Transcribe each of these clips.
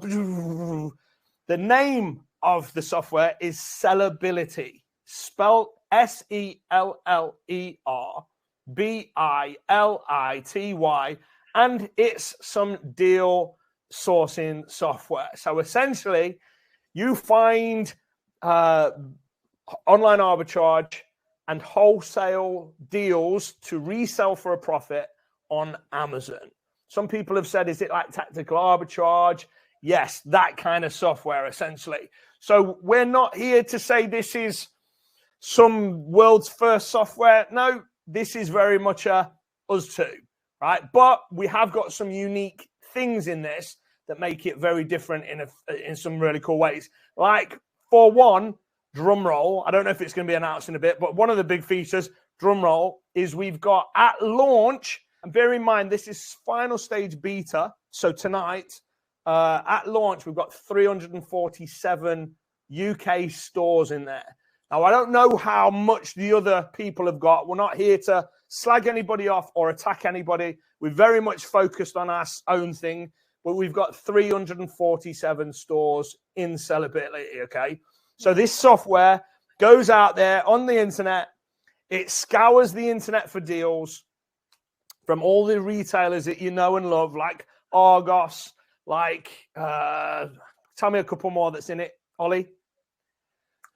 roll. The name of the software is Sellerbility, spelled Sellerbility, and it's some deal sourcing software. So essentially, you find online arbitrage and wholesale deals to resell for a profit on Amazon. Some people have said, is it like tactical arbitrage? Yes, that kind of software, essentially. So we're not here to say this is some world's first software. No, this is very much us too, right? But we have got some unique things in this that make it very different in some really cool ways. Like, for one, drum roll. I don't know if it's going to be announced in a bit, but one of the big features, drum roll, is we've got at launch, and bear in mind, this is final stage beta. So tonight, at launch, we've got 347 UK stores in there. Now, I don't know how much the other people have got. We're not here to slag anybody off or attack anybody. We're very much focused on our own thing, but we've got 347 stores in Sellerbility, okay? So this software goes out there on the internet. It scours the internet for deals from all the retailers that you know and love, like Argos, like, tell me a couple more that's in it, Hollie.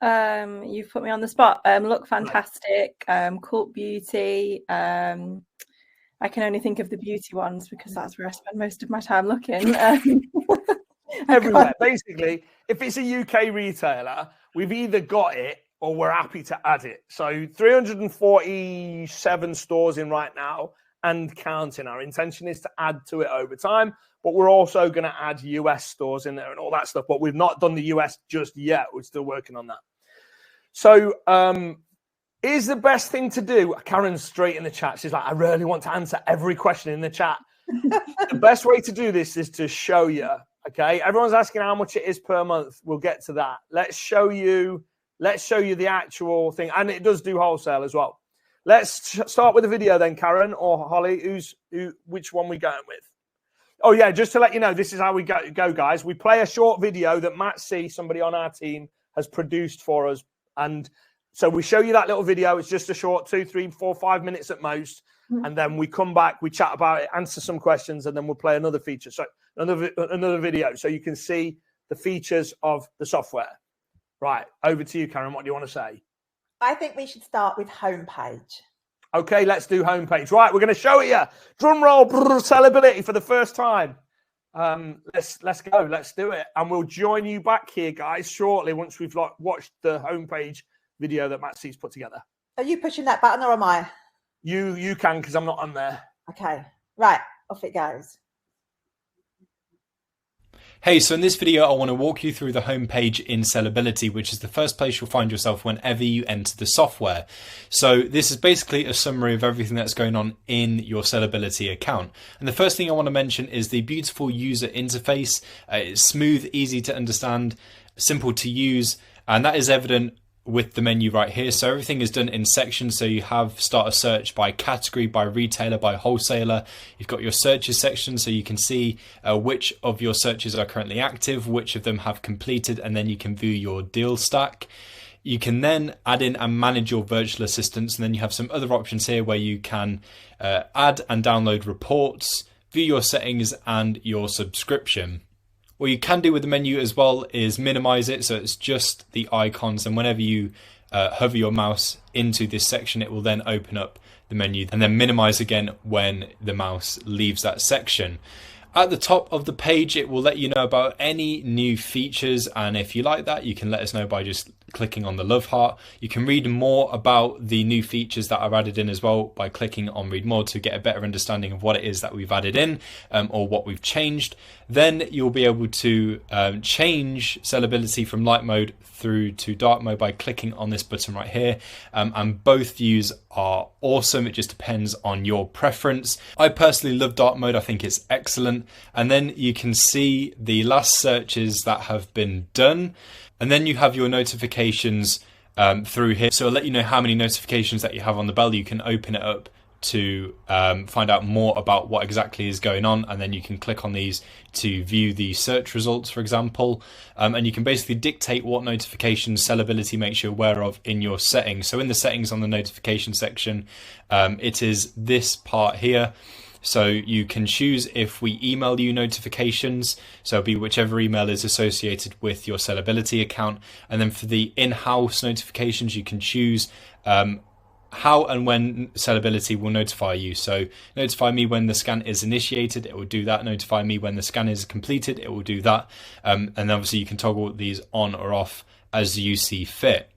You've put me on the spot. Look Fantastic, Cult Beauty. I can only think of the beauty ones because that's where I spend most of my time looking. Everywhere. Basically, if it's a UK retailer, we've either got it or we're happy to add it. So 347 stores in right now and counting. Our intention is to add to it over time, but we're also going to add US stores in there and all that stuff. But we've not done the US just yet. We're still working on that. So is the best thing to do, Karen's straight in the chat. She's like, I really want to answer every question in the chat. The best way to do this is to show you. Okay, everyone's asking how much it is per month. We'll get to that. Let's show you the actual thing, and it does do wholesale as well. Let's start with the video then, Karen or Hollie. Which one we going with? Oh yeah, just to let you know, this is how we go, guys. We play a short video that Matt C, somebody on our team, has produced for us, and so we show you that little video. It's just a short 2, 3, 4, 5 minutes at most. And then we come back, we chat about it, answer some questions, and then we'll play another feature. So another video so you can see the features of the software. Right, over to you, Karen. What do you want to say? I think we should start with homepage. Okay, let's do homepage. Right, we're going to show it you. Drum roll, Sellability for the first time. Let's go. Let's do it. And we'll join you back here, guys, shortly once we've watched the homepage video that Matt C's put together. Are you pushing that button or am I? You can, because I'm not on there. Okay, right, off it goes. Hey, so in this video, I want to walk you through the homepage in Sellerbility, which is the first place you'll find yourself whenever you enter the software. So this is basically a summary of everything that's going on in your Sellerbility account. And the first thing I want to mention is the beautiful user interface. It's smooth, easy to understand, simple to use, and that is evident with the menu right here. So everything is done in sections. So you have start a search by category, by retailer, by wholesaler. You've got your searches section, so you can see which of your searches are currently active, which of them have completed, and then you can view your deal stack. You can then add in and manage your virtual assistants, and then you have some other options here where you can add and download reports, view your settings and your subscription. What you can do with the menu as well is minimize it, so it's just the icons, and whenever you hover your mouse into this section, it will then open up the menu and then minimize again when the mouse leaves that section. At the top of the page, it will let you know about any new features, and if you like that, you can let us know by just clicking on the love heart. You can read more about the new features that are added in as well by clicking on read more to get a better understanding of what it is that we've added in or what we've changed. Then you'll be able to change Sellability from light mode through to dark mode by clicking on this button right here, and both views are awesome. It just depends on your preference. I personally love dark mode. I think it's excellent. And then you can see the last searches that have been done, and then you have your notifications through here. So it'll let you know how many notifications that you have on the bell. You can open it up to find out more about what exactly is going on, and then you can click on these to view the search results, for example, and you can basically dictate what notifications Sellability makes you aware of in your settings. So in the settings on the notification section, it is this part here. So you can choose if we email you notifications, so it'll be whichever email is associated with your Sellability account. And then for the in-house notifications, you can choose how and when Sellability will notify you. So notify me when the scan is initiated, it will do that. Notify me when the scan is completed, it will do that. And obviously you can toggle these on or off as you see fit.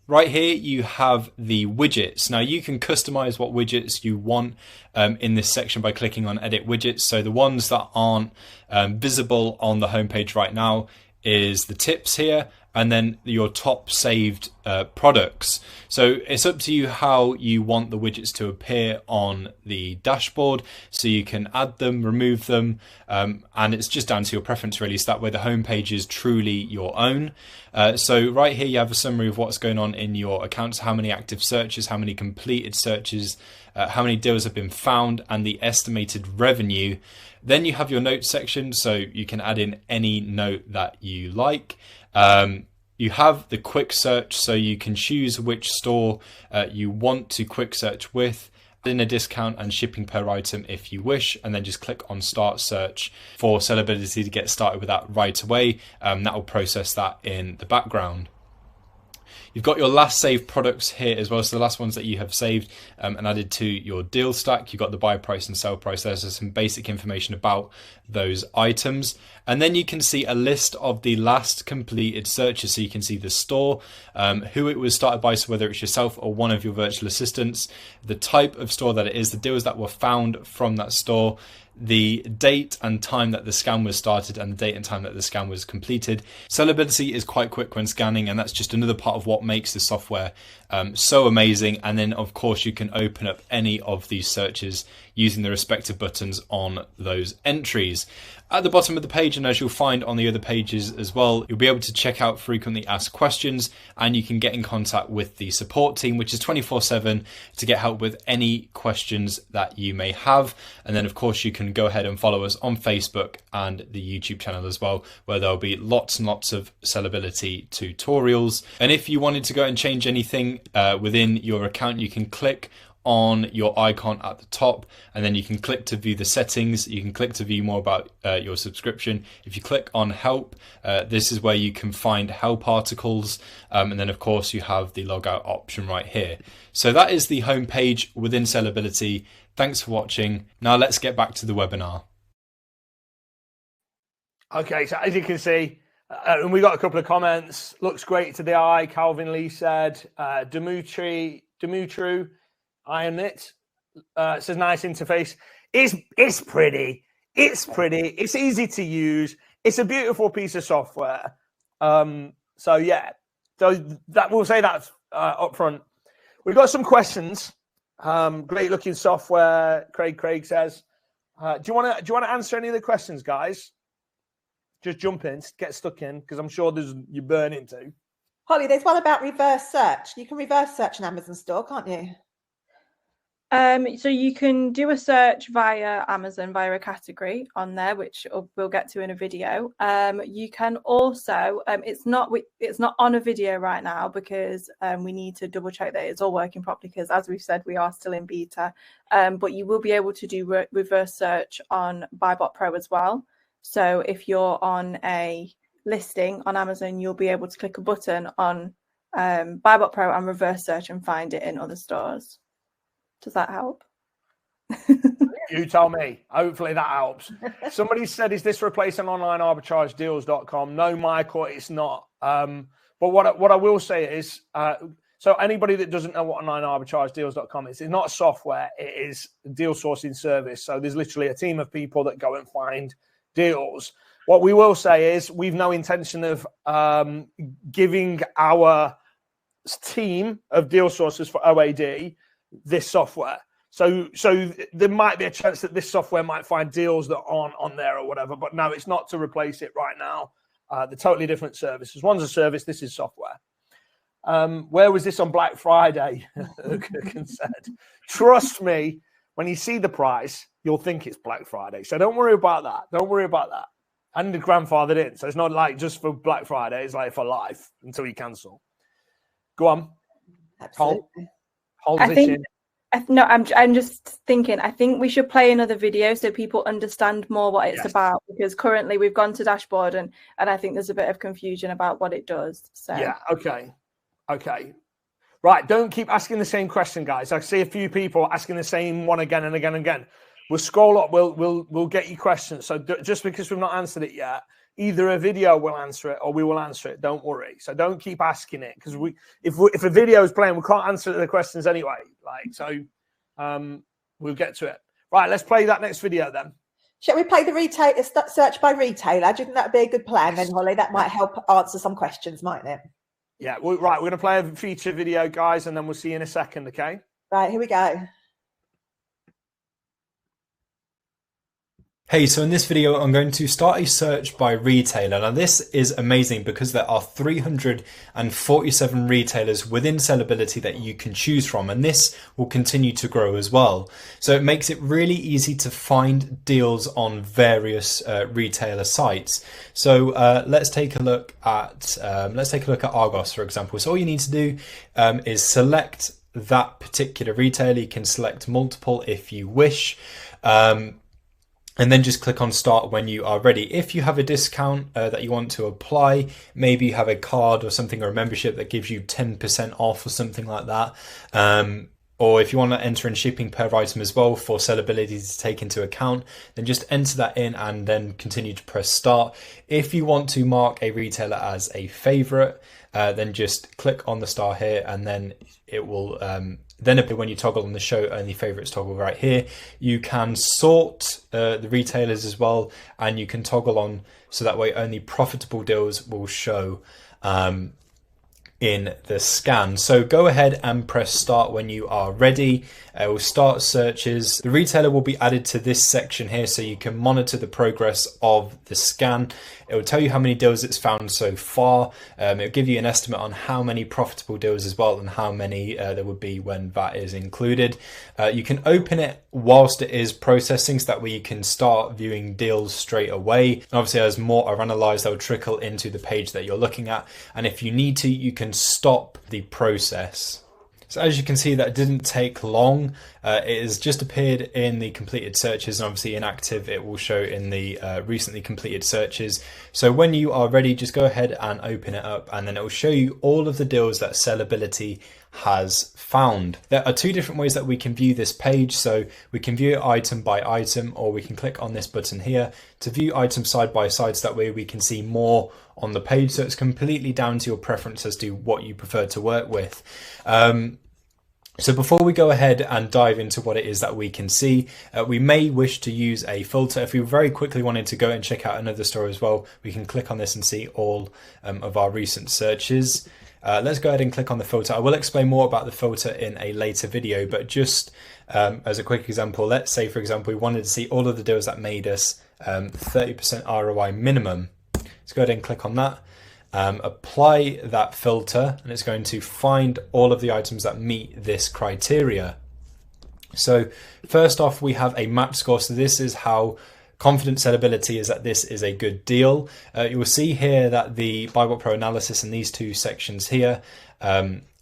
Right here, you have the widgets. Now you can customize what widgets you want in this section by clicking on edit widgets. So the ones that aren't visible on the homepage right now is the tips here, and then your top saved products. So it's up to you how you want the widgets to appear on the dashboard. So you can add them, remove them, and it's just down to your preference really. So that way the homepage is truly your own. So right here you have a summary of what's going on in your accounts, how many active searches, how many completed searches, how many deals have been found, and the estimated revenue. Then you have your notes section, so you can add in any note that you like. You have the quick search, so you can choose which store you want to quick search with, in a discount and shipping per item if you wish, and then just click on start search for Sellability to get started with that right away. That will process that in the background. You've got your last saved products here as well, so the last ones that you have saved and added to your deal stack. You've got the buy price and sell price. There's some basic information about those items. And then you can see a list of the last completed searches. So you can see the store, who it was started by, so whether it's yourself or one of your virtual assistants, the type of store that it is, the deals that were found from that store, the date and time that the scan was started, and the date and time that the scan was completed. Sellability is quite quick when scanning, and that's just another part of what makes the software so amazing. And then of course you can open up any of these searches using the respective buttons on those entries. At the bottom of the page, and as you'll find on the other pages as well, you'll be able to check out frequently asked questions, and you can get in contact with the support team, which is 24/7, to get help with any questions that you may have. And then of course you can go ahead and follow us on Facebook and the YouTube channel as well, where there'll be lots and lots of Sellability tutorials. And if you wanted to go and change anything within your account, you can click on your icon at the top, and then you can click to view the settings. You can click to view more about your subscription. If you click on help, this is where you can find help articles, and then of course you have the logout option right here. So that is the home page within Sellability. Thanks for watching. Now let's get back to the webinar. Okay, so as you can see, and we got a couple of comments. Looks great to the eye, Calvin Lee said. Dimitru Ironit says nice interface. It's pretty. It's pretty. It's easy to use. It's a beautiful piece of software. So yeah, so that we'll say that up front. We've got some questions. Great looking software. Craig says. Do you want to answer any of the questions, guys? Just jump in, get stuck in, because I'm sure you're burning too. Holly, there's one about reverse search. You can reverse search an Amazon store, can't you? So you can do a search via Amazon, via a category on there, which we'll get to in a video. You can also, it's not on a video right now because we need to double check that it's all working properly, because as we've said, we are still in beta. But you will be able to do reverse search on BuyBot Pro as well. So if you're on a listing on Amazon, you'll be able to click a button on BuyBot Pro and reverse search and find it in other stores. Does that help? You tell me. Hopefully that helps. Somebody said, is this replacing online arbitrage deals.com? No, Michael, it's not. But what I will say is, so anybody that doesn't know what online arbitrage deals.com is, it's not software, it is a deal sourcing service. So there's literally a team of people that go and find deals. What we will say is we've no intention of giving our team of deal sources for OAD this software. So there might be a chance that this software might find deals that aren't on there or whatever, but no, it's not to replace it right now. They're totally different services. One's a service, this is software. Where was this on Black Friday? Said. Trust me, when you see the price, you'll think it's Black Friday. So don't worry about that. Don't worry about that. And the grandfathered in. So it's not like just for Black Friday. It's like for life until you cancel. Go on. Absolutely. Hold I this think in. no, I'm just thinking. I think we should play another video so people understand more what it's about, because currently we've gone to dashboard and I think there's a bit of confusion about what it does. So yeah, okay. Right, don't keep asking the same question, guys. I see a few people asking the same one again and again and again. We'll scroll up. We'll get you questions. So just because we've not answered it yet, either a video will answer it or we will answer it. Don't worry. So don't keep asking it, because if a video is playing, we can't answer the questions anyway. We'll get to it. Right, let's play that next video then. Shall we play the search by retailer? Do you think that would be a good plan then, Holly? That might help answer some questions, mightn't it? Yeah, right. We're going to play a feature video, guys, and then we'll see you in a second, okay? Right, here we go. Hey, so in this video, I'm going to start a search by retailer. Now this is amazing because there are 347 retailers within Sellability that you can choose from, and this will continue to grow as well. So it makes it really easy to find deals on various retailer sites. So let's take a look at Argos, for example. So all you need to do is select that particular retailer. You can select multiple if you wish. And then just click on start when you are ready. If you have a discount that you want to apply, maybe you have a card or something, or a membership that gives you 10% off or something like that. Or if you want to enter in shipping per item as well for Sellability to take into account, then just enter that in and then continue to press start. If you want to mark a retailer as a favorite, then just click on the star here, and then it will then when you toggle on the show only favorites toggle right here, you can sort the retailers as well, and you can toggle on so that way only profitable deals will show in the scan. So go ahead and press start when you are ready. We'll start searches. The retailer will be added to this section here so you can monitor the progress of the scan. It will tell you how many deals it's found so far. It'll give you an estimate on how many profitable deals as well, and how many there would be when VAT is included. You can open it whilst it is processing, so that way you can start viewing deals straight away. And obviously as more are analyzed, they'll trickle into the page that you're looking at. And if you need to, you can stop the process. So as you can see, that didn't take long. It has just appeared in the completed searches, and obviously inactive it will show in the recently completed searches. So when you are ready, just go ahead and open it up, and then it will show you all of the deals that Sellability has found. There are two different ways that we can view this page. So we can view it item by item, or we can click on this button here to view items side by side, so that way we can see more on the page. So it's completely down to your preference as to what you prefer to work with. So before we go ahead and dive into what it is that we can see, we may wish to use a filter. If we very quickly wanted to go and check out another store as well, we can click on this and see all of our recent searches. Let's go ahead and click on the filter. I will explain more about the filter in a later video, but just as a quick example, let's say, for example, we wanted to see all of the deals that made us 30% ROI minimum. Let's go ahead and click on that. Apply that filter, and it's going to find all of the items that meet this criteria. So first off, we have a match score. So this is how confident Sellability is that this is a good deal. You will see here that the BuyBot Pro analysis in these two sections here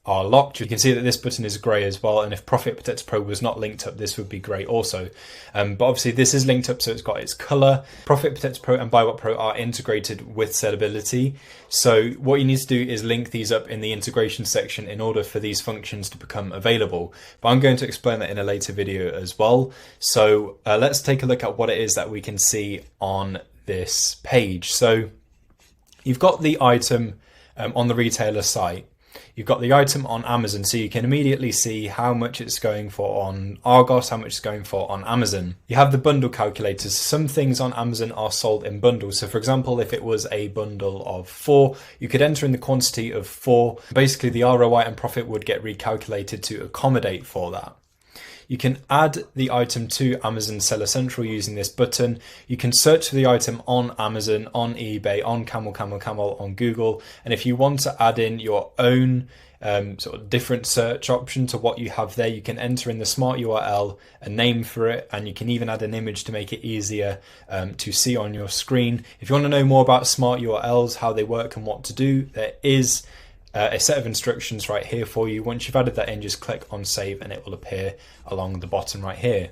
are locked. You can see that this button is grey as well, and if Profit Protector Pro was not linked up, this would be grey also. But obviously this is linked up, so it's got its colour. Profit Protector Pro and BuyBot Pro are integrated with Sellability, so what you need to do is link these up in the integration section in order for these functions to become available. But I'm going to explain that in a later video as well. So let's take a look at what it is that we can see on this page. So you've got the item on the retailer site. You've got the item on Amazon, so you can immediately see how much it's going for on Argos, how much it's going for on Amazon. You have the bundle calculators. Some things on Amazon are sold in bundles. So for example, if it was a bundle of 4, you could enter in the quantity of 4. Basically, the ROI and profit would get recalculated to accommodate for that. You can add the item to Amazon Seller Central using this button. You can search for the item on Amazon, on eBay, on Camel, on Google. And if you want to add in your own sort of different search option to what you have there. You can enter in the smart URL, a name for it, and you can even add an image to make it easier to see on your screen. If you want to know more about smart URLs, how they work and what to do, there is a set of instructions right here for you. Once you've added that in, just click on save and it will appear along the bottom right here.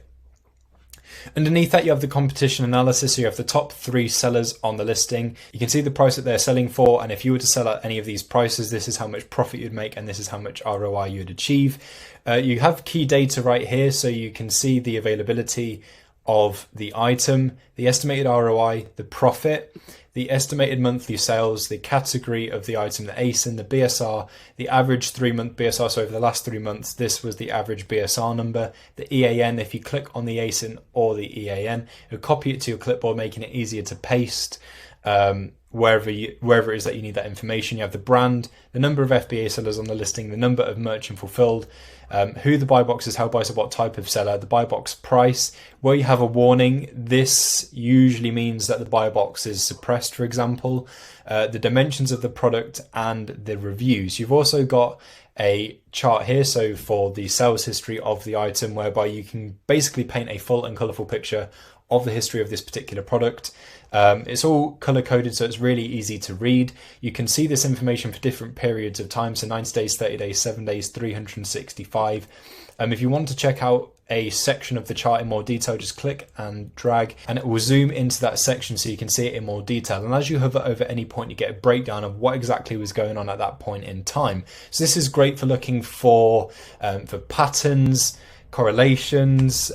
Underneath that, you have the competition analysis. So you have the top 3 sellers on the listing. You can see the price that they're selling for. And if you were to sell at any of these prices, this is how much profit you'd make. And this is how much ROI you'd achieve. You have key data right here. So you can see the availability of the item, the estimated ROI, the profit, the estimated monthly sales, the category of the item, the ASIN, the BSR, the average 3-month BSR. So over the last 3 months, this was the average BSR number, the EAN. If you click on the ASIN or the EAN, it'll copy it to your clipboard, making it easier to paste wherever it is that you need that information. You have the brand, the number of FBA sellers on the listing, the number of merchant fulfilled, who the buy box is held by, so what type of seller, the buy box price. Where you have a warning, this usually means that the buy box is suppressed, for example, the dimensions of the product and the reviews. You've also got a chart here, so for the sales history of the item, whereby you can basically paint a full and colorful picture of the history of this particular product. It's all color coded, so it's really easy to read. You can see this information for different periods of time, so 90 days, 30 days, 7 days, 365. If you want to check out a section of the chart in more detail, just click and drag and it will zoom into that section so you can see it in more detail. And as you hover over any point, you get a breakdown of what exactly was going on at that point in time. So this is great for looking for patterns, correlations,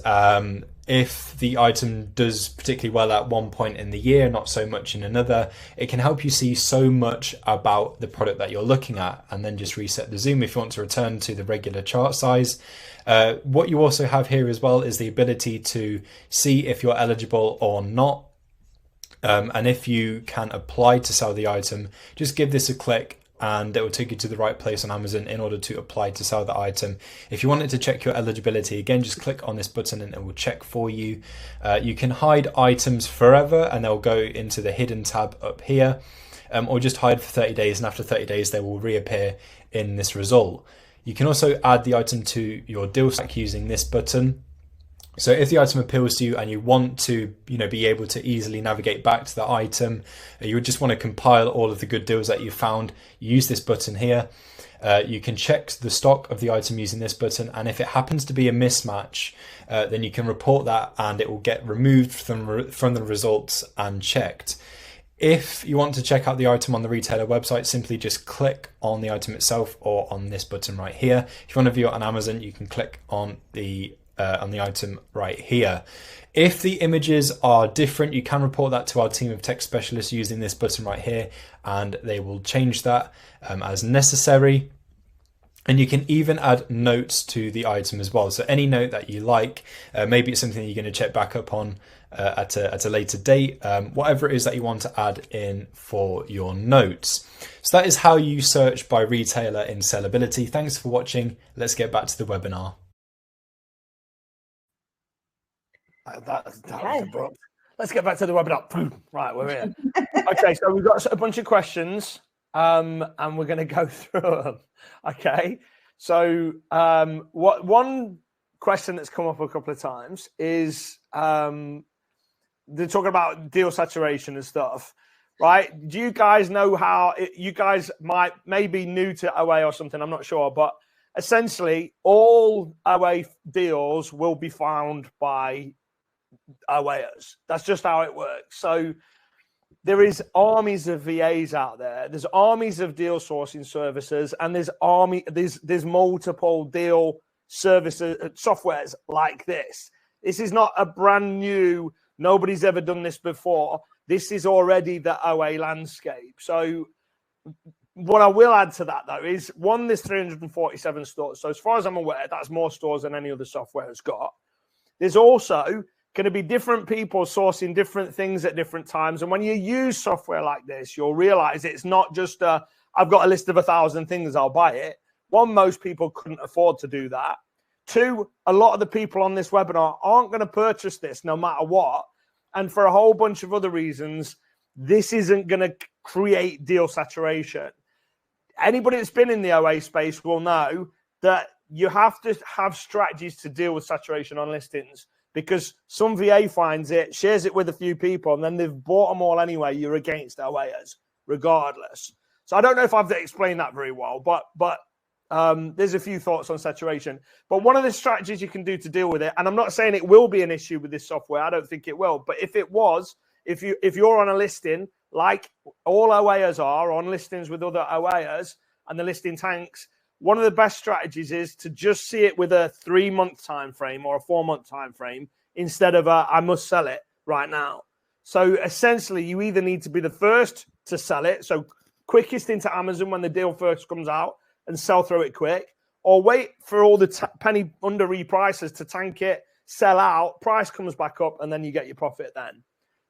if the item does particularly well at one point in the year, not so much in another. It can help you see so much about the product that you're looking at. And then just reset the zoom if you want to return to the regular chart size. What you also have here as well is the ability to see if you're eligible or not. And if you can apply to sell the item, just give this a click and it will take you to the right place on Amazon in order to apply to sell the item. If you wanted to check your eligibility, again, just click on this button and it will check for you. You can hide items forever and they'll go into the hidden tab up here, or just hide for 30 days and after 30 days they will reappear in this result. You can also add the item to your deal stack using this button. So if the item appeals to you and you want to, be able to easily navigate back to the item, you would just want to compile all of the good deals that you found, use this button here. You can check the stock of the item using this button. And if it happens to be a mismatch, then you can report that and it will get removed from the results and checked. If you want to check out the item on the retailer website, simply just click on the item itself or on this button right here. If you want to view it on Amazon, you can click on the item right here. If the images are different, you can report that to our team of tech specialists using this button right here, and they will change that as necessary. And you can even add notes to the item as well. So any note that you like, maybe it's something you're going to check back up on at a later date, whatever it is that you want to add in for your notes. So that is how you search by retailer in Sellability. Thanks for watching. Let's get back to the webinar. That was abrupt. Let's get back to the webinar. Right, we're here. Okay, so we've got a bunch of questions, and we're going to go through them. Okay, so one question that's come up a couple of times is they're talking about deal saturation and stuff, right? Do you guys know how you guys may be new to OA or something? I'm not sure, but essentially all OA deals will be found by OAers. That's just how it works. So there is armies of VAs out there. There's armies of deal sourcing services, and there's multiple deal services softwares like this. This is not a brand new. Nobody's ever done this before. This is already the OA landscape. So what I will add to that, though, is one, there's 347 stores. So as far as I'm aware, that's more stores than any other software has got. There's also going to be different people sourcing different things at different times. And when you use software like this, you'll realize it's not just I've got a list of 1,000 things, I'll buy it. One, most people couldn't afford to do that. Two, a lot of the people on this webinar aren't going to purchase this no matter what. And for a whole bunch of other reasons, this isn't going to create deal saturation. anybody that's been in the OA space will know that you have to have strategies to deal with saturation on listings, because some VA finds it, shares it with a few people, and then they've bought them all anyway. You're against OAs regardless. So I don't know if I've explained that very well, but there's a few thoughts on saturation. But one of the strategies you can do to deal with it, and I'm not saying it will be an issue with this software, I don't think it will, but if it was, if you're on a listing like all OAs are on listings with other OAs and the listing tanks, one of the best strategies is to just see it with a 3-month time frame or a 4-month time frame instead of a I must sell it right now. So essentially, you either need to be the first to sell it, so quickest into Amazon when the deal first comes out and sell through it quick, or wait for all the penny under reprices to tank it, sell out, price comes back up, and then you get your profit then.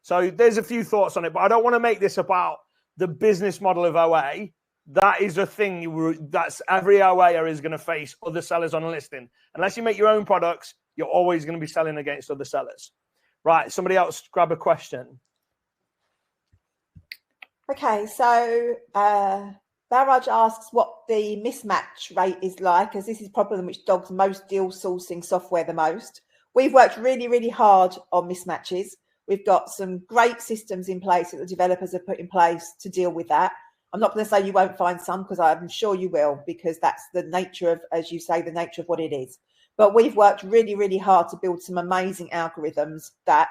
So there's a few thoughts on it, but I don't want to make this about the business model of OA. That is a thing that's every OA is going to face other sellers on a listing. Unless you make your own products, you're always going to be selling against other sellers. Right, somebody else grab a question. Okay, so Barraj asks what the mismatch rate is like, as this is a problem which dogs most deal sourcing software the most. We've worked really, really hard on mismatches. We've got some great systems in place that the developers have put in place to deal with that. I'm not going to say you won't find some, because I'm sure you will, because that's the nature of, as you say, the nature of what it is. But we've worked really, really hard to build some amazing algorithms that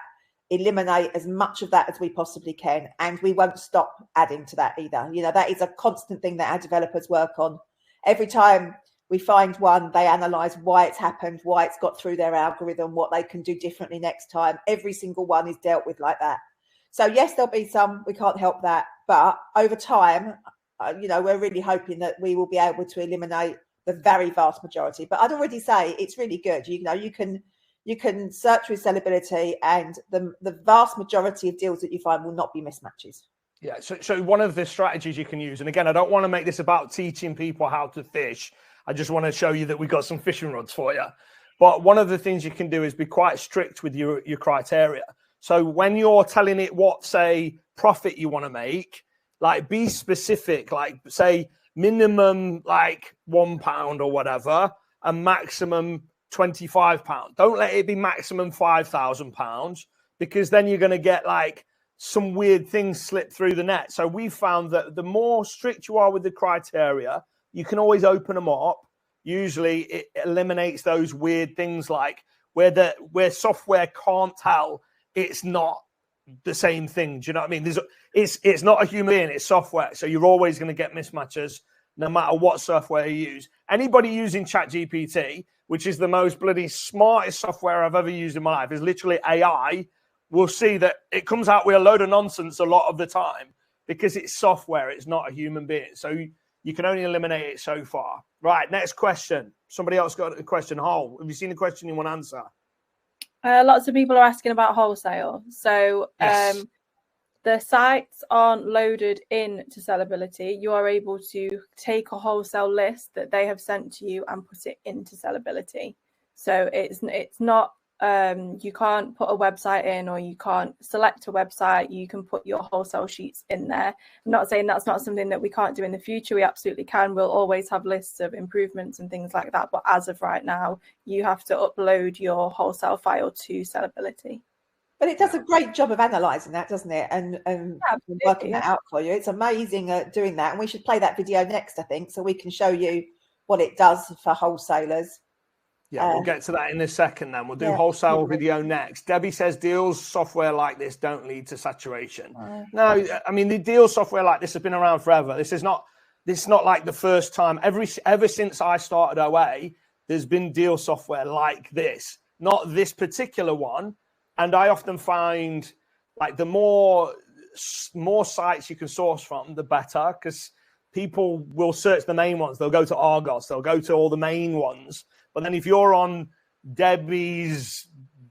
eliminate as much of that as we possibly can. And we won't stop adding to that either. You know, that is a constant thing that our developers work on. Every time we find one, they analyze why it's happened, why it's got through their algorithm, what they can do differently next time. Every single one is dealt with like that. So yes, there'll be some, we can't help that. But over time, you know, we're really hoping that we will be able to eliminate the very vast majority. But I'd already say it's really good. You know, you can search with Sellability, and the vast majority of deals that you find will not be mismatches. Yeah, so one of the strategies you can use, and again, I don't want to make this about teaching people how to fish. I just want to show you that we've got some fishing rods for you. But one of the things you can do is be quite strict with your criteria. So when you're telling it what, say, profit you want to make, like be specific, like say minimum like £1 or whatever, and maximum £25. Don't let it be maximum £5,000, because then you're going to get like some weird things slip through the net. So we found that the more strict you are with the criteria, you can always open them up. Usually it eliminates those weird things like where software can't tell it's not the same thing. Do you know what I mean? It's not a human being, it's software. So you're always going to get mismatches no matter what software you use. Anybody using ChatGPT, which is the most bloody smartest software I've ever used in my life, is literally AI, will see that it comes out with a load of nonsense a lot of the time because it's software, it's not a human being. So you can only eliminate it so far. Right, next question. Somebody else got a question. Hol, have you seen a question you want to answer? Lots of people are asking about Wholesale. So Yes. the sites aren't loaded into Sellability. You are able to take a Wholesale list that they have sent to you and put it into Sellability. So it's not, you can't put a website in, or you can't select a website. You can put your Wholesale sheets in there. I'm not saying that's not something that we can't do in the future. We absolutely can. We'll always have lists of improvements and things like that. But as of right now, you have to upload your Wholesale file to Sellability. But it does a great job of analysing that, doesn't it? And working that out for you. It's amazing at doing that. And we should play that video next, I think, so we can show you what it does for wholesalers. Yeah, we'll get to that in a second then. We'll do Wholesale video next. Debbie says deals software like this don't lead to saturation. No, I mean, the deals software like this has been around forever. This is not like the first time. Ever since I started OA, there's been deal software like this, not this particular one. And I often find like the more sites you can source from, the better, because people will search the main ones. They'll go to Argos. They'll go to all the main ones. But then if you're on Debbie's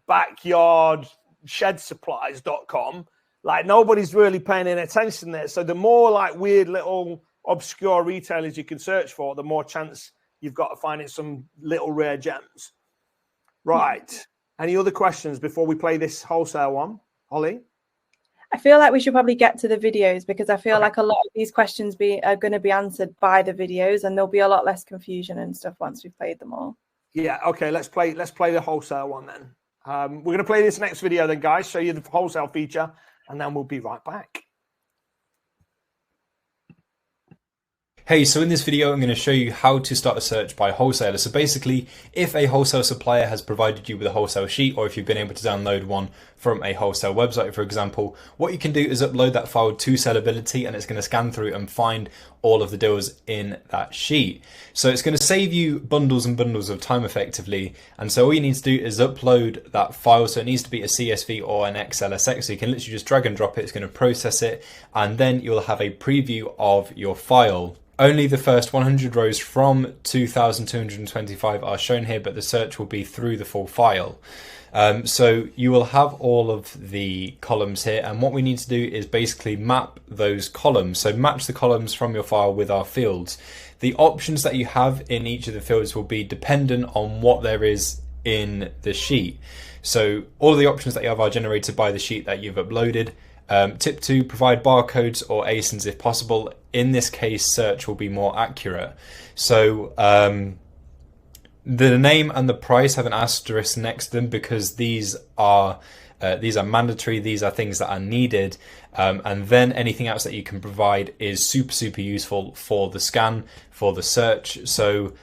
backyard shedsupplies.com, like nobody's really paying any attention there. So the more like weird little obscure retailers you can search for, the more chance you've got of finding some little rare gems. Right. Any other questions before we play this Wholesale one? Hollie? I feel like we should probably get to the videos, because I feel like a lot of these questions are going to be answered by the videos, and there'll be a lot less confusion and stuff once we've played them all. Yeah, okay, let's play the wholesale one then. We're going to play this next video then, guys, show you the wholesale feature, and then we'll be right back. Hey, so in this video, I'm going to show you how to start a search by wholesaler. So basically, if a wholesale supplier has provided you with a wholesale sheet, or if you've been able to download one from a wholesale website, for example, what you can do is upload that file to Sellerbility, and it's going to scan through and find all of the deals in that sheet. So it's going to save you bundles and bundles of time effectively. And so all you need to do is upload that file. So it needs to be a CSV or an XLSX. So you can literally just drag and drop it. It's going to process it, and then you'll have a preview of your file. Only the first 100 rows from 2,225 are shown here, but the search will be through the full file. So you will have all of the columns here, and what we need to do is basically map those columns. So match the columns from your file with our fields. The options that you have in each of the fields will be dependent on what there is in the sheet. So all of the options that you have are generated by the sheet that you've uploaded. Tip 2, provide barcodes or ASINs if possible. In this case, search will be more accurate. So the name and the price have an asterisk next to them, because these are mandatory. These are things that are needed. And then anything else that you can provide is super useful for the scan, for the search. So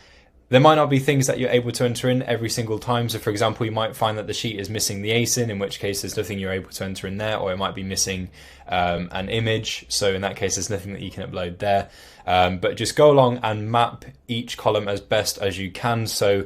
there might not be things that you're able to enter in every single time. So for example, you might find that the sheet is missing the ASIN, in which case there's nothing you're able to enter in there, or it might be missing an image. So in that case, there's nothing that you can upload there. But just go along and map each column as best as you can. So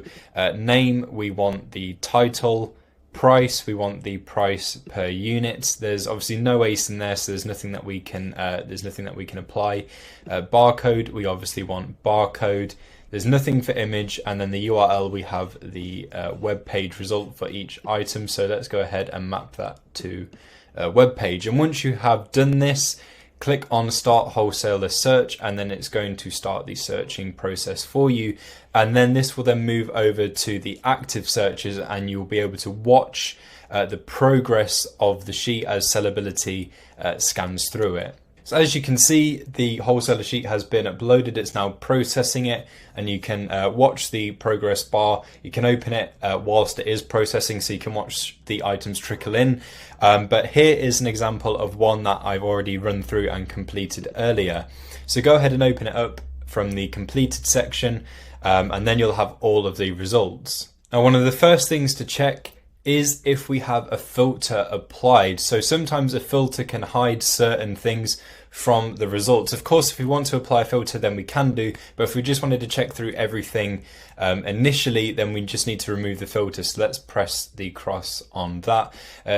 name, we want the title. Price, we want the price per unit. There's obviously no ASIN there, so there's nothing that we can apply. Barcode, we obviously want barcode. There's nothing for image, and then the URL, we have the web page result for each item. So let's go ahead and map that to a web page. And once you have done this, click on Start Wholesaler Search, and then it's going to start the searching process for you. And then this will then move over to the active searches, and you'll be able to watch the progress of the sheet as Sellability scans through it. So as you can see, the wholesaler sheet has been uploaded. It's now processing it, and you can watch the progress bar. You can open it whilst it is processing, so you can watch the items trickle in. But here is an example of one that I've already run through and completed earlier. So go ahead and open it up from the completed section, and then you'll have all of the results. Now, one of the first things to check is if we have a filter applied. So sometimes a filter can hide certain things from the results. Of course, if we want to apply a filter, then we can do, but if we just wanted to check through everything initially, then we just need to remove the filter. So let's press the cross on that.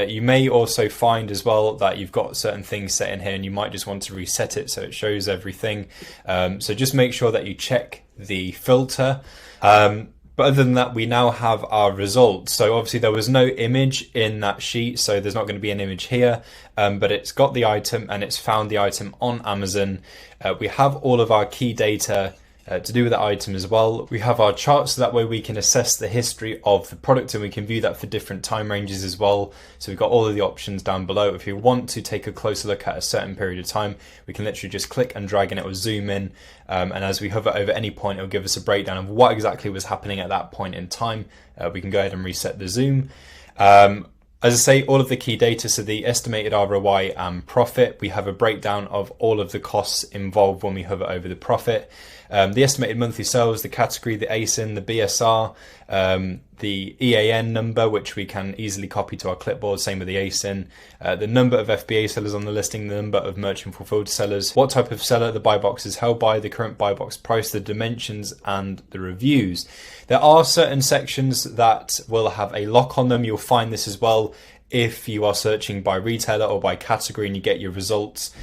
You may also find as well that you've got certain things set in here, and you might just want to reset it so it shows everything. So just make sure that you check the filter. But other than that, we now have our results. So obviously there was no image in that sheet, so there's not going to be an image here, but it's got the item and it's found the item on Amazon. We have all of our key data to do with the item as well. We have our charts, so that way we can assess the history of the product, and we can view that for different time ranges as well. So we've got all of the options down below. If you want to take a closer look at a certain period of time, we can literally just click and drag and it will zoom in. And as we hover over any point, it will give us a breakdown of what exactly was happening at that point in time. We can go ahead and reset the zoom. As I say, all of the key data, so the estimated ROI and profit, we have a breakdown of all of the costs involved when we hover over the profit. The estimated monthly sales, the category, the ASIN, the BSR, the EAN number, which we can easily copy to our clipboard, same with the ASIN, the number of FBA sellers on the listing, the number of merchant fulfilled sellers, what type of seller the buy box is held by, the current buy box price, the dimensions, and the reviews. There are certain sections that will have a lock on them. You'll find this as well if you are searching by retailer or by category and you get your results,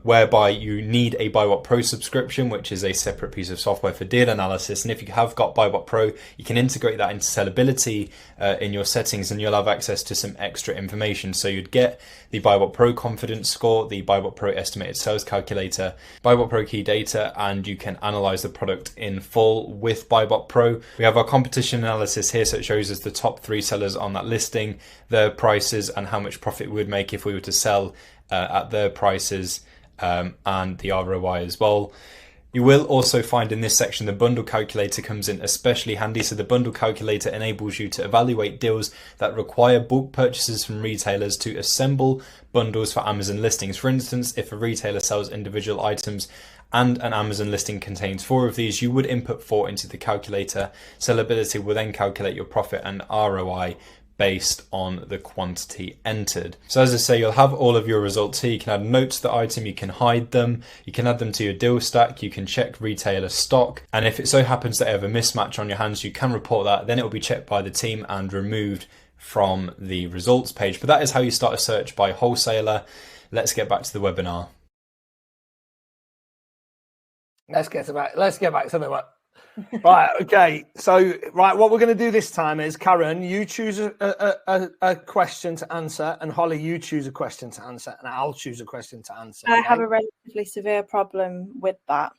whereby you need a BuyWhat Pro subscription, which is a separate piece of software for deal analysis. And if you have got BuyWhat Pro, you can integrate that into Sellability in your settings, and you'll have access to some extra information. So you'd get the BuyWhat Pro confidence score, the BuyWhat Pro estimated sales calculator, BuyWhat Pro key data, and you can analyze the product in full with BuyWhat Pro. We have our competition analysis here, so it shows us the top 3 sellers on that listing, their prices, and how much profit we would make if we were to sell at their prices and the ROI as well. You will also find in this section the bundle calculator comes in especially handy. So the bundle calculator enables you to evaluate deals that require bulk purchases from retailers to assemble bundles for Amazon listings. For instance, if a retailer sells individual items and an Amazon listing contains 4 of these, you would input 4 into the calculator. Sellability will then calculate your profit and ROI based on the quantity entered. So as I say, you'll have all of your results here. You can add notes to the item, you can hide them, you can add them to your deal stack, you can check retailer stock, and if it so happens that you have a mismatch on your hands, you can report that. Then it will be checked by the team and removed from the results page. But that is how you start a search by wholesaler. Let's get back to the webinar. Let's get back to the right. Okay. So, right, what we're going to do this time is, Karen, you choose a question to answer, and Holly, you choose a question to answer, and I'll choose a question to answer. I have a relatively severe problem with that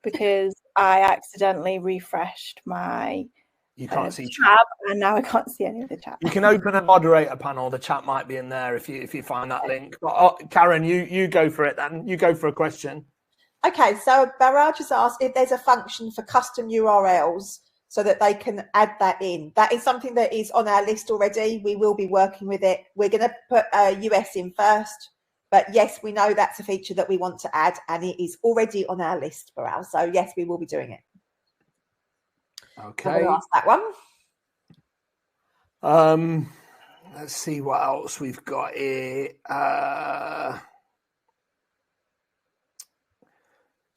because I accidentally refreshed my you can't see tab, and now I can't see any of the chat. You can open a moderator panel. The chat might be in there if you find that link. But Karen, you go for it then. You go for a question. Okay, so Barrage has asked if there's a function for custom URLs so that they can add that in. That is something that is on our list already. We will be working with it. We're going to put US in first, but yes, we know that's a feature that we want to add, and it is already on our list, Barrage. So yes, we will be doing it. Okay. I'm going to ask that one. Let's see what else we've got here.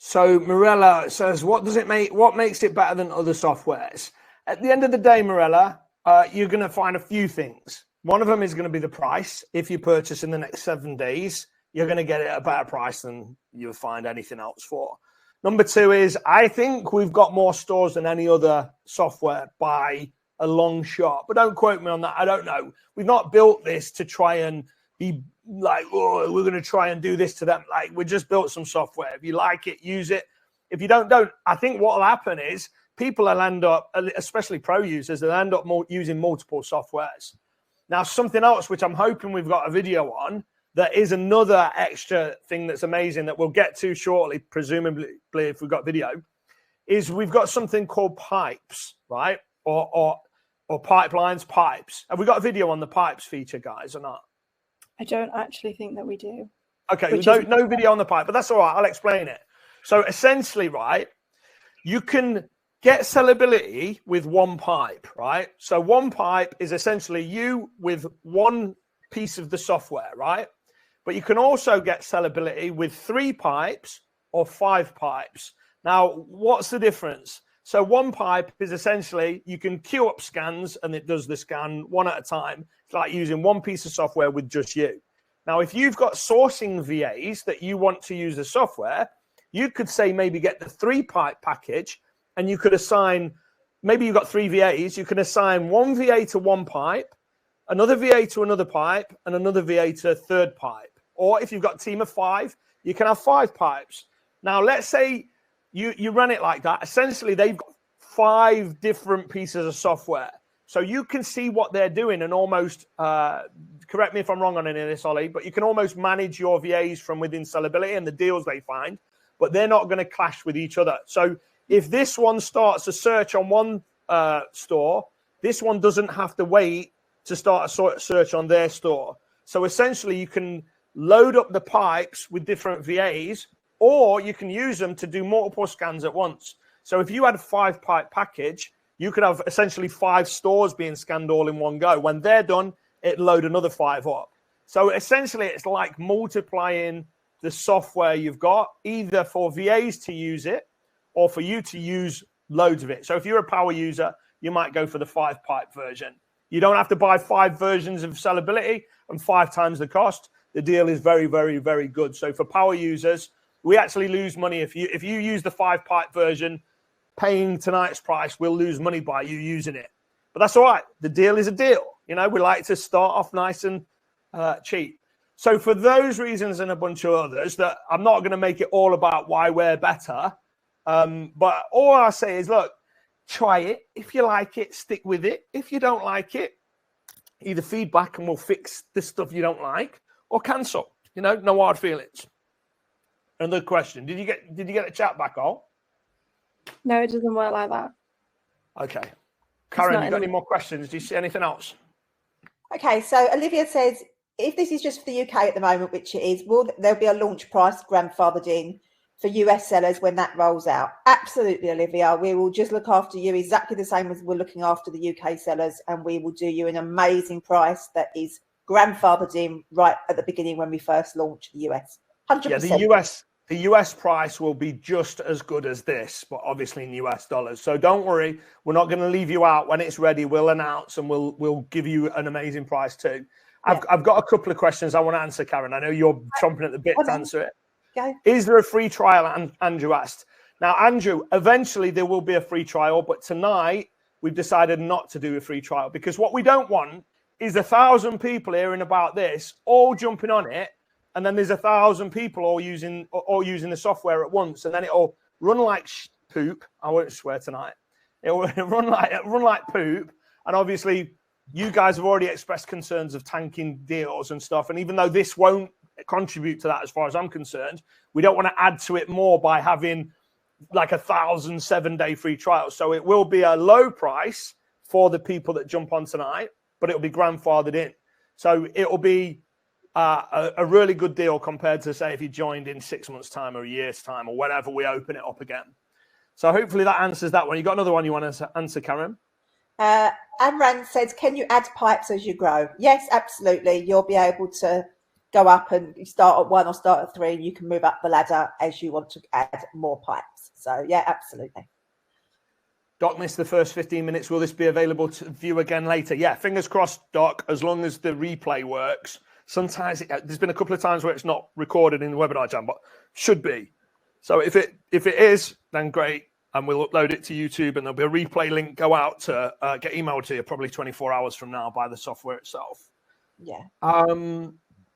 So Morella says, what makes it better than other softwares? At the end of the day, Morella, you're going to find a few things. One of them is going to be the price. If you purchase in the next 7 days, you're going to get it at a better price than you'll find anything else for. Number 2 is, I think we've got more stores than any other software by a long shot, but don't quote me on that. I don't know. We've not built this to try and be like, oh, we're going to try and do this to them. Like, we just built some software. If you like it, use it. If you don't. I think what will happen is people will end up, especially pro users, they'll end up using multiple softwares. Now, something else, which I'm hoping we've got a video on, that is another extra thing that's amazing that we'll get to shortly, presumably if we've got video, is we've got something called pipes, right? Or pipelines, pipes. Have we got a video on the pipes feature, guys, or not? I don't actually think that we do. Okay, no video on the pipe, but that's all right. I'll explain it. So essentially, right, you can get sellability with one pipe, right? So one pipe is essentially you with one piece of the software, right? But you can also get sellability with 3 pipes or 5 pipes. Now, what's the difference? So one pipe is essentially you can queue up scans and it does the scan one at a time. It's like using one piece of software with just you. Now, if you've got sourcing VAs that you want to use the software, you could say maybe get the 3 pipe package and you could assign, maybe you've got 3 VAs, you can assign one VA to one pipe, another VA to another pipe, and another VA to a third pipe. Or if you've got a team of 5, you can have 5 pipes. Now, let's say you run it like that. Essentially, they've got 5 different pieces of software. So you can see what they're doing and almost, correct me if I'm wrong on any of this, Hollie, but you can almost manage your VAs from within Sellability and the deals they find, but they're not going to clash with each other. So if this one starts a search on one store, this one doesn't have to wait to start a search on their store. So essentially, you can load up the pipes with different VAs, or you can use them to do multiple scans at once. So if you had a 5 pipe package, you could have essentially 5 stores being scanned all in one go. When they're done, it load another 5 up. So essentially, it's like multiplying the software you've got, either for VAs to use it or for you to use loads of it. So if you're a power user, you might go for the 5 pipe version. You don't have to buy 5 versions of Sellability and 5 times the cost. The deal is very, very, very good. So for power users, we actually lose money if you use the 5 pipe version. Paying tonight's price, we'll lose money by you using it. But that's all right. The deal is a deal. You know, we like to start off nice and cheap. So for those reasons and a bunch of others, that I'm not going to make it all about why we're better. But all I say is, look, try it. If you like it, stick with it. If you don't like it, either feedback and we'll fix the stuff you don't like, or cancel. You know, no hard feelings. Another question. Did you get the chat back on? No, it doesn't work like that. Okay. Karen, you got in- any more questions? Do you see anything else? Okay, so Olivia says, if this is just for the UK at the moment, which it is, there'll be a launch price grandfathered in for US sellers when that rolls out? Absolutely, Olivia. We will just look after you exactly the same as we're looking after the UK sellers, and we will do you an amazing price that is grandfathered in right at the beginning when we first launch the US. 100%. Yeah, the US price will be just as good as this, but obviously in US dollars. So don't worry, we're not going to leave you out. When it's ready, we'll announce and we'll give you an amazing price too. Yeah. I've got a couple of questions I want to answer, Karen. I know you're chomping at the bit to answer it. Okay. Is there a free trial? Andrew asked. Now, Andrew, eventually there will be a free trial, but tonight we've decided not to do a free trial because what we don't want is 1,000 people hearing about this, all jumping on it, and then there's 1,000 people all using the software at once, and then it'll run like poop. I won't swear tonight. It'll run like poop, and obviously you guys have already expressed concerns of tanking deals and stuff, and even though this won't contribute to that as far as I'm concerned, we don't want to add to it more by having like 1,000 7-day free trials. So it will be a low price for the people that jump on tonight, but it'll be grandfathered in. So it'll be a really good deal compared to, say, if you joined in 6 months' time or a year's time or whenever we open it up again. So hopefully that answers that one. You got another one you want to answer, Karen? Amran says, can you add pipes as you grow? Yes, absolutely. You'll be able to go up and you start at 1 or start at 3, and you can move up the ladder as you want to add more pipes. So, yeah, absolutely. Doc missed the first 15 minutes. Will this be available to view again later? Yeah, fingers crossed, Doc, as long as the replay works. Sometimes there's been a couple of times where it's not recorded in the webinar jam, but should be. So if it is, then great. And we'll upload it to YouTube, and there'll be a replay link go out to get emailed to you probably 24 hours from now by the software itself. Yeah.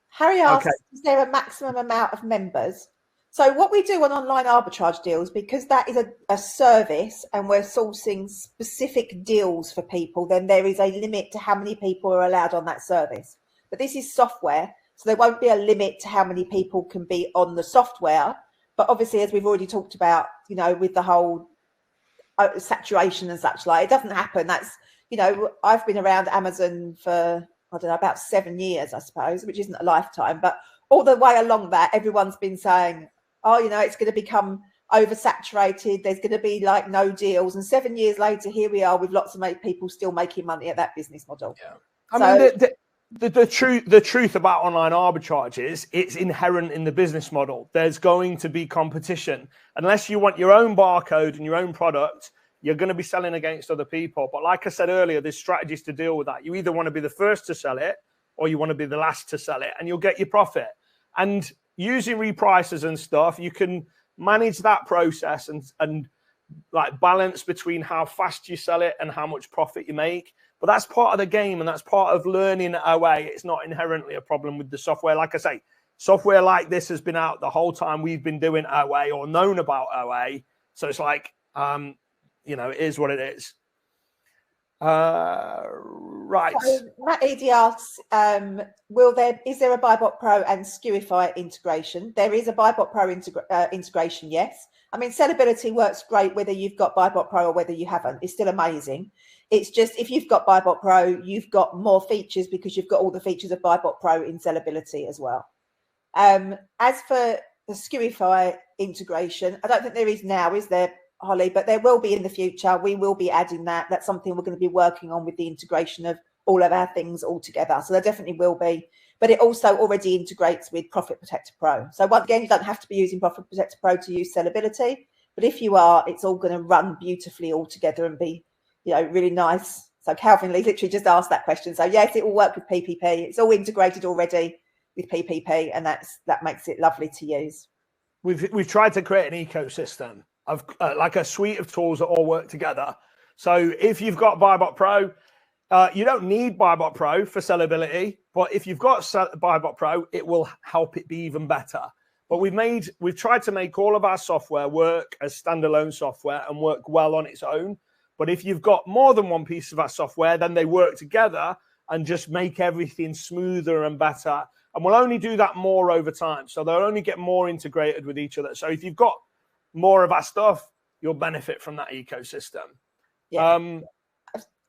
Harry asks, is there a maximum amount of members? So what we do on online arbitrage deals, because that is a service and we're sourcing specific deals for people, then there is a limit to how many people are allowed on that service. But this is software, so there won't be a limit to how many people can be on the software. But obviously, as we've already talked about, you know, with the whole saturation and such, like, it doesn't happen. That's, you know, I've been around Amazon for, I don't know, about 7 years, I suppose, which isn't a lifetime. But all the way along that, everyone's been saying, oh, you know, it's going to become oversaturated. There's going to be like no deals. And 7 years later, here we are with lots of people still making money at that business model. Yeah. I mean, the truth about online arbitrage is it's inherent in the business model. There's going to be competition. Unless you want your own barcode and your own product, you're going to be selling against other people. But like I said earlier, there's strategies to deal with that. You either want to be the first to sell it or you want to be the last to sell it, and you'll get your profit. And using reprices and stuff, you can manage that process and like balance between how fast you sell it and how much profit you make. But that's part of the game, and that's part of learning OA. It's not inherently a problem with the software. Like I say, software like this has been out the whole time we've been doing OA or known about OA. So it's like, you know, it is what it is. Right. So Matt Edie asks, is there a BuyBot Pro and Skewify integration? There is a BuyBot Pro integration, yes. I mean, Sellability works great whether you've got BuyBot Pro or whether you haven't. It's still amazing. It's just if you've got BuyBot Pro, you've got more features because you've got all the features of BuyBot Pro in Sellability as well. As for the Skewify integration, I don't think there is now, is there, Hollie? But there will be in the future. We will be adding that. That's something we're going to be working on with the integration of all of our things all together. So there definitely will be. But it also already integrates with Profit Protector Pro. So once again, you don't have to be using Profit Protector Pro to use Sellability. But if you are, it's all going to run beautifully all together and be, you know, really nice. So Calvin Lee literally just asked that question. So yes, it will work with PPP. It's all integrated already with PPP, and that makes it lovely to use. We've tried to create an ecosystem of like a suite of tools that all work together. So if you've got BuyBot Pro, you don't need BuyBot Pro for Sellability, but if you've got BuyBot Pro, it will help it be even better. But we've tried to make all of our software work as standalone software and work well on its own. But if you've got more than one piece of our software, then they work together and just make everything smoother and better. And we'll only do that more over time. So they'll only get more integrated with each other. So if you've got more of our stuff, you'll benefit from that ecosystem. Yeah.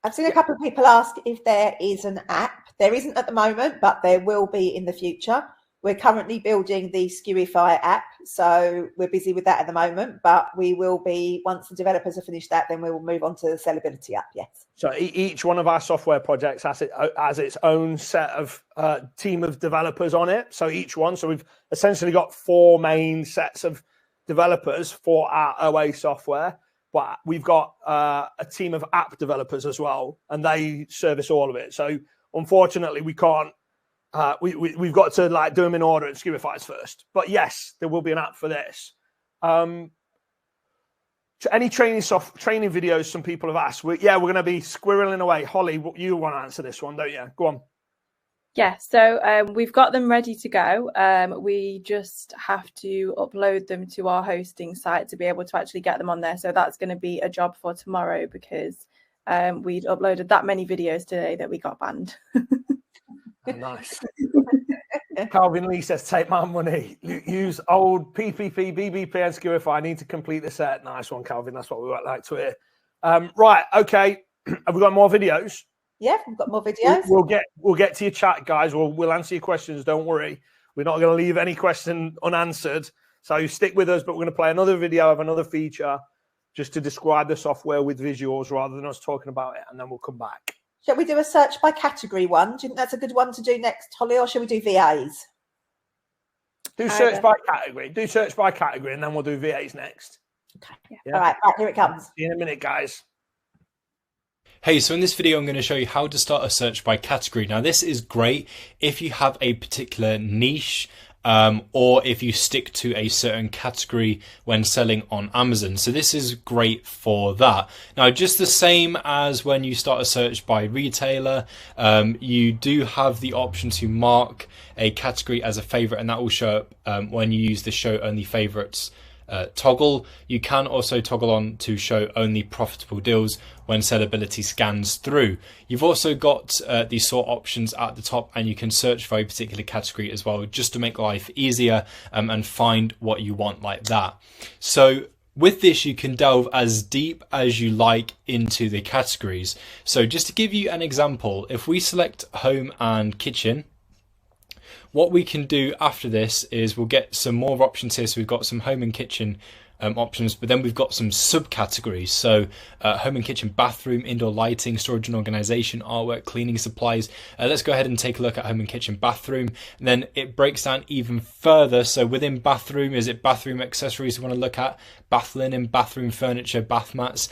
I've seen a couple of people ask if there is an app. There isn't at the moment, but there will be in the future. We're currently building the Skewify app, so we're busy with that at the moment, but we will be, once the developers have finished that, then we will move on to the Sellerbility app, yes. So each one of our software projects has its own set of team of developers on it. So each one, so we've essentially got 4 main sets of developers for our OA software, but we've got a team of app developers as well, and they service all of it. So unfortunately, we can't. We've got to like do them in order and Skewify's first. But yes, there will be an app for this. Any training videos some people have asked. We're going to be squirreling away. Holly, you want to answer this one, don't you? Go on. Yeah, so we've got them ready to go. We just have to upload them to our hosting site to be able to actually get them on there. So that's going to be a job for tomorrow, because we'd uploaded that many videos today that we got banned. Nice. Calvin Lee says, take my money. Use old PPP, BBP and Skewify. I need to complete the set. Nice one, Calvin. That's what we would like to hear. Right. Okay. Have we got more videos? Yeah, we've got more videos. We'll get to your chat, guys. We'll answer your questions. Don't worry. We're not going to leave any question unanswered. So you stick with us, but we're going to play another video of another feature just to describe the software with visuals rather than us talking about it. And then we'll come back. Shall we do a search by category one? Do you think that's a good one to do next, Holly, or shall we do VAs? Do search by category. Do search by category, and then we'll do VAs next. Okay. Yeah. All right, here it comes. See you in a minute, guys. Hey, so in this video, I'm going to show you how to start a search by category. Now, this is great if you have a particular niche, or if you stick to a certain category when selling on Amazon. So this is great for that. Now, just the same as when you start a search by retailer, you do have the option to mark a category as a favorite, and that will show up when you use the show only favorites toggle. You can also toggle on to show only profitable deals when Sellability scans through. You've also got the sort options at the top, and you can search for a particular category as well, just to make life easier and find what you want like that. So with this, you can delve as deep as you like into the categories. So just to give you an example, if we select home and kitchen, what we can do after this is we'll get some more options here. So we've got some home and kitchen options, but then we've got some subcategories. So home and kitchen, bathroom, indoor lighting, storage and organization, artwork, cleaning supplies. Let's go ahead and take a look at home and kitchen, bathroom. And then it breaks down even further. So within bathroom, is it bathroom accessories we want to look at? Bath linen, bathroom furniture, bath mats.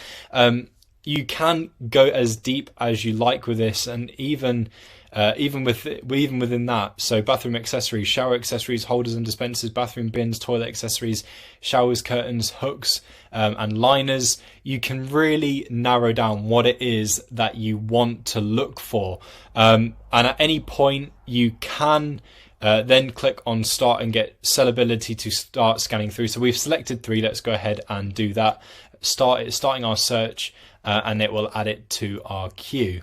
You can go as deep as you like with this, and even within that, so bathroom accessories, shower accessories, holders and dispensers, bathroom bins, toilet accessories, showers, curtains, hooks, and liners. You can really narrow down what it is that you want to look for, and at any point you can then click on start and get Sellability to start scanning through. So we've selected 3. Let's go ahead and do that. Starting our search, and it will add it to our queue.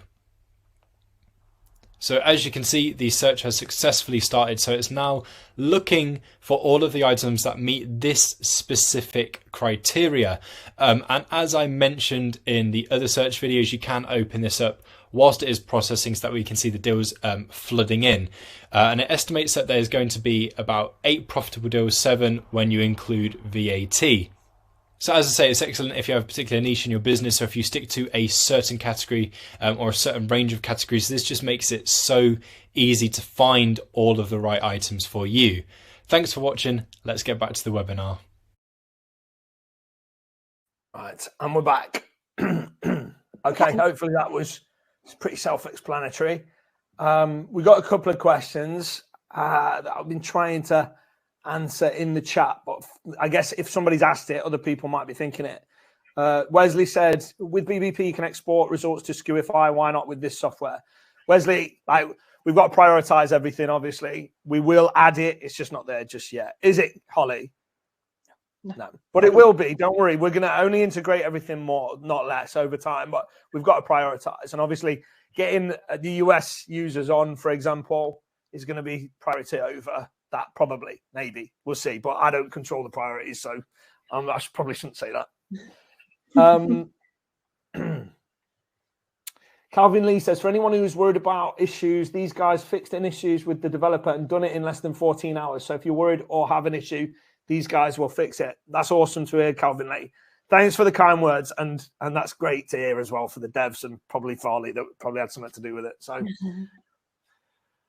So as you can see, the search has successfully started. So it's now looking for all of the items that meet this specific criteria. And as I mentioned in the other search videos, you can open this up whilst it is processing so that we can see the deals flooding in. And it estimates that there's going to be about 8 profitable deals, 7 when you include VAT. So as I say, it's excellent if you have a particular niche in your business. So if you stick to a certain category or a certain range of categories, this just makes it so easy to find all of the right items for you. Thanks for watching. Let's get back to the webinar. Right, and we're back. Okay, hopefully that was pretty self-explanatory. We got a couple of questions that I've been trying to answer in the chat, but I guess if somebody's asked it, other people might be thinking it. Wesley said, with BBP you can export results to Skewify, why not with this software? Wesley, we've got to prioritize everything, obviously. We will add it, it's just not there just yet. Is it, Holly? No, but it will be, don't worry. We're going to only integrate everything more, not less, over time, but we've got to prioritize. And obviously getting the US users on, for example, is going to be priority over that, probably, maybe. We'll see. But I don't control the priorities, so I probably shouldn't say that. Calvin Lee says, for anyone who's worried about issues, these guys fixed an issues with the developer and done it in less than 14 hours. So if you're worried or have an issue, these guys will fix it. That's awesome to hear, Calvin Lee. Thanks for the kind words. And that's great to hear as well for the devs and probably Farley that probably had something to do with it. So,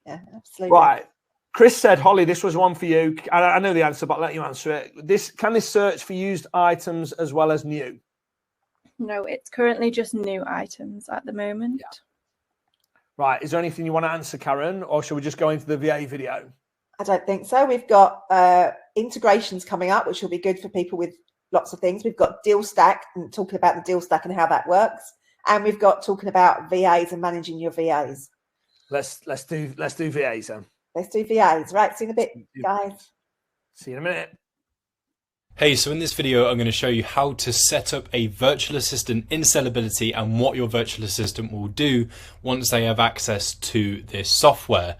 yeah, absolutely. Right. Chris said, Holly, this was one for you. I know the answer, but I'll let you answer it. Can this search for used items as well as new? No, it's currently just new items at the moment. Yeah. Right. Is there anything you want to answer, Karen, or should we just go into the VA video? I don't think so. We've got integrations coming up, which will be good for people with lots of things. We've got deal stack and talking about the deal stack and how that works. And we've got talking about VAs and managing your VAs. Let's do VAs then. Let's do VAs. Right. See you in a bit, guys. See you in a minute. Hey, so in this video, I'm going to show you how to set up a virtual assistant in Sellability and what your virtual assistant will do once they have access to this software.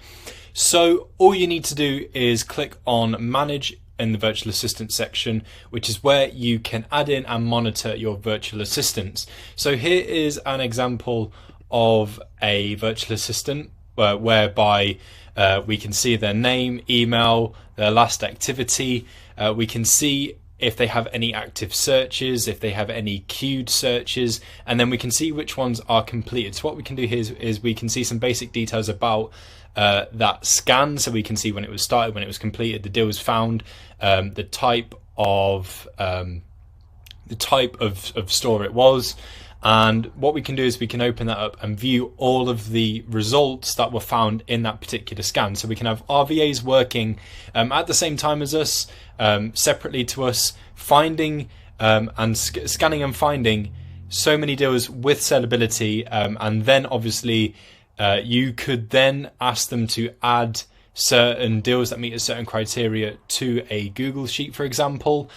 So all you need to do is click on Manage in the virtual assistant section, which is where you can add in and monitor your virtual assistants. So here is an example of a virtual assistant whereby we can see their name, email, their last activity. We can see if they have any active searches, if they have any queued searches, and then we can see which ones are completed. So what we can do here is we can see some basic details about that scan. So we can see when it was started, when it was completed, the deals found, the type of store it was. And what we can do is we can open that up and view all of the results that were found in that particular scan. So we can have RVAs working at the same time as us, separately to us, finding and scanning and finding so many deals with Sellability. And then obviously you could then ask them to add certain deals that meet a certain criteria to a Google Sheet, for example.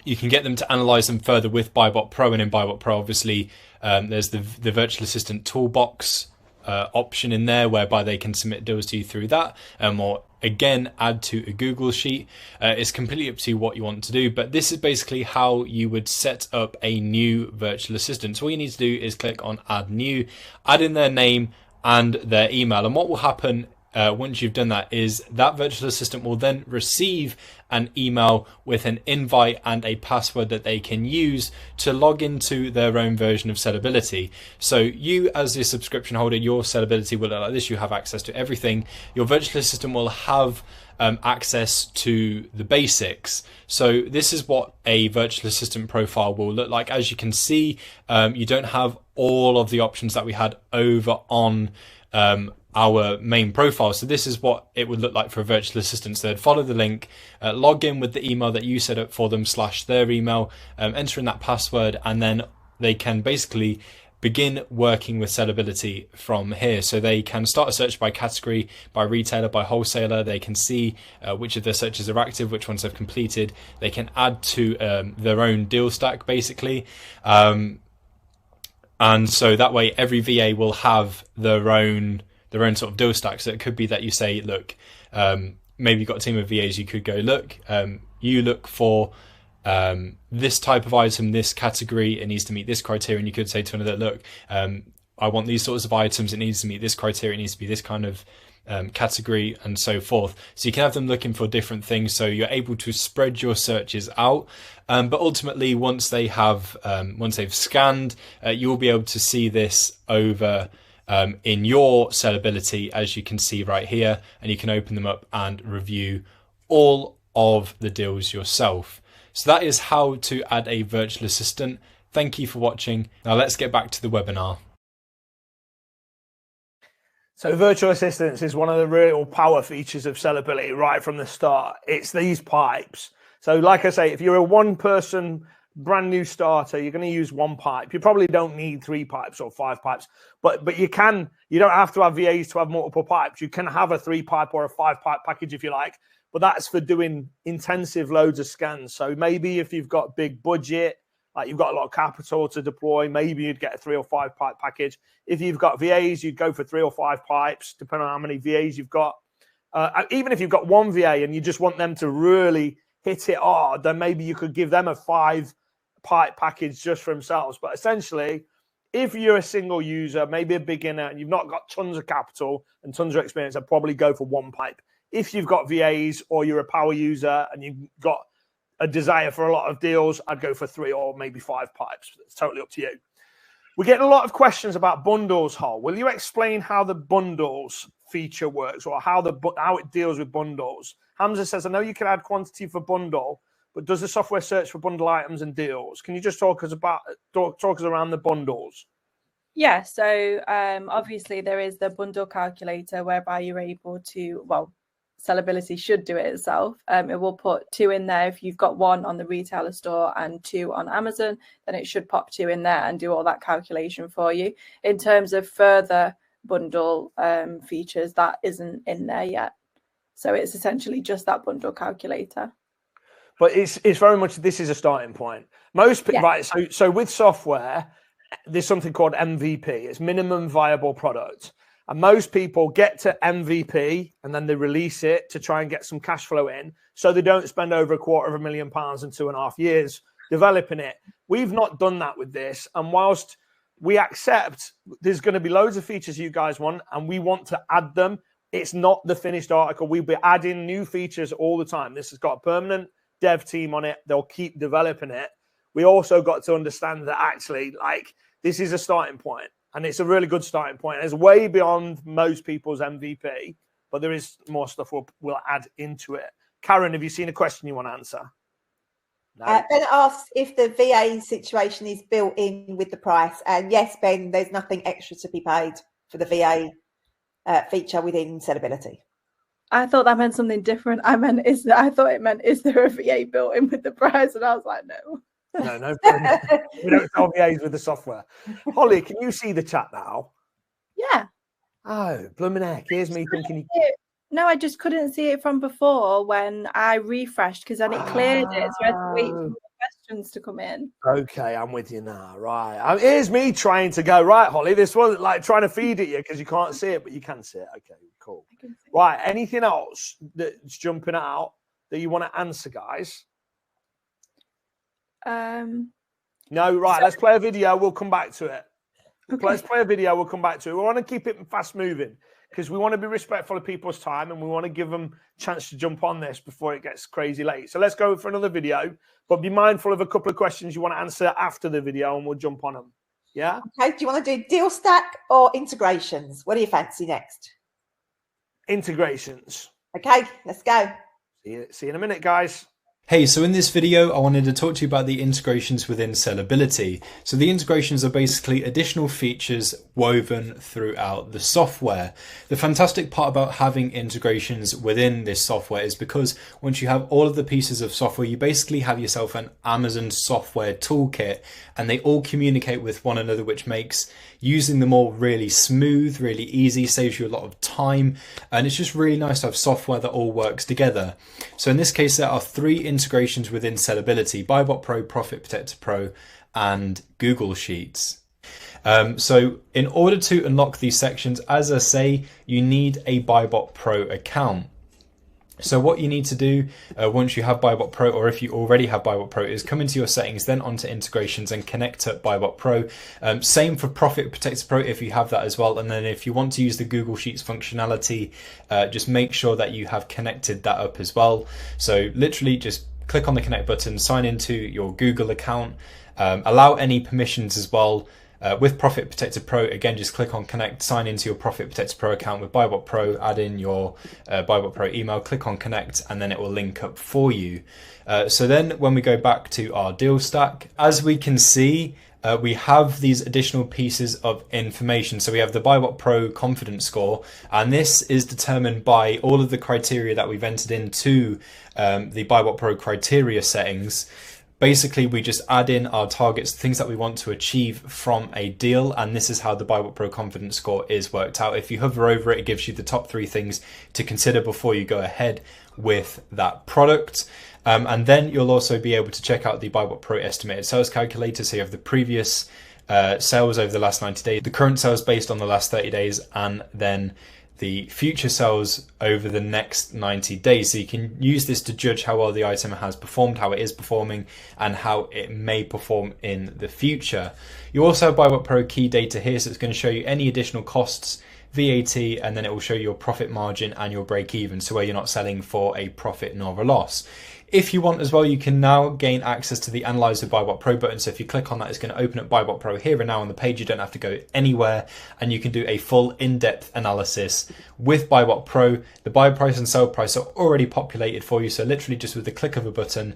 You can get them to analyze them further with Buybot Pro, and in Buybot Pro, obviously, there's the virtual assistant toolbox option in there, whereby they can submit deals to you through that, or again add to a Google Sheet. It's completely up to you what you want to do, but this is basically how you would set up a new virtual assistant. So all you need to do is click on Add New, add in their name and their email, and what will happen once you've done that is that virtual assistant will then receive an email with an invite and a password that they can use to log into their own version of Sellability. So you, as a subscription holder, your Sellability will look like this. You have access to everything. Your virtual assistant will have access to the basics. So this is what a virtual assistant profile will look like. As you can see, you don't have all of the options that we had over on our main profile. So this is what it would look like for a virtual assistant. So they'd follow the link, log in with the email that you set up for them / their email, enter in that password, and then they can basically begin working with Sellability from here. So they can start a search by category, by retailer, by wholesaler. They can see which of their searches are active, which ones have completed. They can add to their own deal stack, basically. And so that way every VA will have their own sort of deal stack. So it could be that you say, look, maybe you've got a team of VAs, you could go, look, you look for this type of item, this category, it needs to meet this criteria. And you could say to another, look, I want these sorts of items, it needs to meet this criteria, it needs to be this kind of category, and so forth. So you can have them looking for different things, so you're able to spread your searches out. But ultimately, once they've scanned, you will be able to see this over in your Sellability, as you can see right here, and you can open them up and review all of the deals yourself. So that is how to add a virtual assistant. Thank you for watching. Now let's get back to the webinar. So virtual assistants is one of the real power features of Sellerbility right from the start. It's these pipes. So like I say, if you're a one-person brand new starter, you're going to use one pipe. You probably don't need 3 pipes or 5 pipes, but you don't have to have VAs to have multiple pipes. You can have a 3-pipe or a 5-pipe package if you like, but that's for doing intensive loads of scans. So maybe if you've got big budget, like you've got a lot of capital to deploy, maybe you'd get a 3 or 5 pipe package. If you've got VAs, you'd go for 3 or 5 pipes, depending on how many VAs you've got. Even if you've got one VA and you just want them to really hit it hard, then maybe you could give them a 5 pipe package just for themselves. But essentially, if you're a single user, maybe a beginner, and you've not got tons of capital and tons of experience, I'd probably go for 1 pipe. If you've got VAs or you're a power user and you've got a desire for a lot of deals, I'd go for 3 or maybe 5 pipes. It's totally up to you. We're getting a lot of questions about bundles, Hol. Will you explain how the bundles feature works, or how it deals with bundles? Hamza says, I know you can add quantity for bundle, but does the software search for bundle items and deals? Can you just talk us around the bundles? Yeah, so obviously there is the bundle calculator whereby you're able to, well, Sellability should do it itself. It will put 2 in there. If you've got 1 on the retailer store and 2 on Amazon, then it should pop 2 in there and do all that calculation for you. In terms of further bundle features, that isn't in there yet. So it's essentially just that bundle calculator. But it's very much, this is a starting point. Most people, right? So with software, there's something called MVP. It's minimum viable product. And most people get to MVP and then they release it to try and get some cash flow in, so they don't spend over £250,000 in 2.5 years developing it. We've not done that with this. And whilst we accept there's going to be loads of features you guys want and we want to add them, it's not the finished article. We'll be adding new features all the time. This has got a permanent dev team on it. They'll keep developing it. We also got to understand that actually, like, this is a starting point. And it's a really good starting point. It's way beyond most people's MVP, but there is more stuff we'll add into it. Karen, have you seen a question you want to answer? No. Ben asks if the VA situation is built in with the price. And yes, Ben, there's nothing extra to be paid for the VA feature within Sellability. I thought that meant something different. I thought it meant, is there a VA built in with the price? And I was like, no. No. We don't sell VAs with the software. Holly, can you see the chat now? Yeah. Oh, blooming heck. Here's me thinking. No, I just couldn't see it from before when I refreshed, because then it cleared it. So I had to wait for the questions to come in. Okay, I'm with you now. Right. Here's me trying to go, right, Holly, this wasn't like trying to feed at you because you can't see it, but you can see it. Okay, cool. Right. Anything else that's jumping out that you want to answer, guys? No, right. Let's play a video. We'll come back to it. Okay. Let's play a video. We'll come back to it. We want to keep it fast moving because we want to be respectful of people's time and we want to give them a chance to jump on this before it gets crazy late. So let's go for another video, but be mindful of a couple of questions you want to answer after the video and we'll jump on them. Yeah. Okay. Do you want to do deal stack or integrations? What do you fancy next? Integrations. Okay. Let's go. See you in a minute, guys. Hey, so in this video, I wanted to talk to you about the integrations within Sellability. So the integrations are basically additional features woven throughout the software. The fantastic part about having integrations within this software is because once you have all of the pieces of software, you basically have yourself an Amazon software toolkit, and they all communicate with one another, which makes using them all really smooth, really easy, saves you a lot of time, and it's just really nice to have software that all works together. So in this case, there are 3 integrations within Sellability: Buybot Pro, Profit Protector Pro, and Google Sheets. So in order to unlock these sections, as I say, you need a Buybot Pro account. So what you need to do once you have Buybot Pro, or if you already have Buybot Pro, is come into your settings, then onto integrations and connect to Buybot Pro. Same for Profit Protector Pro if you have that as well. And then if you want to use the Google Sheets functionality, just make sure that you have connected that up as well. So literally just click on the connect button, sign into your Google account, allow any permissions as well. With Profit Protector Pro, again, just click on connect, sign into your Profit Protector Pro account with Buybot Pro, add in your Buybot Pro email, click on connect, and then it will link up for you. So then when we go back to our deal stack, as we can see, we have these additional pieces of information. So we have the Buybot Pro confidence score, and this is determined by all of the criteria that we've entered into the Buybot Pro criteria settings. Basically, we just add in our targets, things that we want to achieve from a deal, and this is how the Buybot Pro confidence score is worked out. If you hover over it, it gives you the top 3 things to consider before you go ahead with that product. And then you'll also be able to check out the BuyBot Pro estimated sales calculator. So you have the previous sales over the last 90 days, the current sales based on the last 30 days, and then the future sales over the next 90 days. So you can use this to judge how well the item has performed, how it is performing, and how it may perform in the future. You also have BuyBot Pro key data here, so it's going to show you any additional costs, VAT, and then it will show you your profit margin and your break even, so where you're not selling for a profit nor a loss. If you want as well, you can now gain access to the Analyze with BuyBot Pro button. So if you click on that, it's going to open up BuyBot Pro here and now on the page. You don't have to go anywhere, and you can do a full in-depth analysis with BuyBot Pro. The buy price and sell price are already populated for you. So literally just with the click of a button,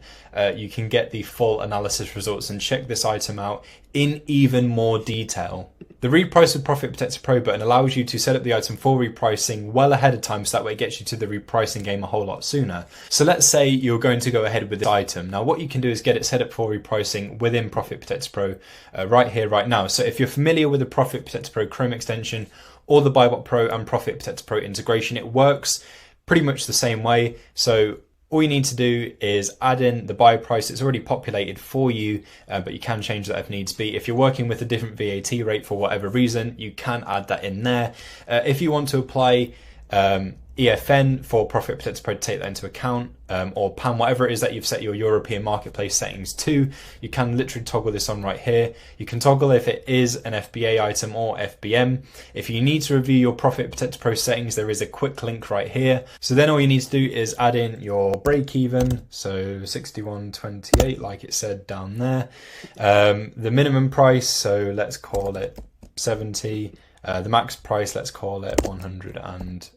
you can get the full analysis results and check this item out in even more detail. The Reprice with Profit Protector Pro button allows you to set up the item for repricing well ahead of time, so that way it gets you to the repricing game a whole lot sooner. So let's say you're going to go ahead with this item. Now what you can do is get it set up for repricing within Profit Protector Pro right here, right now. So if you're familiar with the Profit Protector Pro Chrome extension or the BuyBot Pro and Profit Protector Pro integration, it works pretty much the same way. So all you need to do is add in the buy price. It's already populated for you, but you can change that if needs be. If you're working with a different VAT rate for whatever reason, you can add that in there. If you want to apply EFN for Profit Protector Pro to take that into account, or PAN, whatever it is that you've set your European marketplace settings to, you can literally toggle this on right here. You can toggle if it is an FBA item or FBM. If you need to review your Profit Protector Pro settings, there is a quick link right here. So then all you need to do is add in your break even, so 61.28 like it said down there. The minimum price, so let's call it 70. The max price, let's call it 120.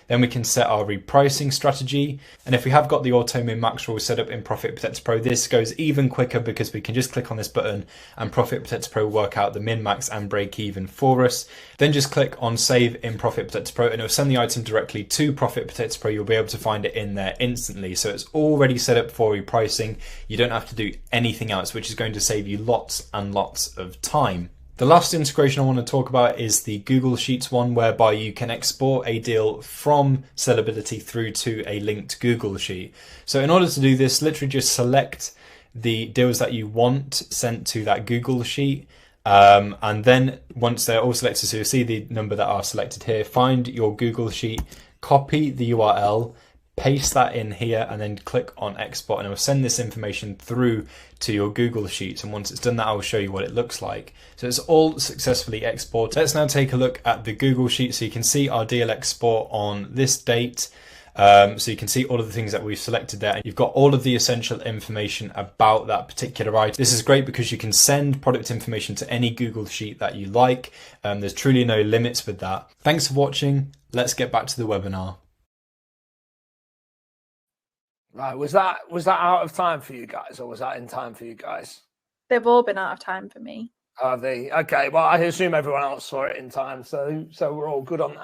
Then we can set our repricing strategy, and if we have got the auto min max rule set up in Profit Protector Pro, this goes even quicker because we can just click on this button and Profit Protector Pro will work out the min max and break even for us. Then just click on save in Profit Protector Pro and it'll send the item directly to Profit Protector Pro. You'll be able to find it in there instantly, so it's already set up for repricing. You don't have to do anything else, which is going to save you lots and lots of time. The last integration I want to talk about is the Google Sheets one, whereby you can export a deal from Sellerbility through to a linked Google Sheet. So in order to do this, literally just select the deals that you want sent to that Google Sheet. And then once they're all selected, so you'll see the number that are selected here, find your Google Sheet, copy the URL, paste that in here, and then click on export, and it will send this information through to your Google Sheets. And once it's done that, I will show you what it looks like. So it's all successfully exported. Let's now take a look at the Google Sheet. So you can see our deal export on this date. So you can see all of the things that we've selected there. You've got all of the essential information about that particular item. This is great because you can send product information to any Google Sheet that you like. There's truly no limits with that. Thanks for watching. Let's get back to the webinar. Right, was that out of time for you guys, or was that in time for you guys? They've all been out of time for me. Are they? Okay, well, I assume everyone else saw it in time, so we're all good on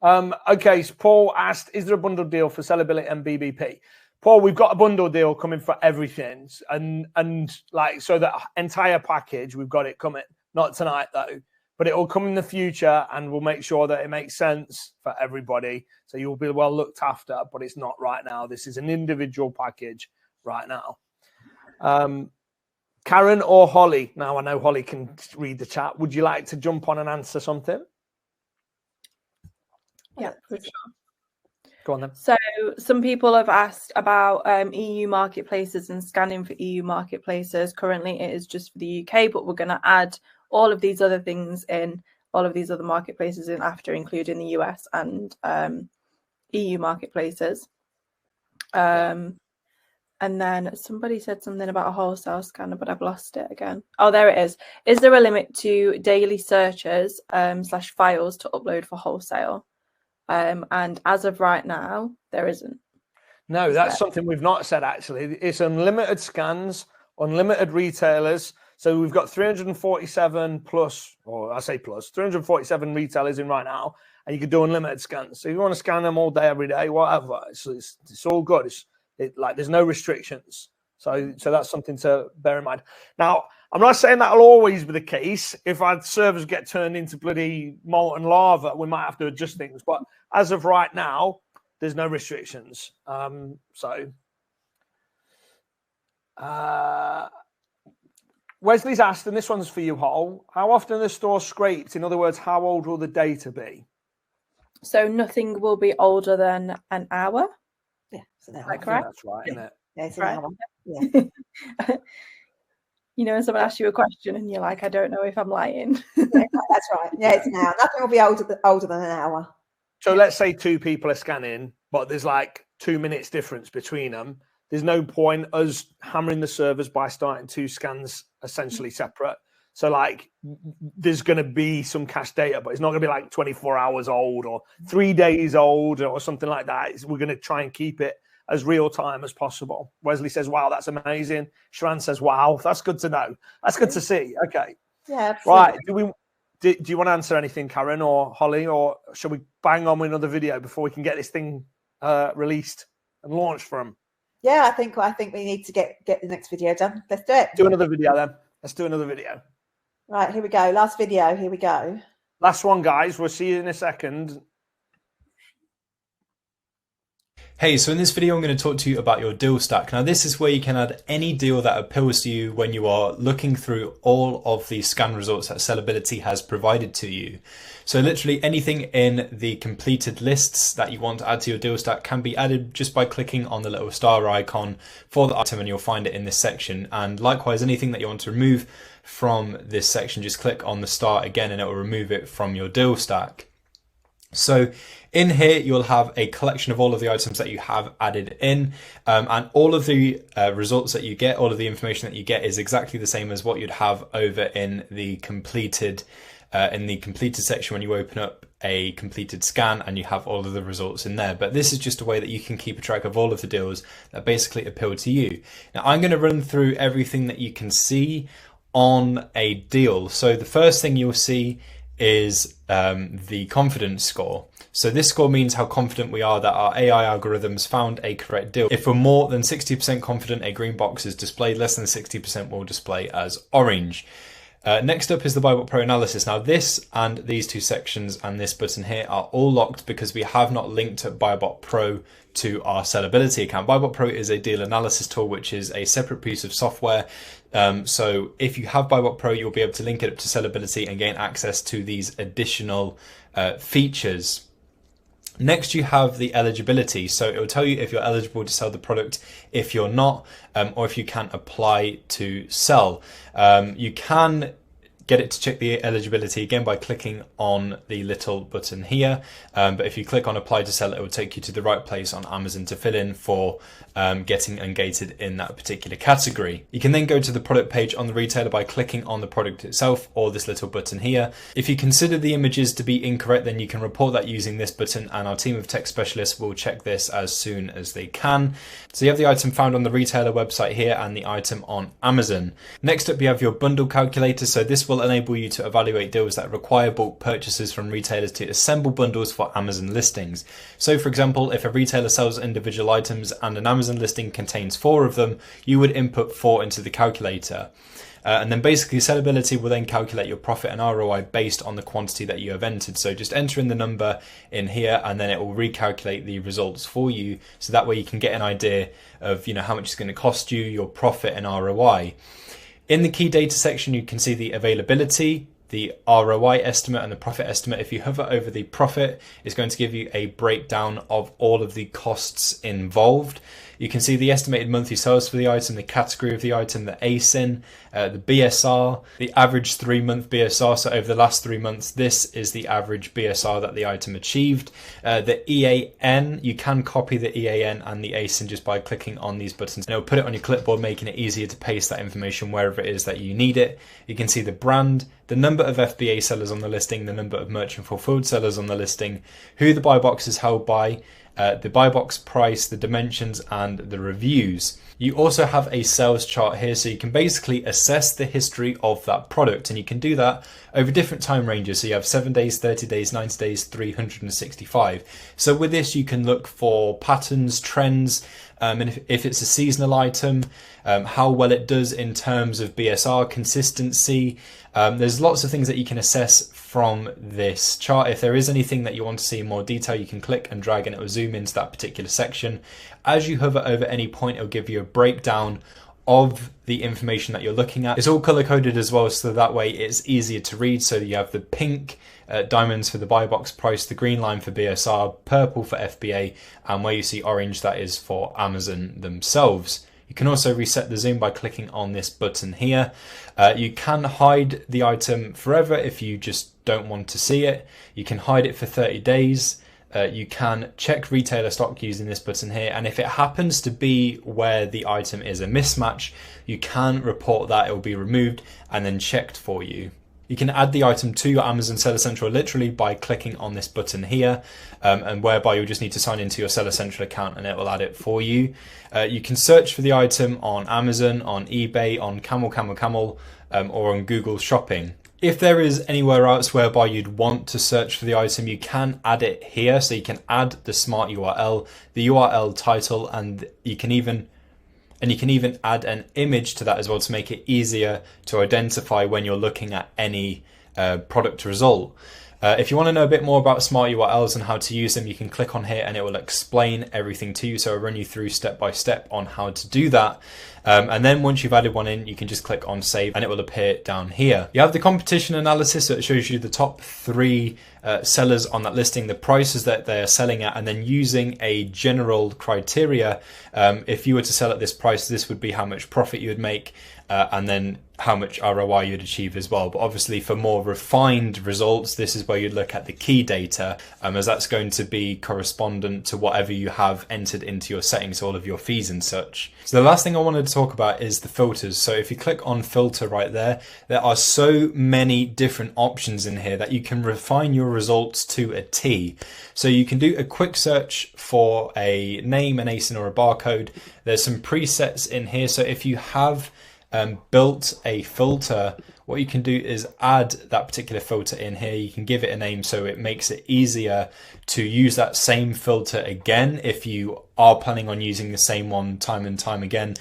that. Okay, so Paul asked, is there a bundle deal for Sellability and BBP? Paul, we've got a bundle deal coming for everything, and like, so that entire package, we've got it coming. Not tonight though, but it will come in the future, and we'll make sure that it makes sense for everybody. So you'll be well looked after, but it's not right now. This is an individual package right now. Karen or Holly? Now I know Holly can read the chat. Would you like to jump on and answer something? Yeah, for sure. Go on then. So some people have asked about EU marketplaces and scanning for EU marketplaces. Currently it is just for the UK, but we're going to add all of these other things in, all of these other marketplaces in after, including the US and EU marketplaces. And then somebody said something about a wholesale scanner, but I've lost it again. Oh, there it is. Is there a limit to daily searches / files to upload for wholesale? And as of right now, there isn't. No, that's something we've not said, actually. It's unlimited scans, unlimited retailers. So we've got 347 plus, or I say plus, 347 retailers in right now, and you can do unlimited scans. So if you want to scan them all day, every day, whatever, it's all good. Like there's no restrictions. So that's something to bear in mind. Now, I'm not saying that'll always be the case. If our servers get turned into bloody molten lava, we might have to adjust things. But as of right now, there's no restrictions. So Wesley's asked, and this one's for you, Hol, how often are the stores scraped? In other words, how old will the data be? So nothing will be older than an hour. Yeah, it's an Is hour. that correct? That's right, isn't it? Yeah, it's an Right. hour. Yeah. You know, when someone asks you a question and you're like, I don't know if I'm lying. Yeah, that's right. Yeah, it's an hour. Nothing will be older than an hour. So let's say two people are scanning, but there's like 2 minutes difference between them. There's no point us hammering the servers by starting two scans essentially separate. So like there's going to be some cache data, but it's not going to be like 24 hours old or 3 days old or something like that. We're going to try and keep it as real time as possible. Wesley says, wow, that's amazing. Sharon says, wow, that's good to know. That's good to see. Okay. Yeah, absolutely. Right. Do you want to answer anything, Karen or Holly, or shall we bang on with another video before we can get this thing released and launched for them? Yeah, I think we need to get the next video done. Let's do it. Do another video then. Let's do another video. Right, here we go. Last video. Here we go. Last one, guys. We'll see you in a second. Hey, so in this video, I'm going to talk to you about your deal stack. Now, this is where you can add any deal that appeals to you when you are looking through all of the scan results that Sellability has provided to you. So literally anything in the completed lists that you want to add to your deal stack can be added just by clicking on the little star icon for the item, and you'll find it in this section. And likewise, anything that you want to remove from this section, just click on the star again and it will remove it from your deal stack. So in here, you'll have a collection of all of the items that you have added in, and all of the results that you get, all of the information that you get is exactly the same as what you'd have over in the completed section when you open up a completed scan and you have all of the results in there. But this is just a way that you can keep a track of all of the deals that basically appeal to you. Now, I'm going to run through everything that you can see on a deal. So the first thing you'll see is the confidence score. So this score means how confident we are that our AI algorithms found a correct deal. If we're more than 60% confident a green box is displayed, less than 60% will display as orange. Next up is the BuyBot Pro analysis. Now this and these two sections and this button here are all locked because we have not linked BuyBot Pro to our Sellability account. BuyBot Pro is a deal analysis tool, which is a separate piece of software. So if you have BuyBot Pro, you'll be able to link it up to Sellability and gain access to these additional features. Next, you have the eligibility. So it will tell you if you're eligible to sell the product, if you're not, or if you can apply to sell. You can get it to check the eligibility again by clicking on the little button here. But if you click on apply to sell, it will take you to the right place on Amazon to fill in for getting ungated in that particular category. You can then go to the product page on the retailer by clicking on the product itself or this little button here. If you consider the images to be incorrect, then you can report that using this button and our team of tech specialists will check this as soon as they can. So you have the item found on the retailer website here and the item on Amazon. Next up, you have your bundle calculator. So this will enable you to evaluate deals that require bulk purchases from retailers to assemble bundles for Amazon listings. So for example, if a retailer sells individual items and an Amazon listing contains 4 of them, you would input 4 into the calculator. And then basically Sellability will then calculate your profit and ROI based on the quantity that you have entered. So just enter in the number in here and then it will recalculate the results for you. So that way you can get an idea of, how much it's going to cost you, your profit and ROI. In the key data section, you can see the availability, the ROI estimate and the profit estimate. If you hover over the profit, it's going to give you a breakdown of all of the costs involved. You can see the estimated monthly sales for the item, the category of the item, the ASIN, the BSR, the average 3-month BSR. So over the last 3 months, this is the average BSR that the item achieved. The EAN, you can copy the EAN and the ASIN just by clicking on these buttons. And it'll put it on your clipboard, making it easier to paste that information wherever it is that you need it. You can see the brand, the number of FBA sellers on the listing, the number of merchant fulfilled sellers on the listing, who the buy box is held by, the buy box price, the dimensions and the reviews. You also have a sales chart here, so you can basically assess the history of that product, and you can do that over different time ranges. So you have 7 days, 30 days, 90 days, 365. So with this, you can look for patterns, trends, and if it's a seasonal item, how well it does in terms of BSR consistency. There's lots of things that you can assess from this chart. If there is anything that you want to see in more detail, you can click and drag and it will zoom into that particular section. As you hover over any point, it'll give you a breakdown of the information that you're looking at. It's all color coded as well, so that way it's easier to read. So you have the pink diamonds for the buy box price, the green line for BSR, purple for FBA, and where you see orange, that is for Amazon themselves. You can also reset the zoom by clicking on this button here. You can hide the item forever if you just don't want to see it. You can hide it for 30 days. You can check retailer stock using this button here, and if it happens to be where the item is a mismatch, you can report that. It will be removed and then checked for you. You can add the item to your Amazon Seller Central literally by clicking on this button here, and whereby you'll just need to sign into your Seller Central account and it will add it for you. You can search for the item on Amazon, on eBay, on Camel, or on Google Shopping. If there is anywhere else whereby you'd want to search for the item, you can add it here. So you can add the smart URL, the URL title, and you can even add an image to that as well to make it easier to identify when you're looking at any product result. If you want to know a bit more about smart URLs and how to use them, you can click on here and it will explain everything to you. So I'll run you through step by step on how to do that. And then once you've added one in, you can just click on save and it will appear down here. You have the competition analysis, so it shows you the top 3 sellers on that listing, the prices that they are selling at, and then using a general criteria. If you were to sell at this price, this would be how much profit you would make, and then how much ROI you'd achieve as well. But obviously for more refined results, this is where you'd look at the key data, as that's going to be correspondent to whatever you have entered into your settings, all of your fees and such. So the last thing I wanted to talk about is the filters. So if you click on filter right there are so many different options in here that you can refine your results to a T. So you can do a quick search for a name, an ASIN or a barcode. There's some presets in here. So if you have built a filter, what you can do is add that particular filter in here. You can give it a name so it makes it easier to use that same filter again if you are planning on using the same one time and time again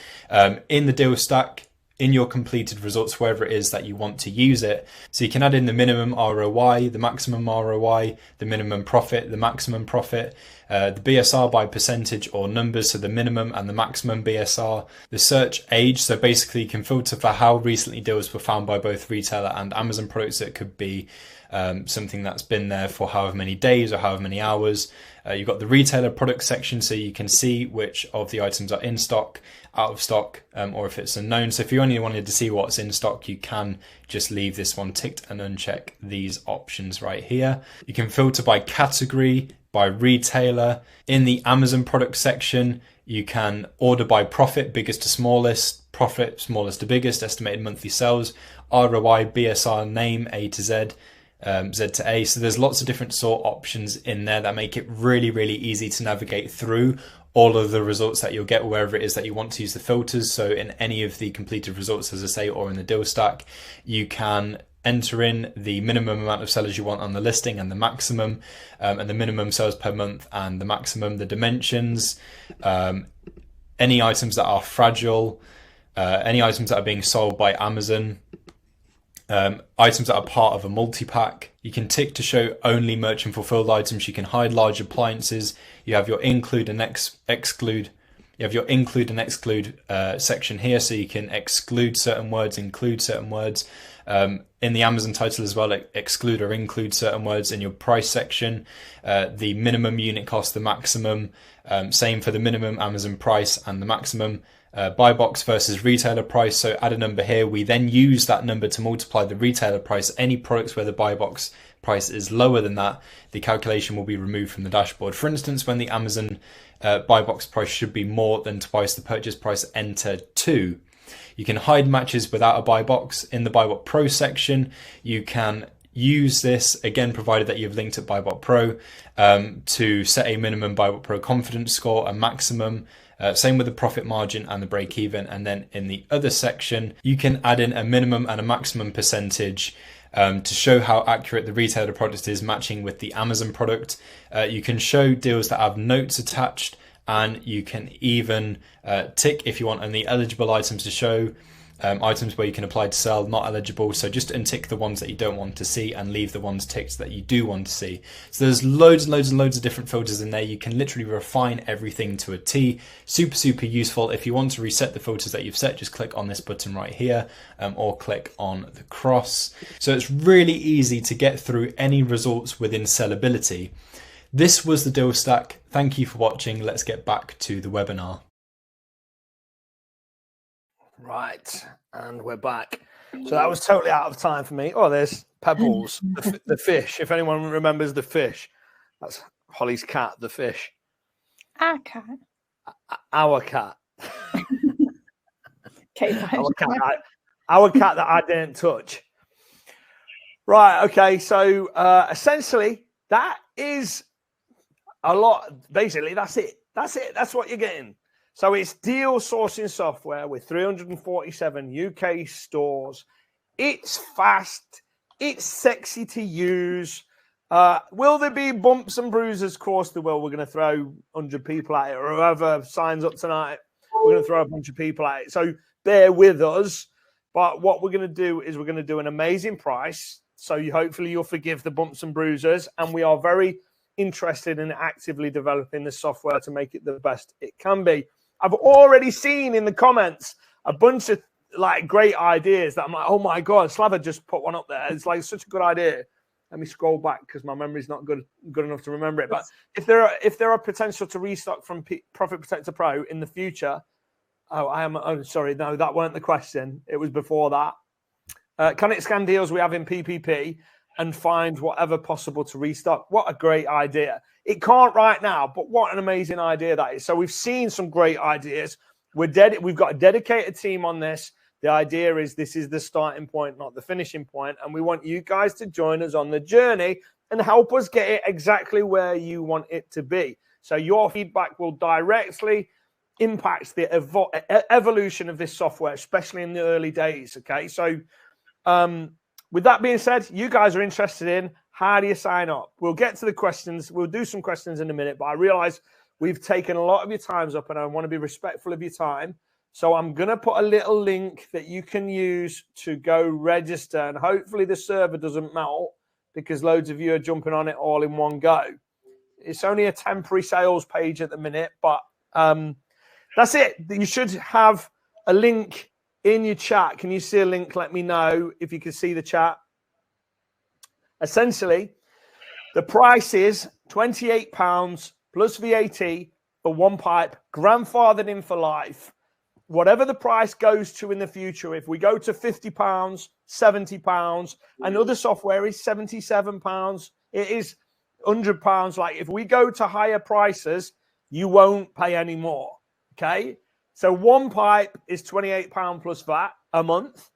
in the deal stack, in your completed results, wherever it is that you want to use it. So you can add in the minimum ROI, the maximum ROI, the minimum profit, the maximum profit, the BSR by percentage or numbers, so the minimum and the maximum BSR, the search age, so basically you can filter for how recently deals were found by both retailer and Amazon products. It could be something that's been there for however many days or however many hours. You've got the retailer product section, so you can see which of the items are in stock, out of stock, or if it's unknown. So if you only wanted to see what's in stock, you can just leave this one ticked and uncheck these options right here. You can filter by category, by retailer. In the Amazon product section, you can order by profit, biggest to smallest, profit, smallest to biggest, estimated monthly sales, ROI, BSR, name, A to Z, Z to A. So there's lots of different sort options in there that make it really, really easy to navigate through all of the results that you'll get wherever it is that you want to use the filters. So in any of the completed results, as I say, or in the deal stack, you can enter in the minimum amount of sellers you want on the listing and the maximum, and the minimum sales per month and the maximum, the dimensions, any items that are fragile, any items that are being sold by Amazon, items that are part of a multi-pack. You can tick to show only merchant fulfilled items. You can hide large appliances. You have your include and exclude. You have your include and exclude section here, so you can exclude certain words, include certain words. In the Amazon title as well, exclude or include certain words. In your price section, the minimum unit cost, the maximum, same for the minimum Amazon price and the maximum. Buy box versus retailer price, so add a number here. We then use that number to multiply the retailer price. Any products where the buy box price is lower than that, the calculation will be removed from the dashboard. For instance, when the Amazon buy box price should be more than twice the purchase price, enter 2. You can hide matches without a buy box. In the BuyBot Pro section, you can use this, again, provided that you've linked at BuyBot Pro, to set a minimum BuyBot Pro confidence score, a maximum. Same with the profit margin and the break even. And then in the other section, you can add in a minimum and a maximum percentage to show how accurate the retailer product is matching with the Amazon product. You can show deals that have notes attached, and you can even tick if you want only eligible items to show. items where you can apply to sell, not eligible. So just untick the ones that you don't want to see and leave the ones ticked that you do want to see. So there's loads and loads and loads of different filters in there. You can literally refine everything to a T. Super, super useful. If you want to reset the filters that you've set, just click on this button right here, or click on the cross. So it's really easy to get through any results within Sellability. This was the deal stack. Thank you for watching. Let's get back to the webinar. Right, and we're back. So that was totally out of time for me. Oh, there's Pebbles, the fish. If anyone remembers the fish, that's Hollie's cat, the fish. Our cat. Our cat. Okay, our cat that I didn't touch. Right, okay, so essentially that is a lot. Basically, that's it. That's what you're getting. So it's deal sourcing software with 347 UK stores. It's fast. It's sexy to use. Will there be bumps and bruises? Of course there will. We're going to throw 100 people at it, or whoever signs up tonight, we're going to throw a bunch of people at it. So bear with us. But what we're going to do is we're going to do an amazing price. So hopefully you'll forgive the bumps and bruises. And we are very interested in actively developing this software to make it the best it can be. I've already seen in the comments a bunch of like great ideas that I'm like, oh my God, Slava just put one up there. It's like such a good idea. Let me scroll back because my memory's not good enough to remember it. But if there are potential to restock from Profit Protector Pro in the future, sorry, no, that weren't the question. It was before that. Can it scan deals we have in PPP and find whatever possible to restock? What a great idea. It can't right now, but what an amazing idea that is. So we've seen some great ideas. We've got a dedicated team on this. The idea is this is the starting point, not the finishing point. And we want you guys to join us on the journey and help us get it exactly where you want it to be. So your feedback will directly impact the evolution of this software, especially in the early days. Okay. So with that being said, you guys are interested in how do you sign up? We'll get to the questions. We'll do some questions in a minute, but I realize we've taken a lot of your times up and I want to be respectful of your time. So I'm going to put a little link that you can use to go register, and hopefully the server doesn't melt because loads of you are jumping on it all in one go. It's only a temporary sales page at the minute, but that's it. You should have a link in your chat. Can you see a link? Let me know if you can see the chat. Essentially, the price is £28 plus VAT for one pipe, grandfathered in for life. Whatever the price goes to in the future, if we go to £50, £70, and other software is £77, it is £100. Like if we go to higher prices, you won't pay any more. Okay. So one pipe is £28 plus VAT a month.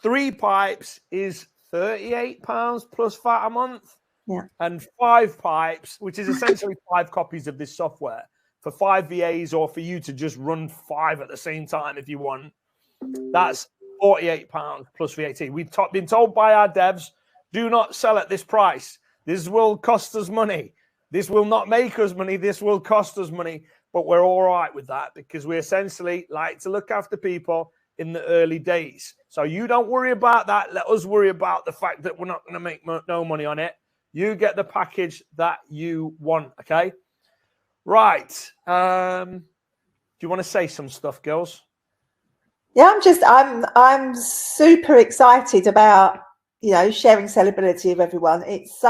3 pipes is £38 plus VAT a month. Yeah. And 5 pipes, which is essentially 5 copies of this software for 5 VAs, or for you to just run 5 at the same time if you want. That's £48 plus VAT. We've been told by our devs, do not sell at this price. This will cost us money. This will not make us money. This will cost us money. But we're all right with that because we essentially like to look after people in the early days. So you don't worry about that. Let us worry about the fact that we're not going to make no money on it. You get the package that you want, okay? Right. Do you want to say some stuff, girls? Yeah, I'm super excited about, sharing Sellerbility with everyone. It's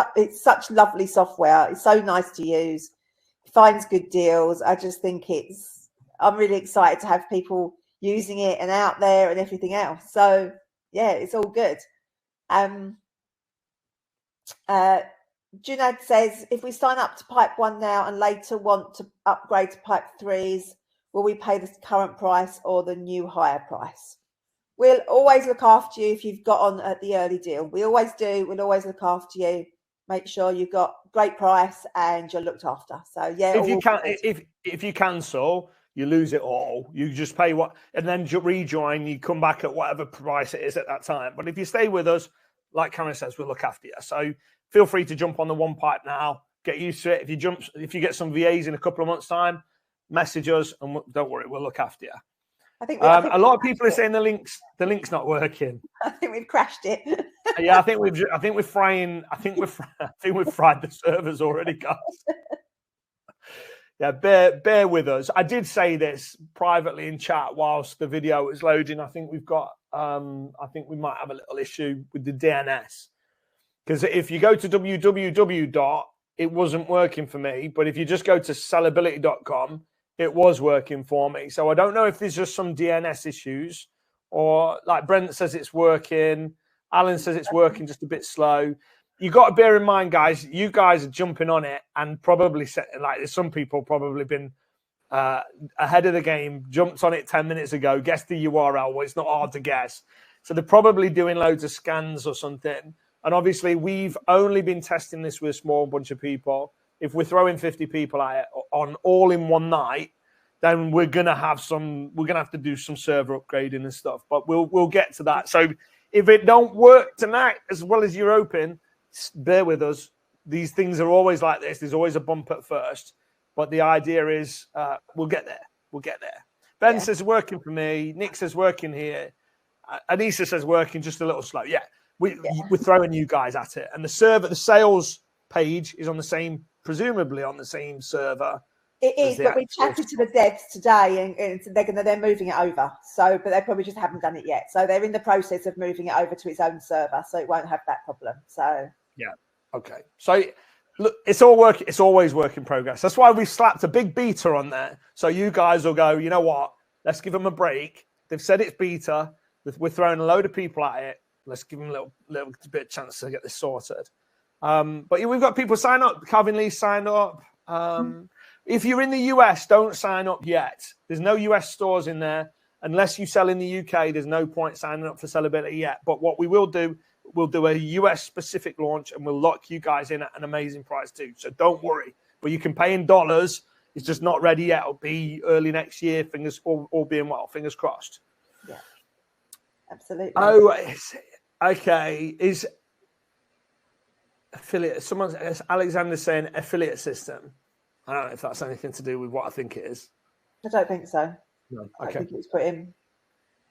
such lovely software. It's so nice to use. It finds good deals. I just think I'm really excited to have people using it and out there and everything else. So yeah, it's all good. Junaid says, if we sign up to pipe 1 now and later want to upgrade to pipe 3s, will we pay the current price or the new higher price? We'll always look after you if you've got on at the early deal. We always do. We'll always look after you. Make sure you've got great price and you're looked after. So yeah, if you cancel, you lose it all. You just pay what, and then rejoin. You come back at whatever price it is at that time. But if you stay with us, like Karen says, we'll look after you. So feel free to jump on the one pipe now. Get used to it. If you get some VAs in a couple of months' time, message us and don't worry, we'll look after you. I think a lot of people are saying the link's not working. I think we've crashed it. Yeah, I think we're fried the servers already, guys. Yeah, bear with us. I did say this privately in chat whilst the video was loading. I think we've got I think we might have a little issue with the DNS. Because if you go to www. It wasn't working for me, but if you just go to sellability.com, it was working for me. So I don't know if there's just some DNS issues, or like Brent says it's working, Alan says it's working just a bit slow. You got to bear in mind, guys, you guys are jumping on it and probably like some people probably been ahead of the game, jumped on it 10 minutes ago, guessed the URL. Well, it's not hard to guess. So they're probably doing loads of scans or something. And obviously, we've only been testing this with a small bunch of people. If we're throwing 50 people at it on all in one night, then we're gonna have to do some server upgrading and stuff. But we'll get to that. So if it don't work tonight as well as you're hoping, bear with us. These things are always like this. There's always a bump at first, but the idea is we'll get there. We'll get there. Ben says working for me. Nick says working here. Anissa says working just a little slow. Yeah. We're throwing you guys at it, and the sales page is on the same, presumably on the same server. It is, but we chatted to the devs today, and they're moving it over. So, but they probably just haven't done it yet. So they're in the process of moving it over to its own server, so it won't have that problem. So yeah, okay. So look, it's always work in progress. That's why we slapped a big beta on there, so you guys will go, you know what? Let's give them a break. They've said it's beta. We're throwing a load of people at it. Let's give them a little bit of chance to get this sorted. But we've got people sign up. Calvin Lee signed up. If you're in the US, don't sign up yet. There's no US stores in there. Unless you sell in the UK, there's no point signing up for Sellability yet. But what we will do, we'll do a US-specific launch, and we'll lock you guys in at an amazing price too. So don't worry. But you can pay in dollars. It's just not ready yet. It'll be early next year, all being well. Fingers crossed. Yeah, absolutely. Oh, okay. Is affiliate? Alexander's saying affiliate system. I don't know if that's anything to do with what I think it is. I don't think so. No. I Okay. think it's put in.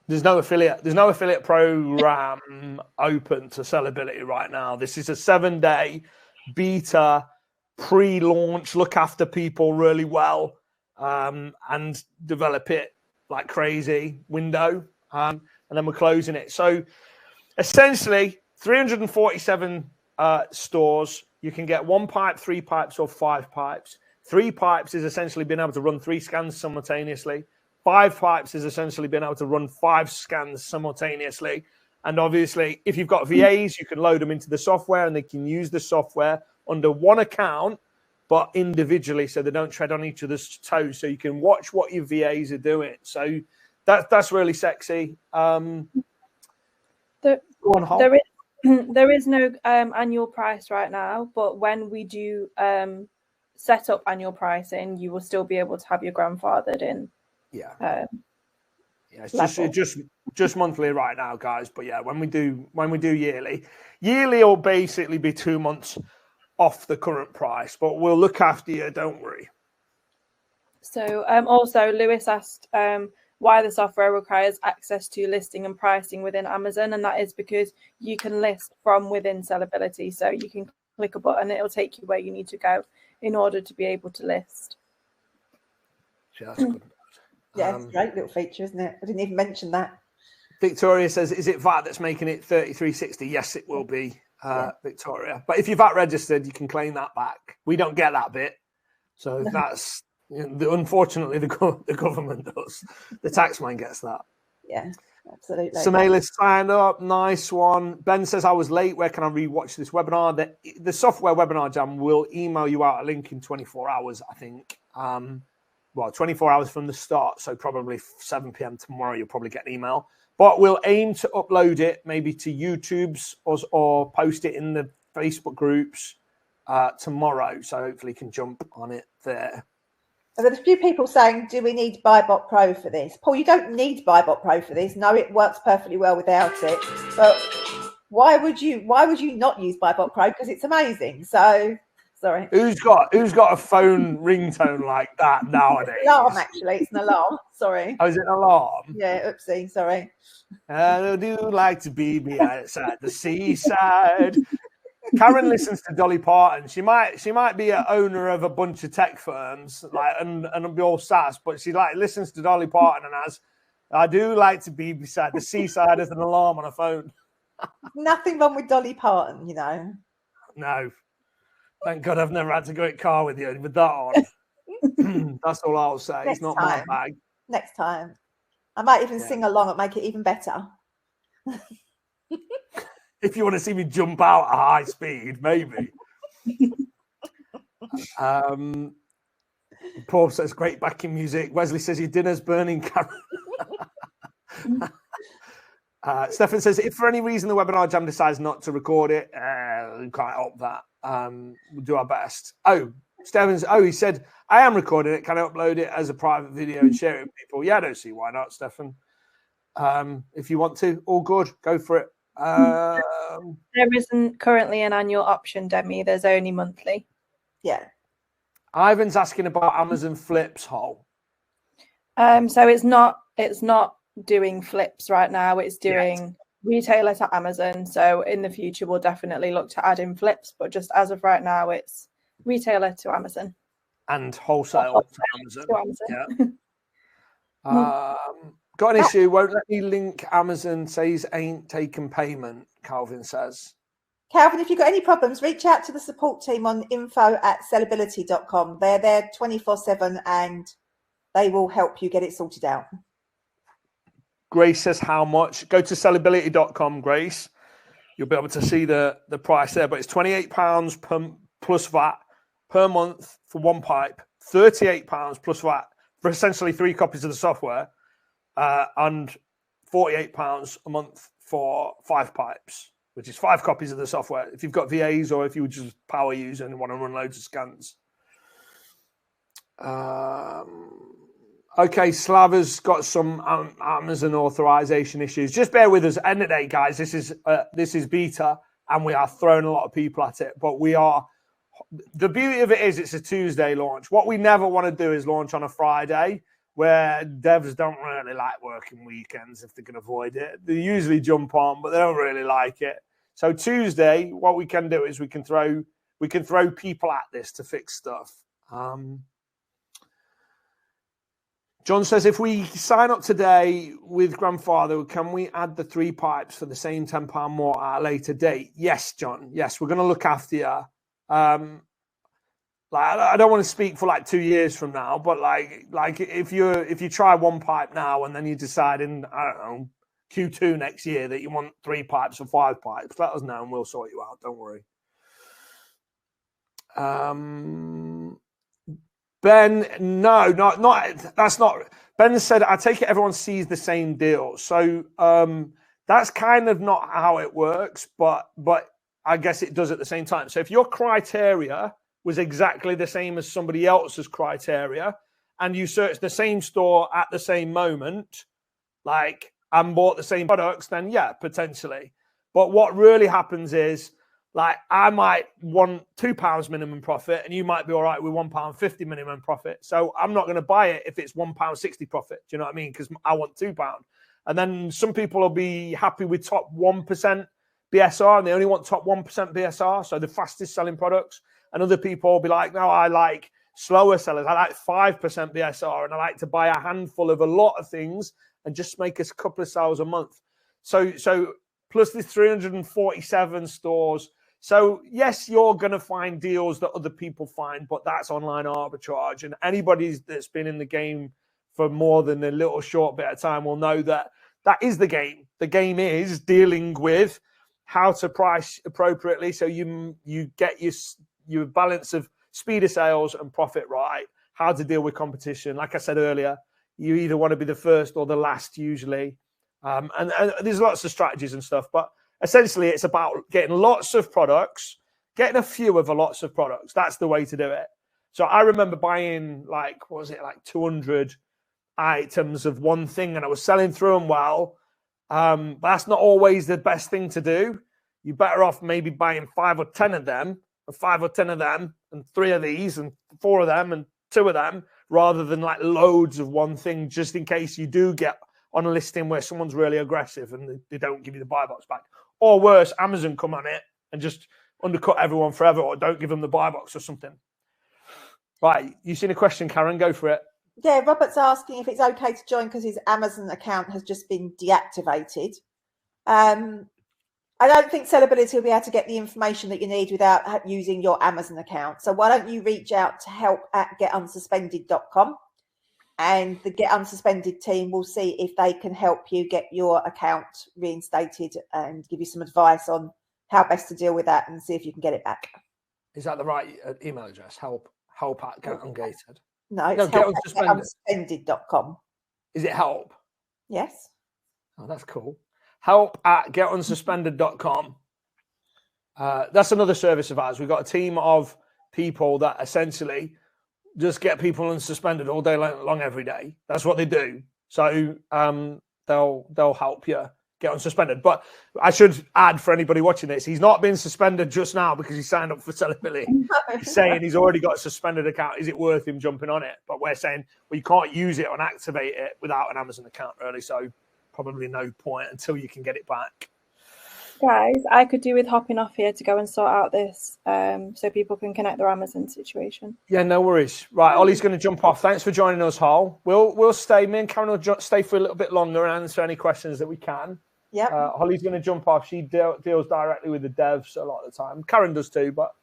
There's no affiliate program open to Sellerbility right now. This is a 7-day beta pre-launch. Look after people really well and develop it like crazy window. And then we're closing it. So essentially, 347 stores. You can get 1 pipe, 3 pipes, or 5 pipes. 3 pipes is essentially being able to run 3 scans simultaneously. 5 pipes is essentially being able to run 5 scans simultaneously. And obviously, if you've got VAs, you can load them into the software, and they can use the software under one account, but individually, so they don't tread on each other's toes. So you can watch what your VAs are doing. So that's really sexy. Go on, Hollie. There is no annual price right now, but when we do set up annual pricing, you will still be able to have your grandfathered in. Yeah. It's just monthly right now, guys. But yeah, when we do yearly will basically be 2 months off the current price. But we'll look after you. Don't worry. So also, Lewis asked why the software requires access to listing and pricing within Amazon, and that is because you can list from within Sellability. So you can click a button, it'll take you where you need to go in order to be able to list. Yeah, that's good. Yeah, it's a great little feature, isn't it? I didn't even mention that. Victoria says, is it VAT that's making it 3360? Yes, it will be, Victoria. But if you're VAT registered, you can claim that back. We don't get that bit. So that's, unfortunately, the government does. The taxman gets that. Yeah, absolutely. Samalis signed up. Nice one. Ben says, I was late. Where can I rewatch this webinar? The software webinar jam will email you out a link in 24 hours, I think. 24 hours from the start. So probably 7 p.m. tomorrow, you'll probably get an email. But we'll aim to upload it maybe to YouTube's or post it in the Facebook groups tomorrow. So hopefully you can jump on it there. And there's a few people saying, do we need BuyBot Pro for this? Paul, you don't need BuyBot Pro for this. No, it works perfectly well without it. But why would you not use BuyBot Pro? Because it's amazing. So Sorry. Who's got a phone ringtone like that nowadays? Alarm, actually. It's an alarm. Sorry. Oh, is it an alarm? Yeah, oopsie. Sorry. I do like to be outside the seaside. Karen listens to Dolly Parton. She might be an owner of a bunch of tech firms, like and be all sass, but she like listens to Dolly Parton and has, I do like to be beside the seaside as an alarm on a phone. Nothing wrong with Dolly Parton, you know. No. Thank God I've never had to go in car with you with that on. That's all I'll say. It's not my bag. Next time. I might even sing along and make it even better. If you want to see me jump out at high speed, maybe. Paul says, great backing music. Wesley says, your dinner's burning, Karen. Stefan says, if for any reason the Webinar Jam decides not to record it, we can't help that. We'll do our best. Oh, Stefan's, he said, I am recording it. Can I upload it as a private video and share it with people? Yeah, I don't see why not, Stefan. If you want to, all good. Go for it. There isn't currently an annual option, Demi. There's only monthly. Yeah. Ivan's asking about Amazon flips, Hol. So it's not doing flips right now. It's doing retailer to Amazon. So in the future, we'll definitely look to add in flips. But just as of right now, it's retailer to Amazon. And wholesale to Amazon. To Amazon. Yeah. Got an issue. Won't let me link Amazon. Says ain't taken payment, Calvin says. Calvin, if you've got any problems, reach out to the support team on info@sellability.com. They're there 24/7 and they will help you get it sorted out. Grace says how much? Go to sellability.com, Grace. You'll be able to see the price there, but it's £28 plus VAT per month for one pipe, £38 plus VAT for essentially 3 copies of the software, and £48 a month for 5 pipes, which is 5 copies of the software. If you've got VAs or if you just power user and want to run loads of scans. Okay, Slava's got some Amazon authorization issues. Just bear with us. End of the day, guys, this is beta, and we are throwing a lot of people at it. But we are. The beauty of it is it's a Tuesday launch. What we never want to do is launch on a Friday, where devs don't really like working weekends if they can avoid it. They usually jump on, but they don't really like it. So Tuesday, what we can do is we can throw people at this to fix stuff. John says, if we sign up today with Grandfather, can we add the 3 pipes for the same £10 more at a later date? Yes, John. Yes, we're going to look after you. I don't want to speak for like 2 years from now, but like if you try 1 pipe now and then you decide in, I don't know, Q2 next year that you want 3 pipes or 5 pipes, let us know and we'll sort you out. Don't worry. Ben, no, not that's not. Ben said, I take it everyone sees the same deal. So that's kind of not how it works, but I guess it does at the same time. So if your criteria was exactly the same as somebody else's criteria and you search the same store at the same moment, like, and bought the same products, then yeah, potentially. But what really happens is, like, I might want £2 minimum profit and you might be all right with £1.50 minimum profit. So I'm not going to buy it if it's £1.60 profit. Do you know what I mean? Because I want £2. And then some people will be happy with top 1% BSR and they only want top 1% BSR. So the fastest selling products. And other people will be like, no, I like slower sellers. I like 5% BSR and I like to buy a handful of a lot of things and just make us a couple of sales a month. So plus the 347 stores. So, yes, you're going to find deals that other people find, but that's online arbitrage. And anybody that's been in the game for more than a little short bit of time will know that that is the game. The game is dealing with how to price appropriately so you get your balance of speed of sales and profit right, how to deal with competition. Like I said earlier, you either want to be the first or the last usually. And there's lots of strategies and stuff, but essentially, it's about getting lots of products, getting a few of lots of products. That's the way to do it. So I remember buying, like, 200 items of one thing, and I was selling through them well. But that's not always the best thing to do. You're better off maybe buying 5 or 10 of them and 5 or 10 of them, and 3 of these, and 4 of them, and 2 of them, rather than like loads of one thing, just in case you do get on a listing where someone's really aggressive and they don't give you the buy box back. Or worse, Amazon come on it and just undercut everyone forever, or don't give them the buy box or something. Right, you seen a question, Karen? Go for it. Yeah, Robert's asking if it's okay to join because his Amazon account has just been deactivated. I don't think Sellability will be able to get the information that you need without using your Amazon account. So why don't you reach out to help@getunsuspended.com, and the Get Unsuspended team will see if they can help you get your account reinstated and give you some advice on how best to deal with that and see if you can get it back. Is that the right email address? Help@getungated. No, it's help@getunsuspended.com. Is it help? Yes. Oh, that's cool. Help@getunsuspended.com. That's another service of ours. We've got a team of people that essentially just get people unsuspended all day long every day. That's what they do. So they'll help you get unsuspended. But I should add, for anybody watching this, he's not been suspended just now because he signed up for Sellerbility. He's saying he's already got a suspended account. Is it worth him jumping on it? But we're saying, well, you can't use it or activate it without an Amazon account, really. So probably no point until you can get it back. Guys, I could do with hopping off here to go and sort out this so people can connect their Amazon situation. Yeah, no worries. Right, Ollie's going to jump off. Thanks for joining us, Hol. We'll stay. Me and Karen will stay for a little bit longer and answer any questions that we can. Yeah. Hollie's going to jump off. She deals directly with the devs a lot of the time. Karen does too, but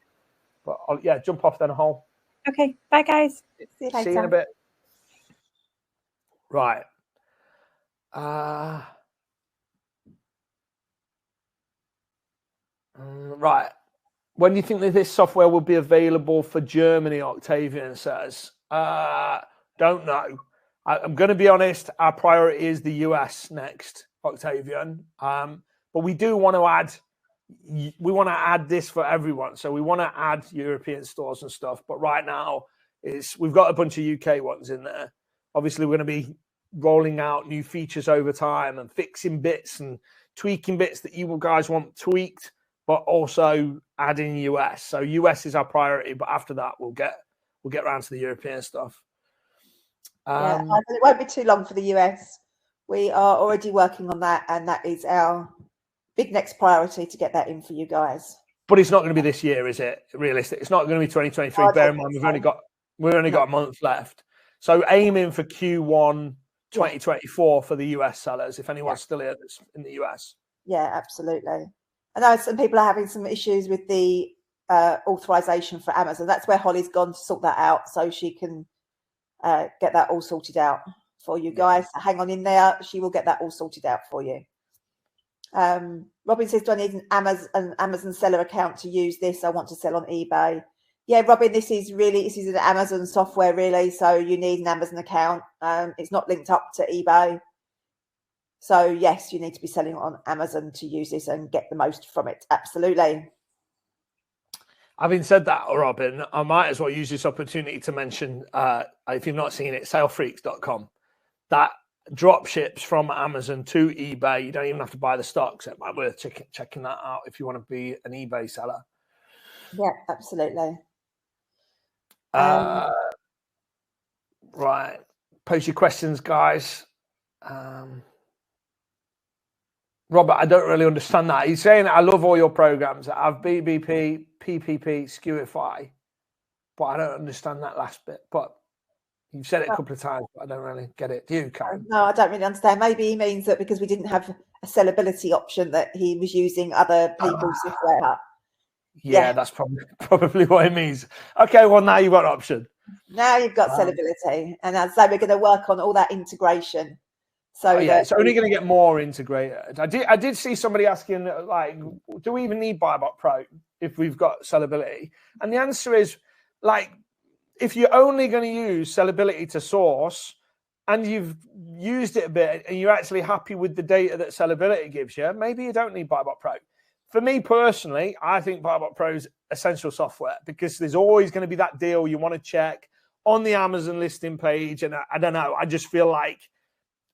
yeah, jump off then, Hol. Okay, bye guys. See you later. See you in a bit. Right. Right. When do you think that this software will be available for Germany, Octavian says? Don't know. I'm going to be honest. Our priority is the US next, Octavian. But we do want to add this for everyone. So we want to add European stores and stuff. But right now, we've got a bunch of UK ones in there. Obviously, we're going to be rolling out new features over time and fixing bits and tweaking bits that you guys want tweaked, but also adding US. So US is our priority, but after that, we'll get around to the European stuff. Yeah, it won't be too long for the US. We are already working on that, and that is our big next priority to get that in for you guys. But it's not going to be this year, is it? Realistic. It's not going to be 2023. Bear in mind, we've only got a month left. So aiming for Q1 2024 for the US sellers, if anyone's still here that's in the US. Yeah, absolutely. I know some people are having some issues with the authorization for Amazon. That's where Hollie's gone to sort that out, so she can get that all sorted out for you guys. Hang on in there. She will get that all sorted out for you. Robin says, do I need an Amazon seller account to use this? I want to sell on eBay. Yeah, Robin, this is an Amazon software, really. So you need an Amazon account. It's not linked up to eBay. So yes, you need to be selling on Amazon to use this and get the most from it. Absolutely. Having said that, Robin, I might as well use this opportunity to mention, if you've not seen it, salefreaks.com. That drop ships from Amazon to eBay. You don't even have to buy the stocks. It might be worth checking that out if you want to be an eBay seller. Yeah, absolutely. Right. Post your questions, guys. Robert, I don't really understand that. He's saying, I love all your programs that have BBP, PPP, Skewify, but I don't understand that last bit. But you've said it a couple of times, but I don't really get it. Do you, Karen? No, I don't really understand. Maybe he means that because we didn't have a sellability option that he was using other people's software. Yeah, that's probably what it means. Okay, well, now you've got an option. Now you've got sellability. And as I say, we're going to work on all that integration. So it's only going to get more integrated. I did see somebody asking, like, do we even need BuyBot Pro if we've got Sellability? And the answer is, like, if you're only going to use Sellability to source and you've used it a bit and you're actually happy with the data that Sellability gives you, maybe you don't need BuyBot Pro. For me personally, I think BuyBot Pro is essential software because there's always going to be that deal you want to check on the Amazon listing page. And I don't know, I just feel like,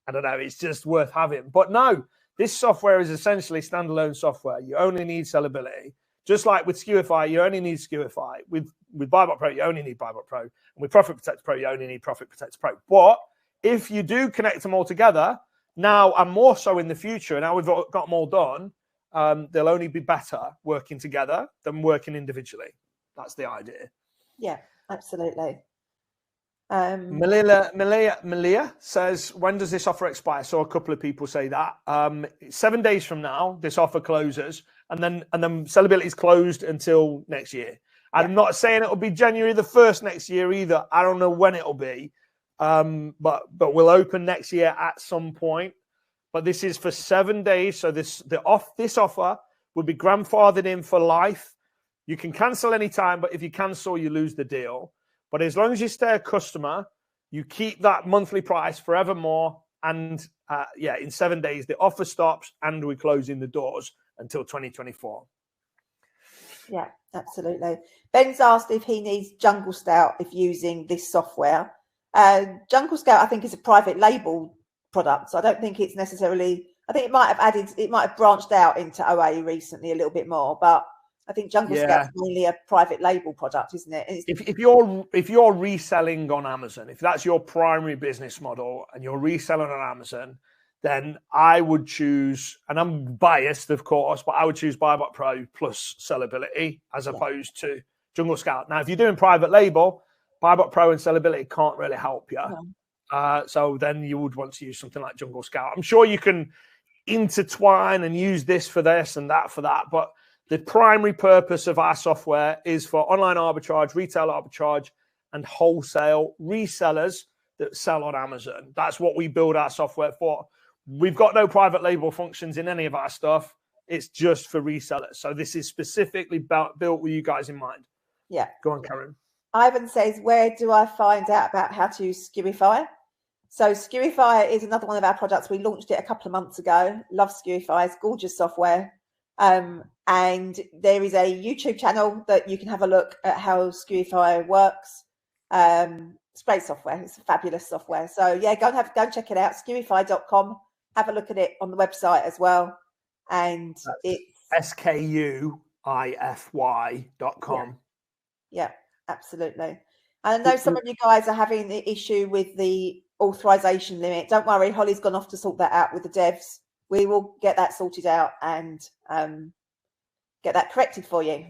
I don't know, it's just worth having. But no, this software is essentially standalone software. You only need Sellability. Just like with Skewify, you only need Skewify. With BuyBot Pro, you only need BuyBot Pro. And with Profit Protector Pro, you only need Profit Protector Pro. But if you do connect them all together, now and more so in the future, now we've got them all done, they'll only be better working together than working individually. That's the idea. Yeah, absolutely. Malia says, when does this offer expire? So a couple of people say that. 7 days from now, this offer closes, and then Sellability is closed until next year. I'm not saying it'll be January the 1st next year either. I don't know when it'll be, but we'll open next year at some point. But this is for 7 days, so this offer will be grandfathered in for life. You can cancel anytime, but if you cancel, you lose the deal. But as long as you stay a customer, you keep that monthly price forevermore. And in 7 days, the offer stops and we're closing the doors until 2024. Yeah, absolutely. Ben's asked if he needs Jungle Scout if using this software. Jungle Scout, I think, is a private label product. So I don't think it's necessarily, I think it might have branched out into OA recently a little bit more, but I think Jungle Scout's mainly a private label product, isn't it? If you're reselling on Amazon, if that's your primary business model and you're reselling on Amazon, then I would choose, and I'm biased, of course, but I would choose BuyBot Pro plus Sellability as opposed to Jungle Scout. Now, if you're doing private label, BuyBot Pro and Sellability can't really help you. No. So then you would want to use something like Jungle Scout. I'm sure you can intertwine and use this for this and that for that, but the primary purpose of our software is for online arbitrage, retail arbitrage, and wholesale resellers that sell on Amazon. That's what we build our software for. We've got no private label functions in any of our stuff. It's just for resellers. So this is specifically built with you guys in mind. Yeah. Go on, Karen. Ivan says, where do I find out about how to use Skewify? So Skewify is another one of our products. We launched it a couple of months ago. Love Skewify. It's gorgeous software. And there is a YouTube channel that you can have a look at how Skewify works. It's great software. It's fabulous software. So yeah, go and check it out. Skewify.com. Have a look at it on the website as well. And it's skuyify.com. Yeah, absolutely. And I know some of you guys are having the issue with the authorization limit. Don't worry, Hollie's gone off to sort that out with the devs. We will get that sorted out and get that corrected for you.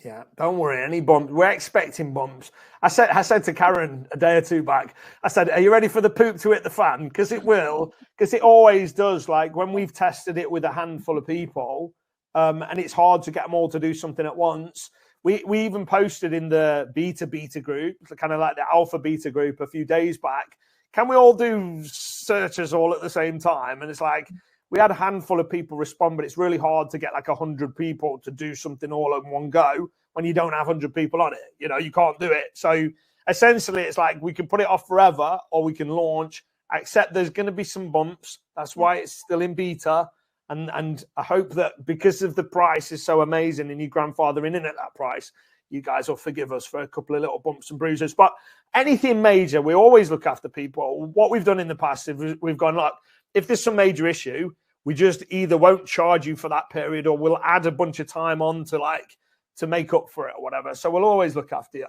Yeah, don't worry. Any bumps? We're expecting bumps. I said to Karen a day or two back, I said, are you ready for the poop to hit the fan? Because it will, because it always does. Like when we've tested it with a handful of people, and it's hard to get them all to do something at once. We even posted in the beta group, kind of like the alpha beta group a few days back, can we all do searches all at the same time? And it's like, we had a handful of people respond, but it's really hard to get like 100 people to do something all in one go when you don't have 100 people on it. You know, you can't do it. So essentially, it's like we can put it off forever or we can launch, except there's going to be some bumps. That's why it's still in beta. And I hope that because of the price is so amazing and you grandfathering in at that price, you guys will forgive us for a couple of little bumps and bruises. But anything major, we always look after people. What we've done in the past, we've gone, look, if there's some major issue, we just either won't charge you for that period or we'll add a bunch of time on to make up for it or whatever. So we'll always look after you.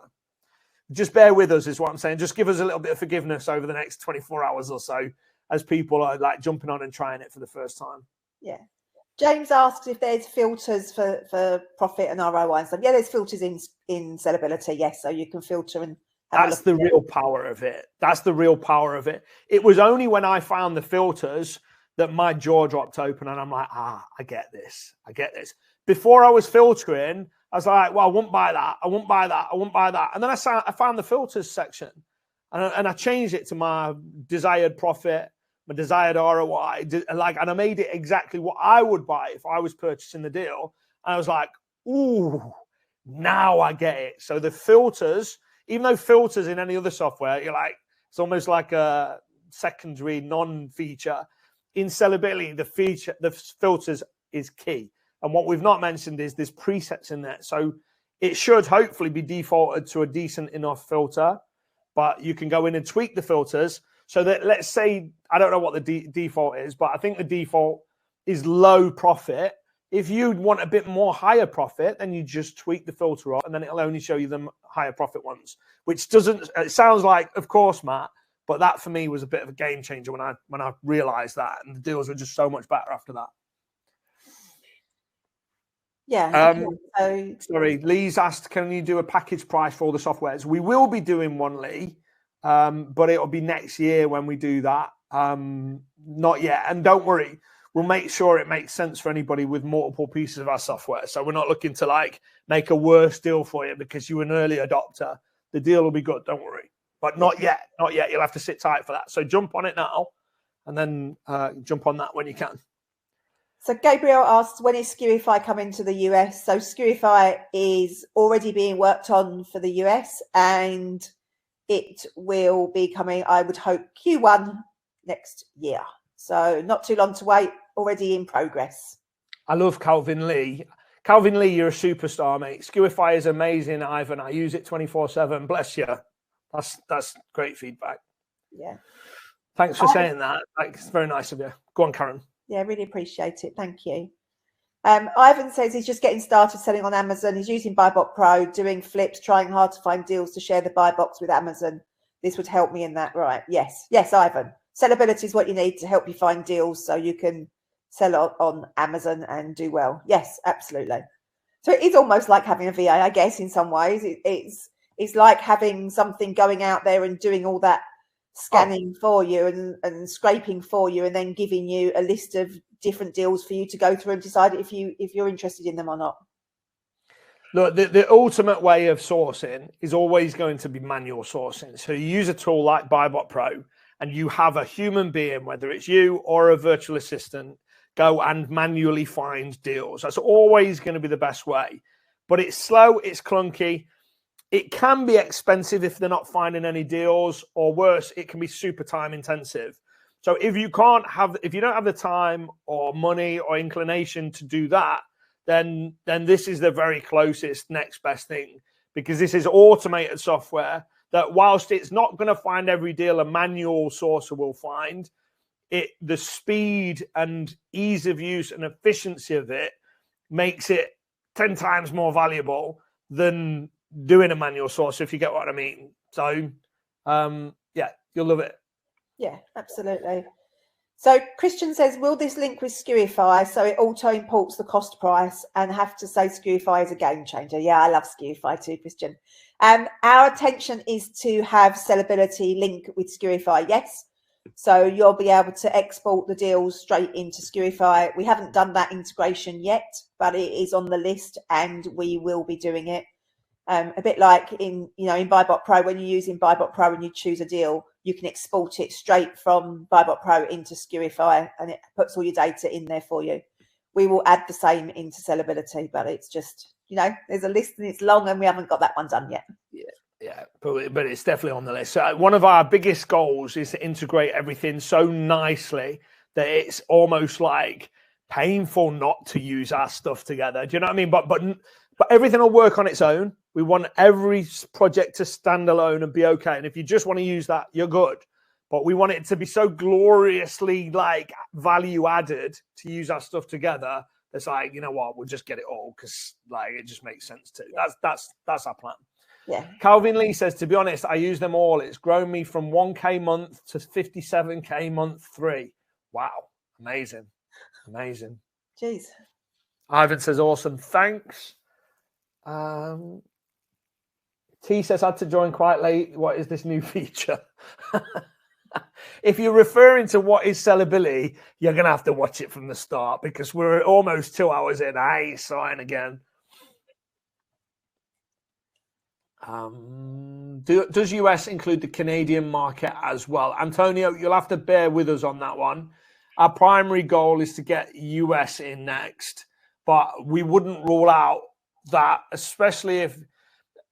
Just bear with us is what I'm saying. Just give us a little bit of forgiveness over the next 24 hours or so as people are like jumping on and trying it for the first time. Yeah. James asks if there's filters for profit and ROI and stuff. Yeah, there's filters in Sellability. Yes, so you can filter and that's the real power of it. That's the real power of it. It was only when I found the filters that my jaw dropped open and I'm like, I get this. I get this. Before I was filtering, I was like, well, I won't buy that. I won't buy that. I won't buy that. And then I found the filters section and I changed it to my desired profit, my desired ROI, and I made it exactly what I would buy if I was purchasing the deal. And I was like, ooh, now I get it. So the filters, even though filters in any other software, you're like, it's almost like a secondary non-feature. In Sellerbility, the filters is key. And what we've not mentioned is there's presets in there. So it should hopefully be defaulted to a decent enough filter, but you can go in and tweak the filters so that, let's say, I don't know what the default is, but I think the default is low profit. If you want a bit more higher profit, then you just tweak the filter off, and then it'll only show you the higher profit ones. Which doesn't. It sounds like, of course, Matt, but that for me was a bit of a game changer when I realised that, and the deals were just so much better after that. Yeah. Sorry, Lee's asked, can you do a package price for all the softwares? We will be doing one, Lee, but it'll be next year when we do that. Not yet. And don't worry, we'll make sure it makes sense for anybody with multiple pieces of our software. So we're not looking to like make a worse deal for you because you're an early adopter. The deal will be good, don't worry. But not yet, not yet. You'll have to sit tight for that. So jump on it now and then jump on that when you can. So Gabriel asks, when is Skewify coming to the US? So Skewify is already being worked on for the US, and it will be coming, I would hope, Q1 next year. So not too long to wait, already in progress. I love Calvin Lee. Calvin Lee, you're a superstar, mate. Skewify is amazing, Ivan. I use it 24/7. Bless you. That's great feedback. Yeah. Thanks for saying that. It's very nice of you. Go on, Karen. Yeah, really appreciate it. Thank you. Ivan says he's just getting started selling on Amazon. He's using BuyBot Pro, doing flips, trying hard to find deals to share the buy box with Amazon. This would help me in that, right? Yes. Yes, Ivan. Sellability is what you need to help you find deals so you can sell on Amazon and do well. Yes, absolutely. So it is almost like having a VA, I guess, in some ways. It's like having something going out there and doing all that scanning for you and scraping for you, and then giving you a list of different deals for you to go through and decide if you're interested in them or not. Look, the ultimate way of sourcing is always going to be manual sourcing. So you use a tool like BuyBot Pro, and you have a human being, whether it's you or a virtual assistant, go and manually find deals. That's always going to be the best way. But it's slow, it's clunky. It can be expensive if they're not finding any deals, or worse, it can be super time intensive. So if you don't have the time or money or inclination to do that, then this is the very closest next best thing, because this is automated software that, whilst it's not going to find every deal a manual sourcer will find, the speed and ease of use and efficiency of it makes it 10 times more valuable than doing a manual source, if you get what I mean. So, yeah, you'll love it. Yeah, absolutely. So Christian says, will this link with Skewify so it auto imports the cost price, and have to say Skewify is a game changer? Yeah, I love Skewify too, Christian. Our intention is to have Sellability link with Skewify, yes. So you'll be able to export the deals straight into Skewify. We haven't done that integration yet, but it is on the list and we will be doing it. A bit like in BuyBot Pro, when you're using BuyBot Pro and you choose a deal, you can export it straight from BuyBot Pro into Skewify, and it puts all your data in there for you. We will add the same into Sellability, but it's just, there's a list and it's long, and we haven't got that one done yet. Yeah, but it's definitely on the list. So one of our biggest goals is to integrate everything so nicely that it's almost like painful not to use our stuff together. Do you know what I mean? But everything will work on its own. We want every project to stand alone and be okay. And if you just want to use that, you're good. But we want it to be so gloriously like value added to use our stuff together. It's like, you know what, we'll just get it all because like it just makes sense too. That's our plan. Yeah. Calvin Lee says, to be honest, I use them all. It's grown me from 1K month to 57K month 3. Wow. Amazing. Jeez. Ivan says, awesome. Thanks. T says, I had to join quite late. What is this new feature? If you're referring to what is Sellerbility, you're going to have to watch it from the start, because we're almost 2 hours in. Hey, sign again. Does US include the Canadian market as well? Antonio, you'll have to bear with us on that one. Our primary goal is to get US in next, but we wouldn't rule out that, especially if,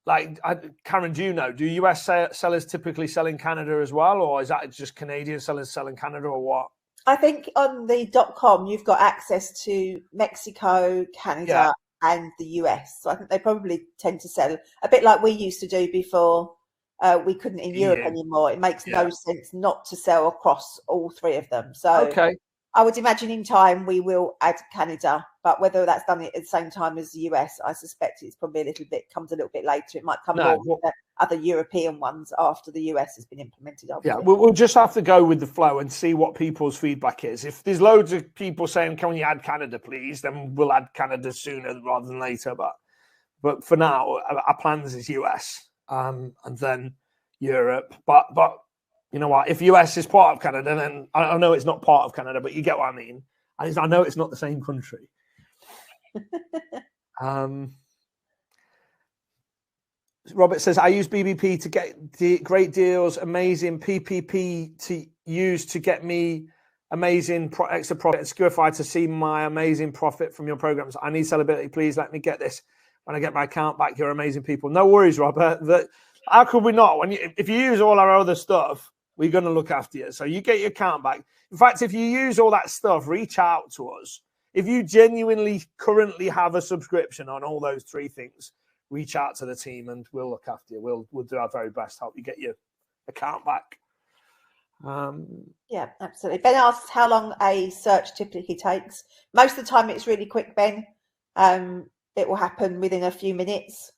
like, Karen, do US sellers typically sell in Canada as well, or is that just Canadian sellers sell in Canada, or what? I think on the .com you've got access to Mexico, Canada, and the US. So I think they probably tend to sell a bit like we used to do before we couldn't in Europe anymore. It makes no sense not to sell across all three of them. So okay. I would imagine in time we will add Canada, but whether that's done at the same time as the US, I suspect it's probably comes a little bit later. It might come more with the other European ones after the US has been implemented. Yeah, we'll just have to go with the flow and see what people's feedback is. If there's loads of people saying, "Can you add Canada, please?" then we'll add Canada sooner rather than later. But for now, our plans is US and then Europe. But you know what? If US is part of Canada, then I know it's not part of Canada, but you get what I mean. And I know it's not the same country. Robert says, I use BBP to get great deals, amazing PPP to use to get me amazing extra profit, and Squify to see my amazing profit from your programs. I need Sellability. Please let me get this when I get my account back. You're amazing people. No worries, Robert. How could we not? If you use all our other stuff, we're going to look after you. So you get your account back. In fact, if you use all that stuff, reach out to us. If you genuinely currently have a subscription on all those three things, reach out to the team and we'll look after you. We'll do our very best to help you get your account back. Yeah, absolutely. Ben asks how long a search typically takes. Most of the time it's really quick, Ben. It will happen within a few minutes.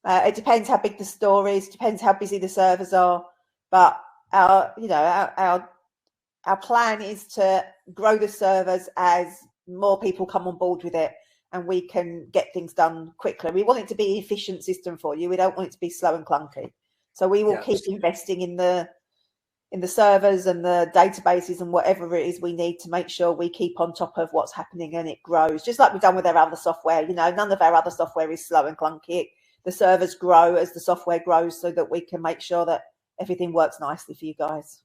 It depends how big the store is, depends how busy the servers are. But our plan is to grow the servers as more people come on board with it and we can get things done quickly. We want it to be an efficient system for you. We don't want it to be slow and clunky. So we will keep investing in the servers and the databases and whatever it is we need to make sure we keep on top of what's happening and it grows. Just like we've done with our other software. None of our other software is slow and clunky. The servers grow as the software grows so that we can make sure that everything works nicely for you guys.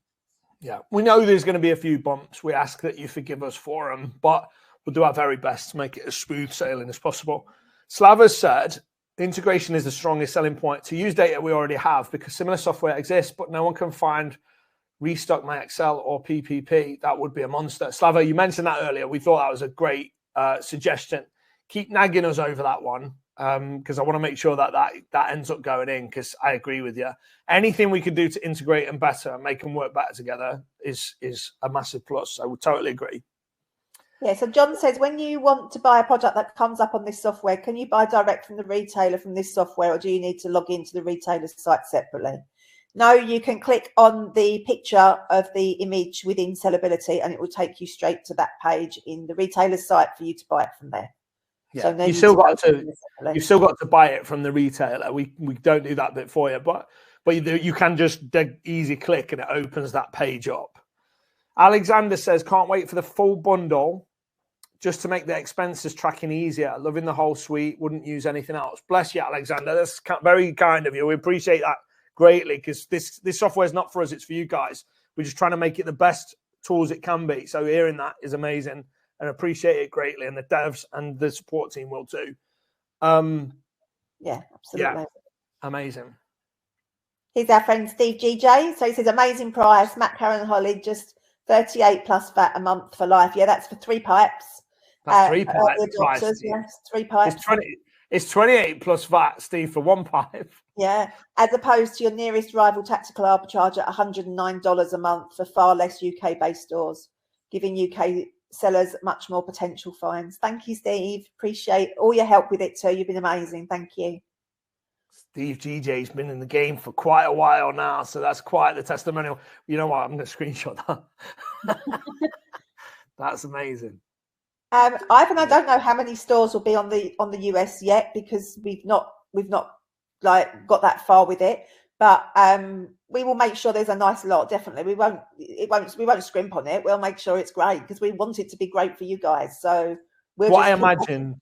Yeah, we know there's going to be a few bumps. We ask that you forgive us for them, but we'll do our very best to make it as smooth sailing as possible. Slava said, integration is the strongest selling point. To use data we already have because similar software exists, but no one can find restock my Excel or PPP. That would be a monster. Slava, you mentioned that earlier. We thought that was a great suggestion. Keep nagging us over that one because I want to make sure that ends up going in because I agree with you. Anything we can do to integrate them better and make them work better together is a massive plus. So we totally agree. Yeah, so John says, when you want to buy a product that comes up on this software, can you buy direct from the retailer from this software or do you need to log into the retailer's site separately? No, you can click on the picture of the image within Sellability and it will take you straight to that page in the retailer's site for you to buy it from there. Yeah, so no you've still got to buy it from the retailer. We don't do that bit for you, but you can just easy click and it opens that page up. Alexander says, can't wait for the full bundle just to make the expenses tracking easier. Loving the whole suite. Wouldn't use anything else. Bless you, Alexander. That's very kind of you. We appreciate that greatly because this software is not for us. It's for you guys. We're just trying to make it the best tools it can be. So hearing that is amazing and appreciate it greatly. And the devs and the support team will too. Yeah, absolutely. Yeah, amazing. Here's our friend Steve GJ. So he says, amazing price. Matt, Karen, and Hollie, just 38 plus VAT a month for life. Yeah, that's for 3 pipes. That's 3 pipes. Yes, 3 pipes. It's 28 plus VAT, Steve, for 1 pipe. Yeah, as opposed to your nearest rival tactical arbitrage at $109 a month for far less UK-based stores, giving UK sellers much more potential finds. Thank you, Steve. Appreciate all your help with it too. You've been amazing. Thank you. Steve GJ's been in the game for quite a while now, so that's quite the testimonial. You know what? I'm going to screenshot that. That's amazing. Ivan, I don't know how many stores will be on the US yet because we've not like got that far with it, but we will make sure there's a nice lot. Definitely, we won't scrimp on it. We'll make sure it's great because we want it to be great for you guys. So what I imagine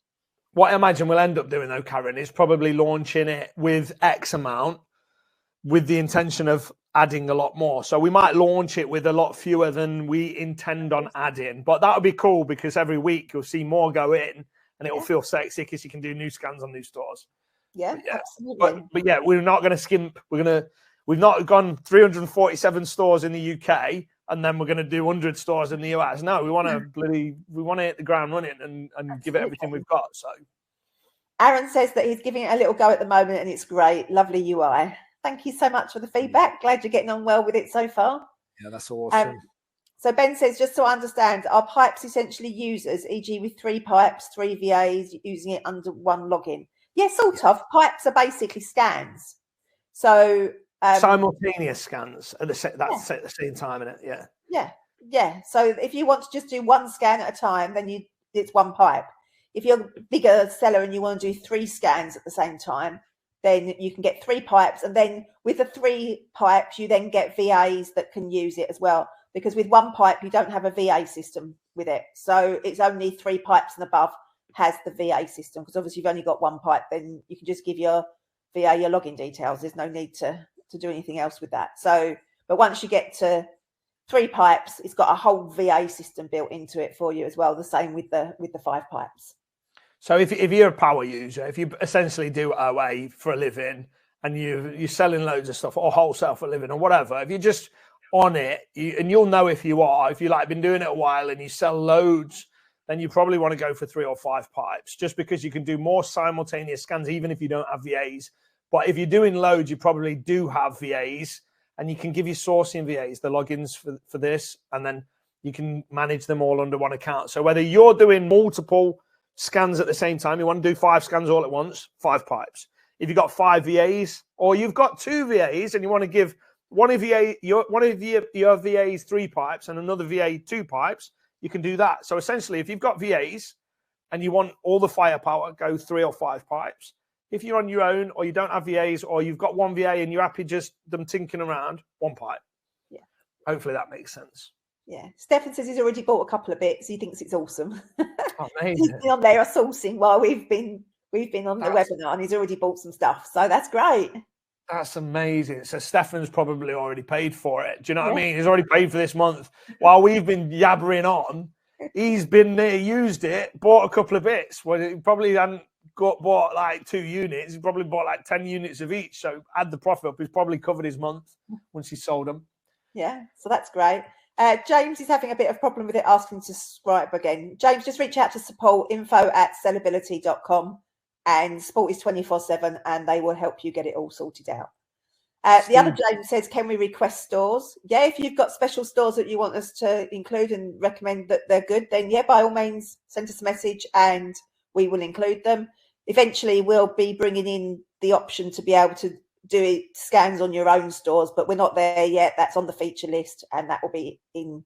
we'll end up doing though, Karen, is probably launching it with X amount with the intention of adding a lot more. So we might launch it with a lot fewer than we intend on adding, but that would be cool because every week you'll see more go in and it will feel sexy because you can do new scans on new stores. Yeah, absolutely. But yeah, we're not going to skimp. We've not gone 347 stores in the UK and then we're going to do 100 stores in the US. No, we want to hit the ground running and give it everything we've got. So Aaron says that he's giving it a little go at the moment and it's great. Lovely UI. Thank you so much for the feedback. Glad you're getting on well with it so far. Yeah, that's awesome. So Ben says, just so I understand, are pipes essentially users, e.g. with 3 pipes, 3 VAs, using it under one login? Yeah, sort of. Pipes are basically scans. So simultaneous scans at the same time, in it. Yeah. So if you want to just do one scan at a time, then it's one pipe. If you're a bigger seller and you want to do 3 scans at the same time, then you can get 3 pipes. And then with the 3 pipes, you then get VAs that can use it as well. Because with 1 pipe, you don't have a VA system with it. So it's only 3 pipes and above has the VA system. Because obviously you've only got 1 pipe, then you can just give your VA your login details. There's no need to do anything else with that. So, but once you get to 3 pipes, it's got a whole VA system built into it for you as well. The same with the 5 pipes. So if you're a power user, if you essentially do OA for a living and you're selling loads of stuff, or wholesale for a living or whatever, if you're just on it, and you'll know if you are, if you like been doing it a while and you sell loads, then you probably want to go for 3 or 5 pipes, just because you can do more simultaneous scans, even if you don't have VAs. But if you're doing loads, you probably do have VAs, and you can give your sourcing VAs the logins for this, and then you can manage them all under one account. So whether you're doing multiple scans at the same time, you want to do 5 scans all at once, 5 pipes. If you've got 5 VAs, or you've got 2 VAs and you want to give one of your VAs 3 pipes and another VA 2 pipes, you can do that. So essentially, if you've got VAs and you want all the firepower, go 3 or 5 pipes. If you're on your own, or you don't have VAs, or you've got 1 VA and you're happy just them tinkering around, 1 pipe. Yeah. Hopefully that makes sense. Yeah. Stefan says he's already bought a couple of bits. He thinks it's awesome. Amazing. He's been on there sourcing while we've been on the webinar, and he's already bought some stuff. So that's great. That's amazing. So Stefan's probably already paid for it. Do you know what I mean? He's already paid for this month. While we've been yabbering on, he's been there, used it, bought a couple of bits. Well, he probably hadn't bought like 2 units. He probably bought like 10 units of each. So add the profit up. He's probably covered his month once he sold them. Yeah, so that's great. James is having a bit of problem with it, asking to subscribe again. James, just reach out to support, info@sellability.com. And support is 24/7, and they will help you get it all sorted out. The other James says, can we request stores? Yeah, if you've got special stores that you want us to include and recommend that they're good, then yeah, by all means, send us a message and we will include them. Eventually, we'll be bringing in the option to be able to do scans on your own stores, but we're not there yet. That's on the feature list, and that will be in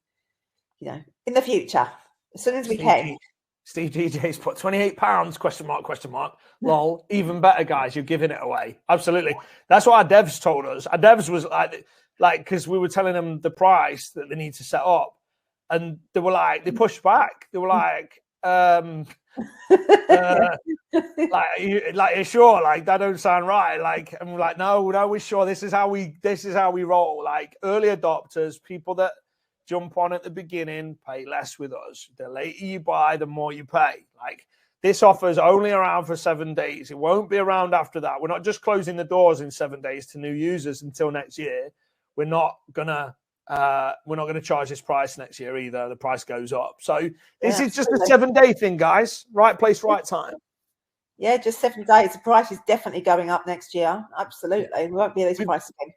the future as soon as we can. Steve DJ's put £28 question mark lol. Even better, guys, you're giving it away. Absolutely. That's what our devs told us. Our devs was like because we were telling them the price that they need to set up, and they were like, they pushed back. They were like sure, like that don't sound right. Like, and we're like, no, we're sure. This is how we roll. Like early adopters, people that jump on at the beginning, pay less with us. The later you buy, the more you pay. Like this offer is only around for 7 days. It won't be around after that. We're not just closing the doors in 7 days to new users until next year. We're not gonna charge this price next year either. The price goes up. So this is just a 7-day thing, guys. Right place, right time. Yeah, just 7 days. The price is definitely going up next year. Absolutely. We won't be at this price again.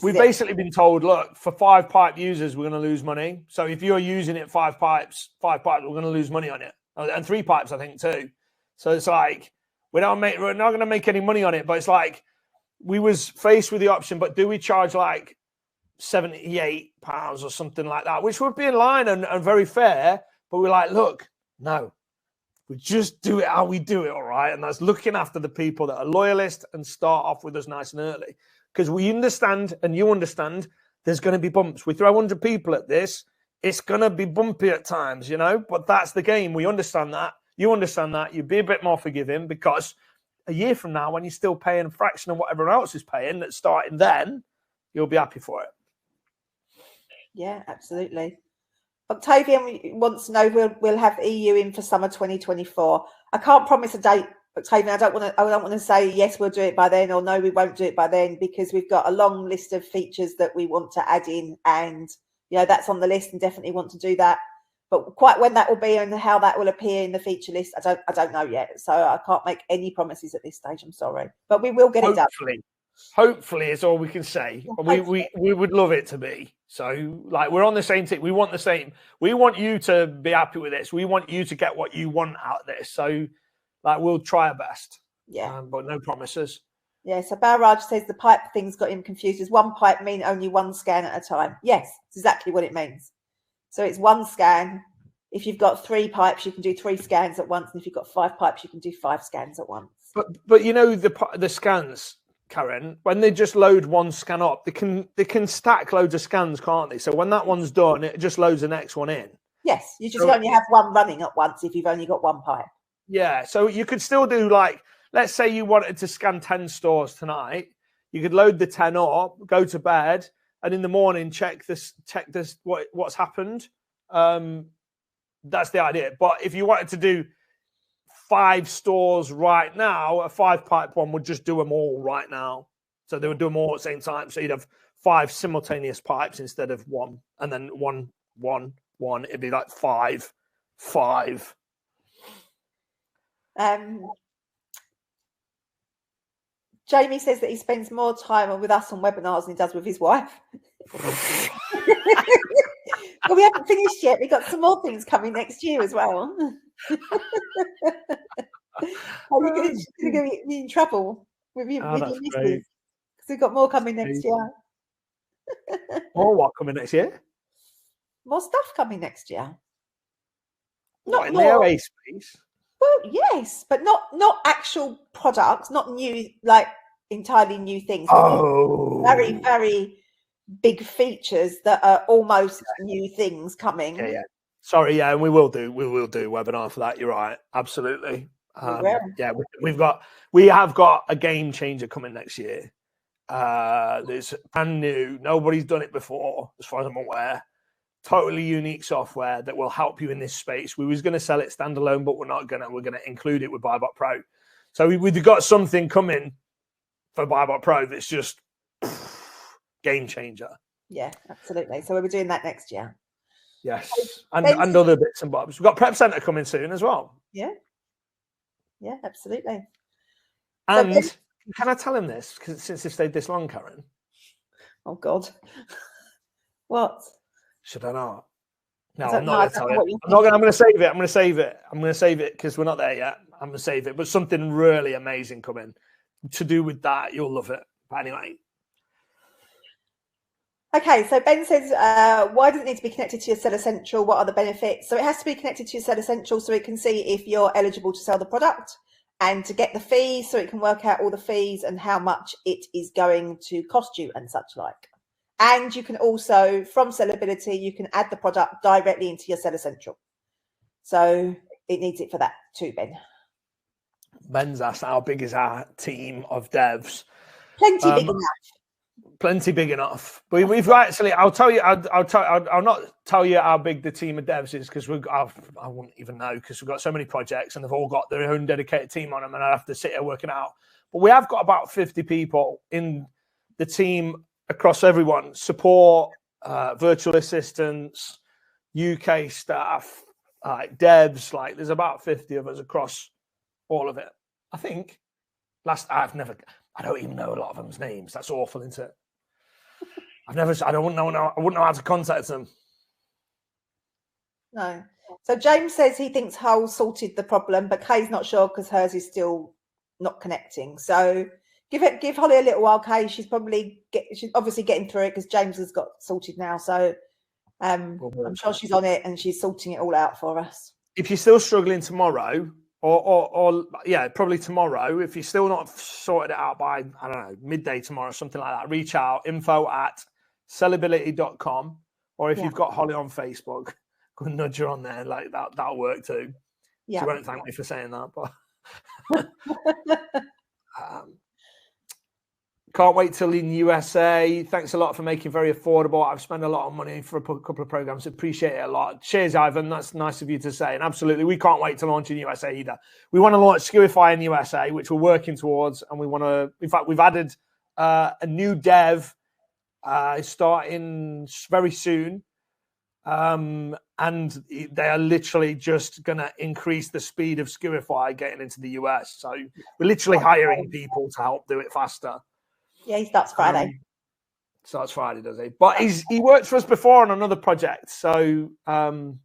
We've basically been told, look, for 5 pipe users, we're going to lose money. So if you're using it 5 pipes, we're going to lose money on it. And 3 pipes, I think, too. So it's like, we're not going to make any money on it. But it's like, we was faced with the option, but do we charge like £78 or something like that, which would be in line and very fair. But we're like, look, no, we just do it how we do it, all right? And that's looking after the people that are loyalist and start off with us nice and early. Because we understand, and you understand, there's going to be bumps. We throw 100 people at this, it's going to be bumpy at times, but that's the game. We understand that. You understand that. You'd be a bit more forgiving, because a year from now, when you're still paying a fraction of what everyone else is paying, that's starting then, you'll be happy for it. Yeah, absolutely. Octavian wants to know we'll have EU in for summer 2024. I can't promise a date, Octavian. I don't want to say yes, we'll do it by then, or no, we won't do it by then, because we've got a long list of features that we want to add in, and that's on the list, and definitely want to do that. But quite when that will be and how that will appear in the feature list, I don't know yet. So I can't make any promises at this stage. I'm sorry, but we will get it done. Hopefully, it's all we can say. We would love it to be. So, like, we're on the same team. We want the same. We want you to be happy with this. We want you to get what you want out of this. So, like, we'll try our best. Yeah. But no promises. Yeah, so Barrage says the pipe thing's got him confused. Does one pipe mean only one scan at a time? Yes, it's exactly what it means. So it's one scan. If you've got 3 pipes, you can do 3 scans at once. And if you've got 5 pipes, you can do 5 scans at once. But you know, the scans, Karen, when they just load one scan up, they can stack loads of scans, can't they? So when that one's done, it just loads the next one in. Yes, you just only have one running at once if you've only got 1 pipe. Yeah, so you could still do, like, let's say you wanted to scan 10 stores tonight. You could load the 10 up, go to bed, and in the morning check what's happened. That's the idea. But if you wanted to do 5 stores right now, a 5-pipe one would just do them all right now. So they would do them all at the same time. So you'd have 5 simultaneous pipes instead of 1, and then 1, 1, 1. It'd be like 5, 5. Jamie says that he spends more time with us on webinars than he does with his wife. Well, we haven't finished yet. We've got some more things coming next year as well. Are you going to be in trouble with your missus? Because we've got more coming next year. More what coming next year? More stuff coming next year. Not in the OA space. Well, yes, but not actual products, not new, like entirely new things. Oh, very, very big features that are almost new things coming. Yeah. Sorry, yeah, and we will do a webinar for that. You're right, absolutely. Yeah, we have got a game changer coming next year. There's brand new, nobody's done it before, as far as I'm aware. Totally unique software that will help you in this space. We was going to sell it standalone, but we're going to include it with BuyBot Pro. So we've got something coming for BuyBot Pro that's just game changer. Yeah, absolutely. So we'll be doing that next year. Yes, and other bits and bobs. We've got Prep Center coming soon as well. Yeah, absolutely. And so, can I tell him this? Because since they've stayed this long, Karen. Oh God. What? Should I not? No, I'm not going to tell you. I'm going to save it. I'm going to save it because we're not there yet. I'm going to save it. But something really amazing coming to do with that. You'll love it. But anyway. Okay, so Ben says, why does it need to be connected to your Seller Central? What are the benefits? So it has to be connected to your Seller Central so it can see if you're eligible to sell the product and to get the fees so it can work out all the fees and how much it is going to cost you and such like. And you can also, from Sellability, you can add the product directly into your Seller Central. So it needs it for that too, Ben. Ben's asked, how big is our team of devs? Plenty big enough. Plenty big enough. We've actually, I'll not tell you how big the team of devs is because I wouldn't even know because we've got so many projects and they've all got their own dedicated team on them and I'd have to sit here working out. But we have got about 50 people in the team across everyone, support, virtual assistants, UK staff, devs, like there's about 50 of us across all of it. I think I don't even know a lot of them's names. That's awful, isn't it? I wouldn't know how to contact them. No. So James says he thinks Hull sorted the problem, but Kay's not sure because hers is still not connecting. So give Holly a little while, Kay. She's obviously getting through it because James has got sorted now. So I'm sure she's on it and she's sorting it all out for us. If you're still struggling tomorrow, or probably tomorrow, if you're still not sorted it out by, I don't know, midday tomorrow, something like that, reach out, info@sellability.com, or if you've got Holly on Facebook, go and nudge her on there, like that'll work too. Yeah. She won't thank me for saying that, but can't wait till in USA. Thanks a lot for making it very affordable. I've spent a lot of money for a couple of programs. Appreciate it a lot. Cheers, Ivan. That's nice of you to say. And absolutely, we can't wait to launch in USA either. We want to launch Skewify in USA, which we're working towards. And we want to, in fact, we've added a new dev starting very soon. And they are literally just going to increase the speed of Skewify getting into the US. So we're literally hiring people to help do it faster. Yeah, he starts Friday. Starts Friday, does he? But he worked for us before on another project, so so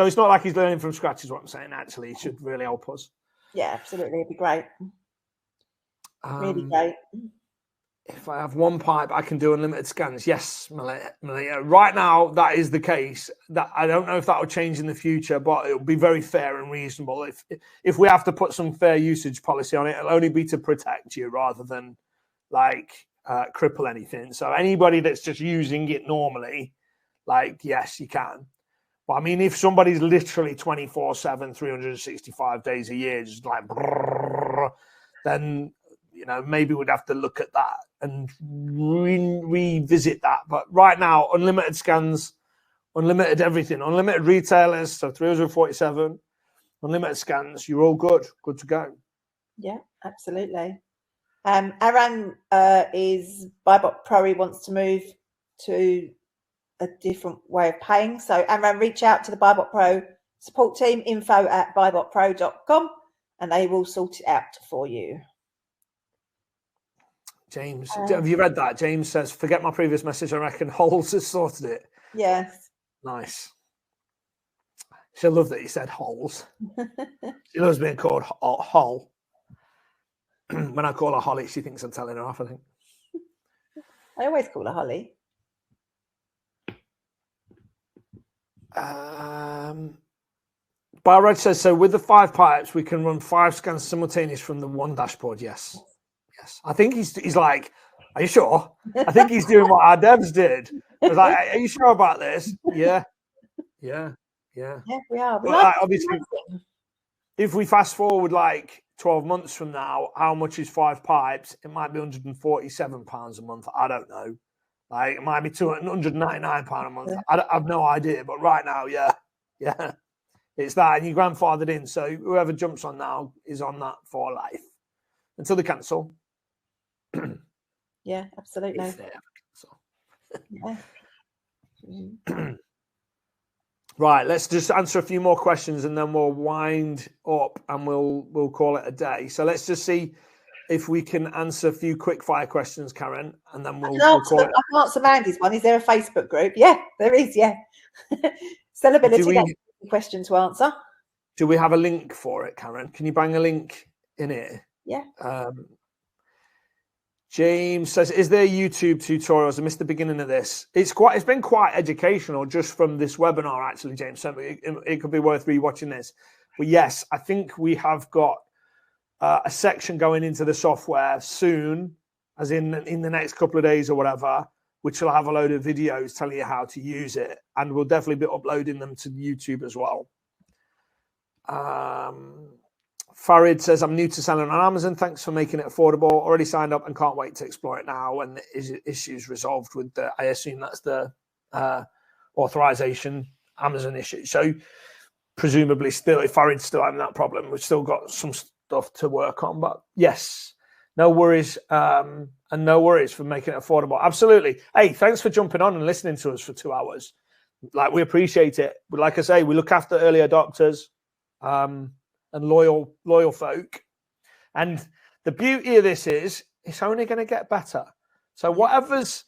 it's not like he's learning from scratch, is what I'm saying. Actually, it should really help us. Yeah, absolutely, it'd be great. Really great. If I have one pipe, I can do unlimited scans. Yes, Malia. Right now, that is the case. That I don't know if that will change in the future, but it'll be very fair and reasonable. If we have to put some fair usage policy on it, it'll only be to protect you rather than like cripple anything. So anybody that's just using it normally, like, yes, you can. But I mean, if somebody's literally 24/7, 365 days a year, just like, then, you know, maybe we'd have to look at that and revisit that. But right now, unlimited scans, unlimited everything, unlimited retailers, so 347, unlimited scans, you're all good to go. Yeah, absolutely. Aaron is Buybot Pro. He wants to move to a different way of paying. So Aaron, reach out to the Buybot Pro support team, info@buybotpro.com, and they will sort it out for you. James, have you read that? James says, forget my previous message. I reckon Holes has sorted it. Yes. Nice. She'll love that you said Holes. She loves being called Hol. When I call her Hollie, she thinks I'm telling her off, I think. I always call her Hollie. Barrage says, so with the 5 pipes, we can run 5 scans simultaneous from the one dashboard. Yes. Yes. I think he's like, are you sure? I think he's doing what our devs did. I was like, are you sure about this? Yeah. Yeah, we are. Like, obviously, if we fast forward like 12 months from now, how much is 5 pipes? It might be £147 a month. I don't know. Like, it might be £299 a month. I have no idea. But right now, yeah, it's that. And you grandfathered in. So whoever jumps on now is on that for life until they cancel. Yeah, absolutely. If they ever cancel. Yeah. Right, let's just answer a few more questions and then we'll wind up and we'll call it a day. So let's just see if we can answer a few quick fire questions, Karen, and then we'll call it. I can answer Mandy's one. Is there a Facebook group? Yeah, there is. Yeah. Sellability question to answer. Do we have a link for it, Karen? Can you bang a link in it? Yeah. James says, is there YouTube tutorials? I missed the beginning of this. It's been quite educational just from this webinar, actually, James. So it could be worth rewatching this. But yes, I think we have got a section going into the software soon, as in the next couple of days or whatever, which will have a load of videos telling you how to use it. And we'll definitely be uploading them to YouTube as well. Farid says, I'm new to selling on Amazon. Thanks for making it affordable. Already signed up and can't wait to explore it now when the issue's resolved with the, I assume that's the authorization Amazon issue. So presumably still, if Farid's still having that problem, we've still got some stuff to work on. But yes, no worries. And no worries for making it affordable. Absolutely. Hey, thanks for jumping on and listening to us for 2 hours. Like, we appreciate it. But like I say, we look after early adopters. And loyal folk. And the beauty of this is it's only going to get better. So whatever's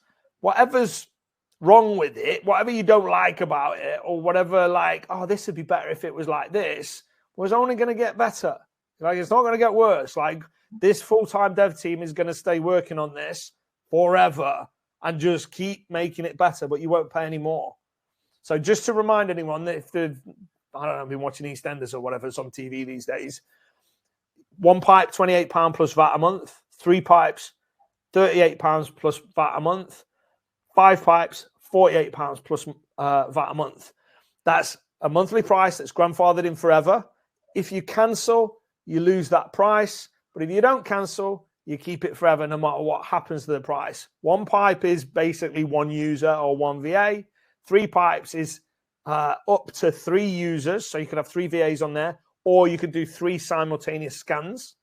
wrong with it, whatever you don't like about it, or whatever, like, oh, this would be better if it was like this, was only going to get better. Like, it's not going to get worse. Like, this full-time dev team is going to stay working on this forever and just keep making it better, but you won't pay any more. So just to remind anyone that if they've, I don't know, I've been watching EastEnders or whatever, it's on TV these days. 1 pipe, £28 plus VAT a month. 3 pipes, £38 plus VAT a month. 5 pipes, £48 plus VAT a month. That's a monthly price that's grandfathered in forever. If you cancel, you lose that price. But if you don't cancel, you keep it forever no matter what happens to the price. 1 pipe is basically 1 user or 1 VA. 3 pipes is up to 3 users, so you can have 3 VAs on there, or you could do 3 simultaneous scans.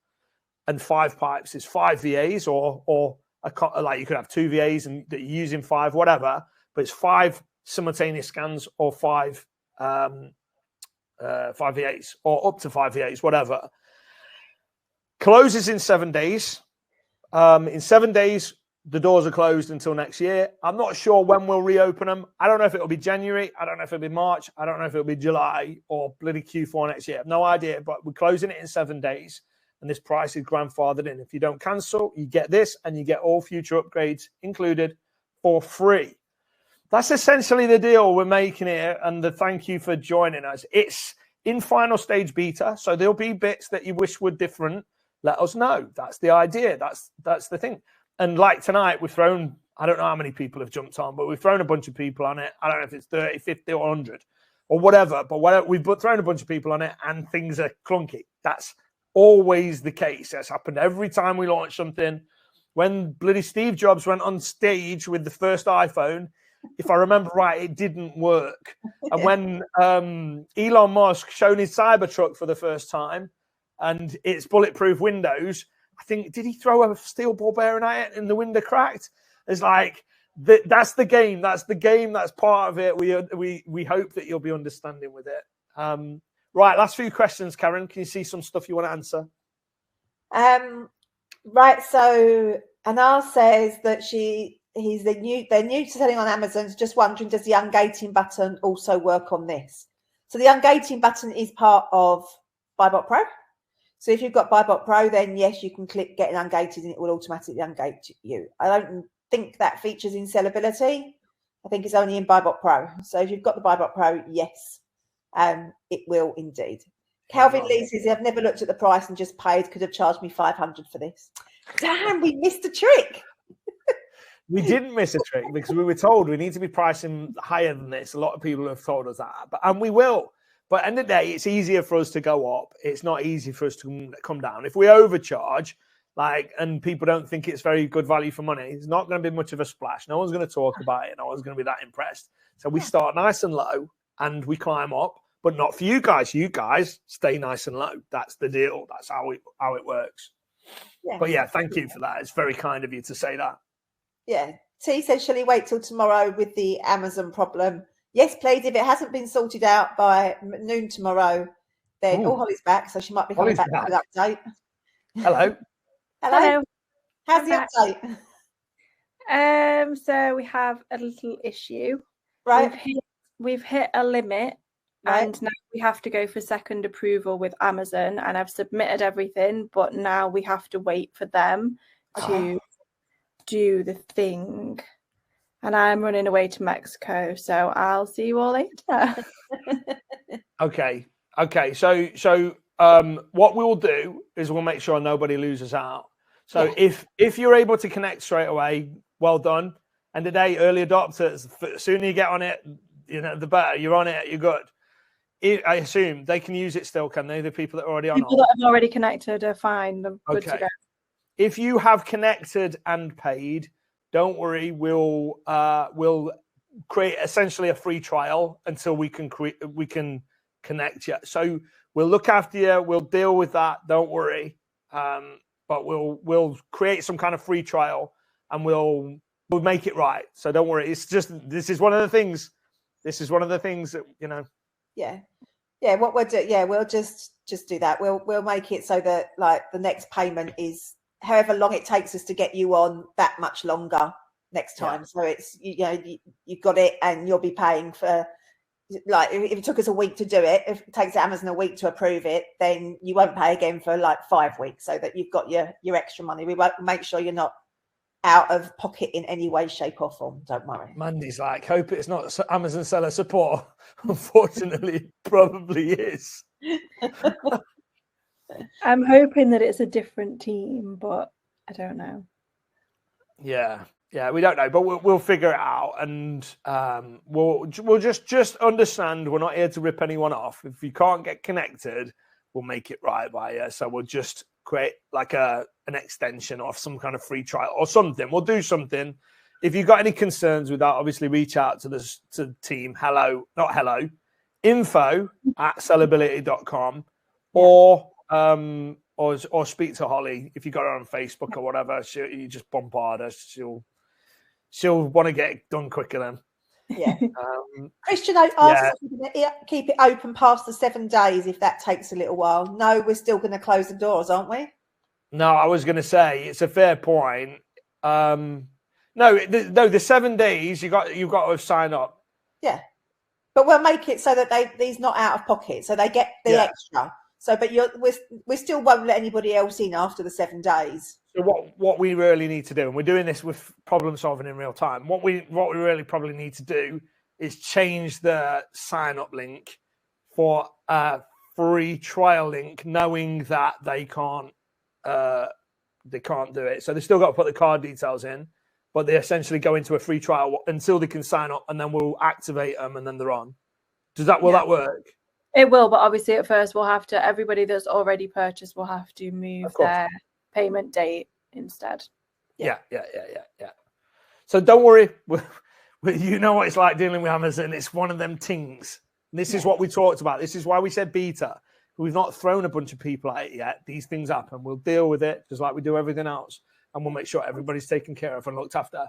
And 5 pipes is 5 VAs, or like you could have 2 VAs and that you're using 5, whatever. But it's 5 simultaneous scans or 5 VAs, or up to 5 VAs, whatever. Closes in 7 days. In 7 days, the doors are closed until next year. I'm not sure when we'll reopen them. I don't know if it'll be January. I don't know if it'll be March. I don't know if it'll be July or bloody Q4 next year. I have no idea, but we're closing it in 7 days. And this price is grandfathered in. If you don't cancel, you get this and you get all future upgrades included for free. That's essentially the deal we're making here. And the thank you for joining us. It's in final stage beta. So there'll be bits that you wish were different. Let us know. That's the idea. That's the thing. And like tonight, we've thrown, I don't know how many people have jumped on, but we've thrown a bunch of people on it. I don't know if it's 30, 50 or 100 or whatever, but we've thrown a bunch of people on it and things are clunky. That's always the case. That's happened every time we launch something. When bloody Steve Jobs went on stage with the first iPhone, if I remember right, it didn't work. And when Elon Musk showed his Cybertruck for the first time and its bulletproof windows, I think, did he throw a steel ball bearing at it and the window cracked? It's like, that's the game. That's the game. That's part of it. We hope that you'll be understanding with it. Right, last few questions, Karen. Can you see some stuff you want to answer? Right, so Anna says that they're new to selling on Amazon. Just wondering, does the ungating button also work on this? So the ungating button is part of BuyBot Pro. So if you've got BuyBot Pro, then yes, you can click get ungated and it will automatically ungate you. I don't think that features in Sellability. I think it's only in BuyBot Pro. So if you've got the BuyBot Pro, yes, it will indeed. Calvin Lee says, I've never looked at the price and just paid, could have charged me $500 for this. Damn, we missed a trick. We didn't miss a trick because we were told we need to be pricing higher than this. A lot of people have told us that, and we will. But at the end of the day, it's easier for us to go up. It's not easy for us to come down. If we overcharge, and people don't think it's very good value for money, it's not going to be much of a splash. No one's going to talk about it. No one's going to be that impressed. So we start nice and low and we climb up, but not for you guys. You guys stay nice and low. That's the deal. That's how it works. Yeah. But yeah, thank you for that. It's very kind of you to say that. Yeah. T says, shall he wait till tomorrow with the Amazon problem? Yes, please. If it hasn't been sorted out by noon tomorrow, then Hollie's back, so she might be coming back with an update. Hello. Hello. How's the update? So we have a little issue. Right. We've hit a limit, right. And now we have to go for second approval with Amazon. And I've submitted everything, but now we have to wait for them to do the thing. And I'm running away to Mexico, so I'll see you all later. Okay. So what we'll do is we'll make sure nobody loses out. So if you're able to connect straight away, well done. And today, early adopters, the sooner you get on it, the better. You're on it, you're good. I assume they can use it still, can they? The people that are already on. People that have already connected are fine. They're good to go. If you have connected and paid, don't worry, we'll create essentially a free trial until we can connect you. So we'll look after you. We'll deal with that. Don't worry. But we'll create some kind of free trial and we'll make it right. So don't worry. It's just this is one of the things. This is one of the things that Yeah. What we'll do. Yeah, we'll just do that. We'll make it so that the next payment is however long it takes us to get you on, that much longer next time. Yeah. So it's, you've got it and you'll be paying for, if it took us a week to do it, if it takes Amazon a week to approve it, then you won't pay again for 5 weeks, so that you've got your extra money. We won't make sure you're not out of pocket in any way, shape or form. Don't worry. Mandy's hope it's not Amazon seller support. Unfortunately, it probably is. I'm hoping that it's a different team, but I don't know. Yeah, we don't know, but we'll figure it out, and we'll just understand we're not here to rip anyone off. If you can't get connected, we'll make it right by you. So we'll just create an extension of some kind of free trial or something. We'll do something. If you've got any concerns with that, obviously reach out to the team. info@sellability.com or speak to Hollie. If you got her on Facebook or whatever, you just bombard her. She'll want to get it done quicker then. Yeah. Christian asked keep it open past the 7 days if that takes a little while. No, we're still going to close the doors, aren't we? No, I was going to say it's a fair point. No, the 7 days you've got to sign up. Yeah, but we'll make it so that these not out of pocket, so they get the extra. So, but we still won't let anybody else in after the 7 days. So what we really need to do, and we're doing this with problem solving in real time. What we really probably need to do is change the sign up link for a free trial link, knowing that they can't do it. So they still got to put the card details in, but they essentially go into a free trial until they can sign up, and then we'll activate them, and then they're on. Will that work? It will, but obviously at first we'll have to, everybody that's already purchased will have to move their payment date instead. Yeah. So don't worry. You know what it's like dealing with Amazon. It's one of them things. This is what we talked about. This is why we said beta. We've not thrown a bunch of people at it yet. These things happen. We'll deal with it just like we do everything else. And we'll make sure everybody's taken care of and looked after.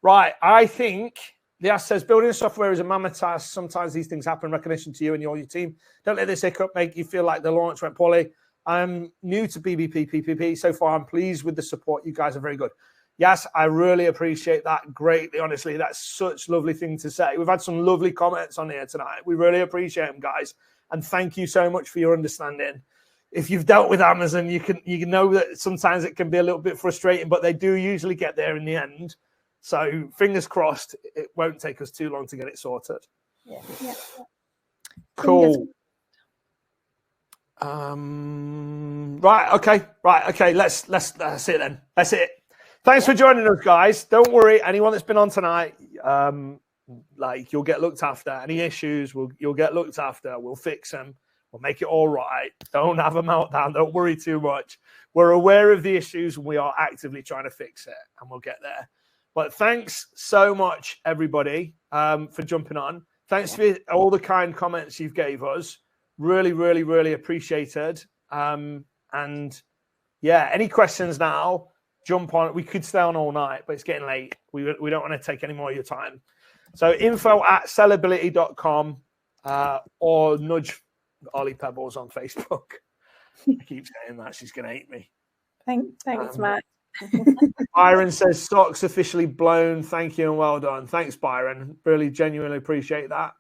Right. I think Lias says, building software is a mammoth task. Sometimes these things happen. Recognition to you and your team. Don't let this hiccup make you feel like the launch went poorly. I'm new to BBP PPP. So far, I'm pleased with the support. You guys are very good. Yes, I really appreciate that greatly. Honestly, that's such a lovely thing to say. We've had some lovely comments on here tonight. We really appreciate them, guys. And thank you so much for your understanding. If you've dealt with Amazon, you know that sometimes it can be a little bit frustrating, but they do usually get there in the end. So fingers crossed, it won't take us too long to get it sorted. Yeah. Cool. Right. Okay. That's it then. That's it. Thanks for joining us, guys. Don't worry. Anyone that's been on tonight, you'll get looked after. Any issues, you'll get looked after. We'll fix them. We'll make it all right. Don't have a meltdown. Don't worry too much. We're aware of the issues, and we are actively trying to fix it, and we'll get there. But thanks so much, everybody, for jumping on. Thanks for all the kind comments you've gave us. Really, really, really appreciated. And yeah, any questions now? Jump on. We could stay on all night, but it's getting late. We don't want to take any more of your time. So info@sellerbility.com or nudge Hollie Pebbles on Facebook. I keep saying that. She's going to hate me. Thanks, Matt. Byron says, socks officially blown. Thank you and well done. Thanks, Byron. Really genuinely appreciate that.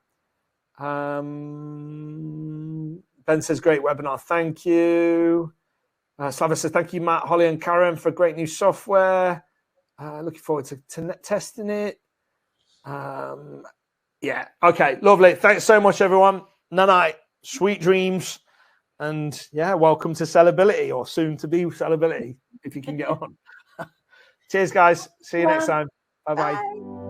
Ben says, great webinar. Thank you. Slava says, thank you, Matt, Hollie, and Karen for great new software. Looking forward to testing it. Yeah. Okay. Lovely. Thanks so much, everyone. Night. Sweet dreams. And yeah, welcome to Sellability, or soon to be Sellability, if you can get on. Cheers, guys. See you next time. Bye-bye. Bye.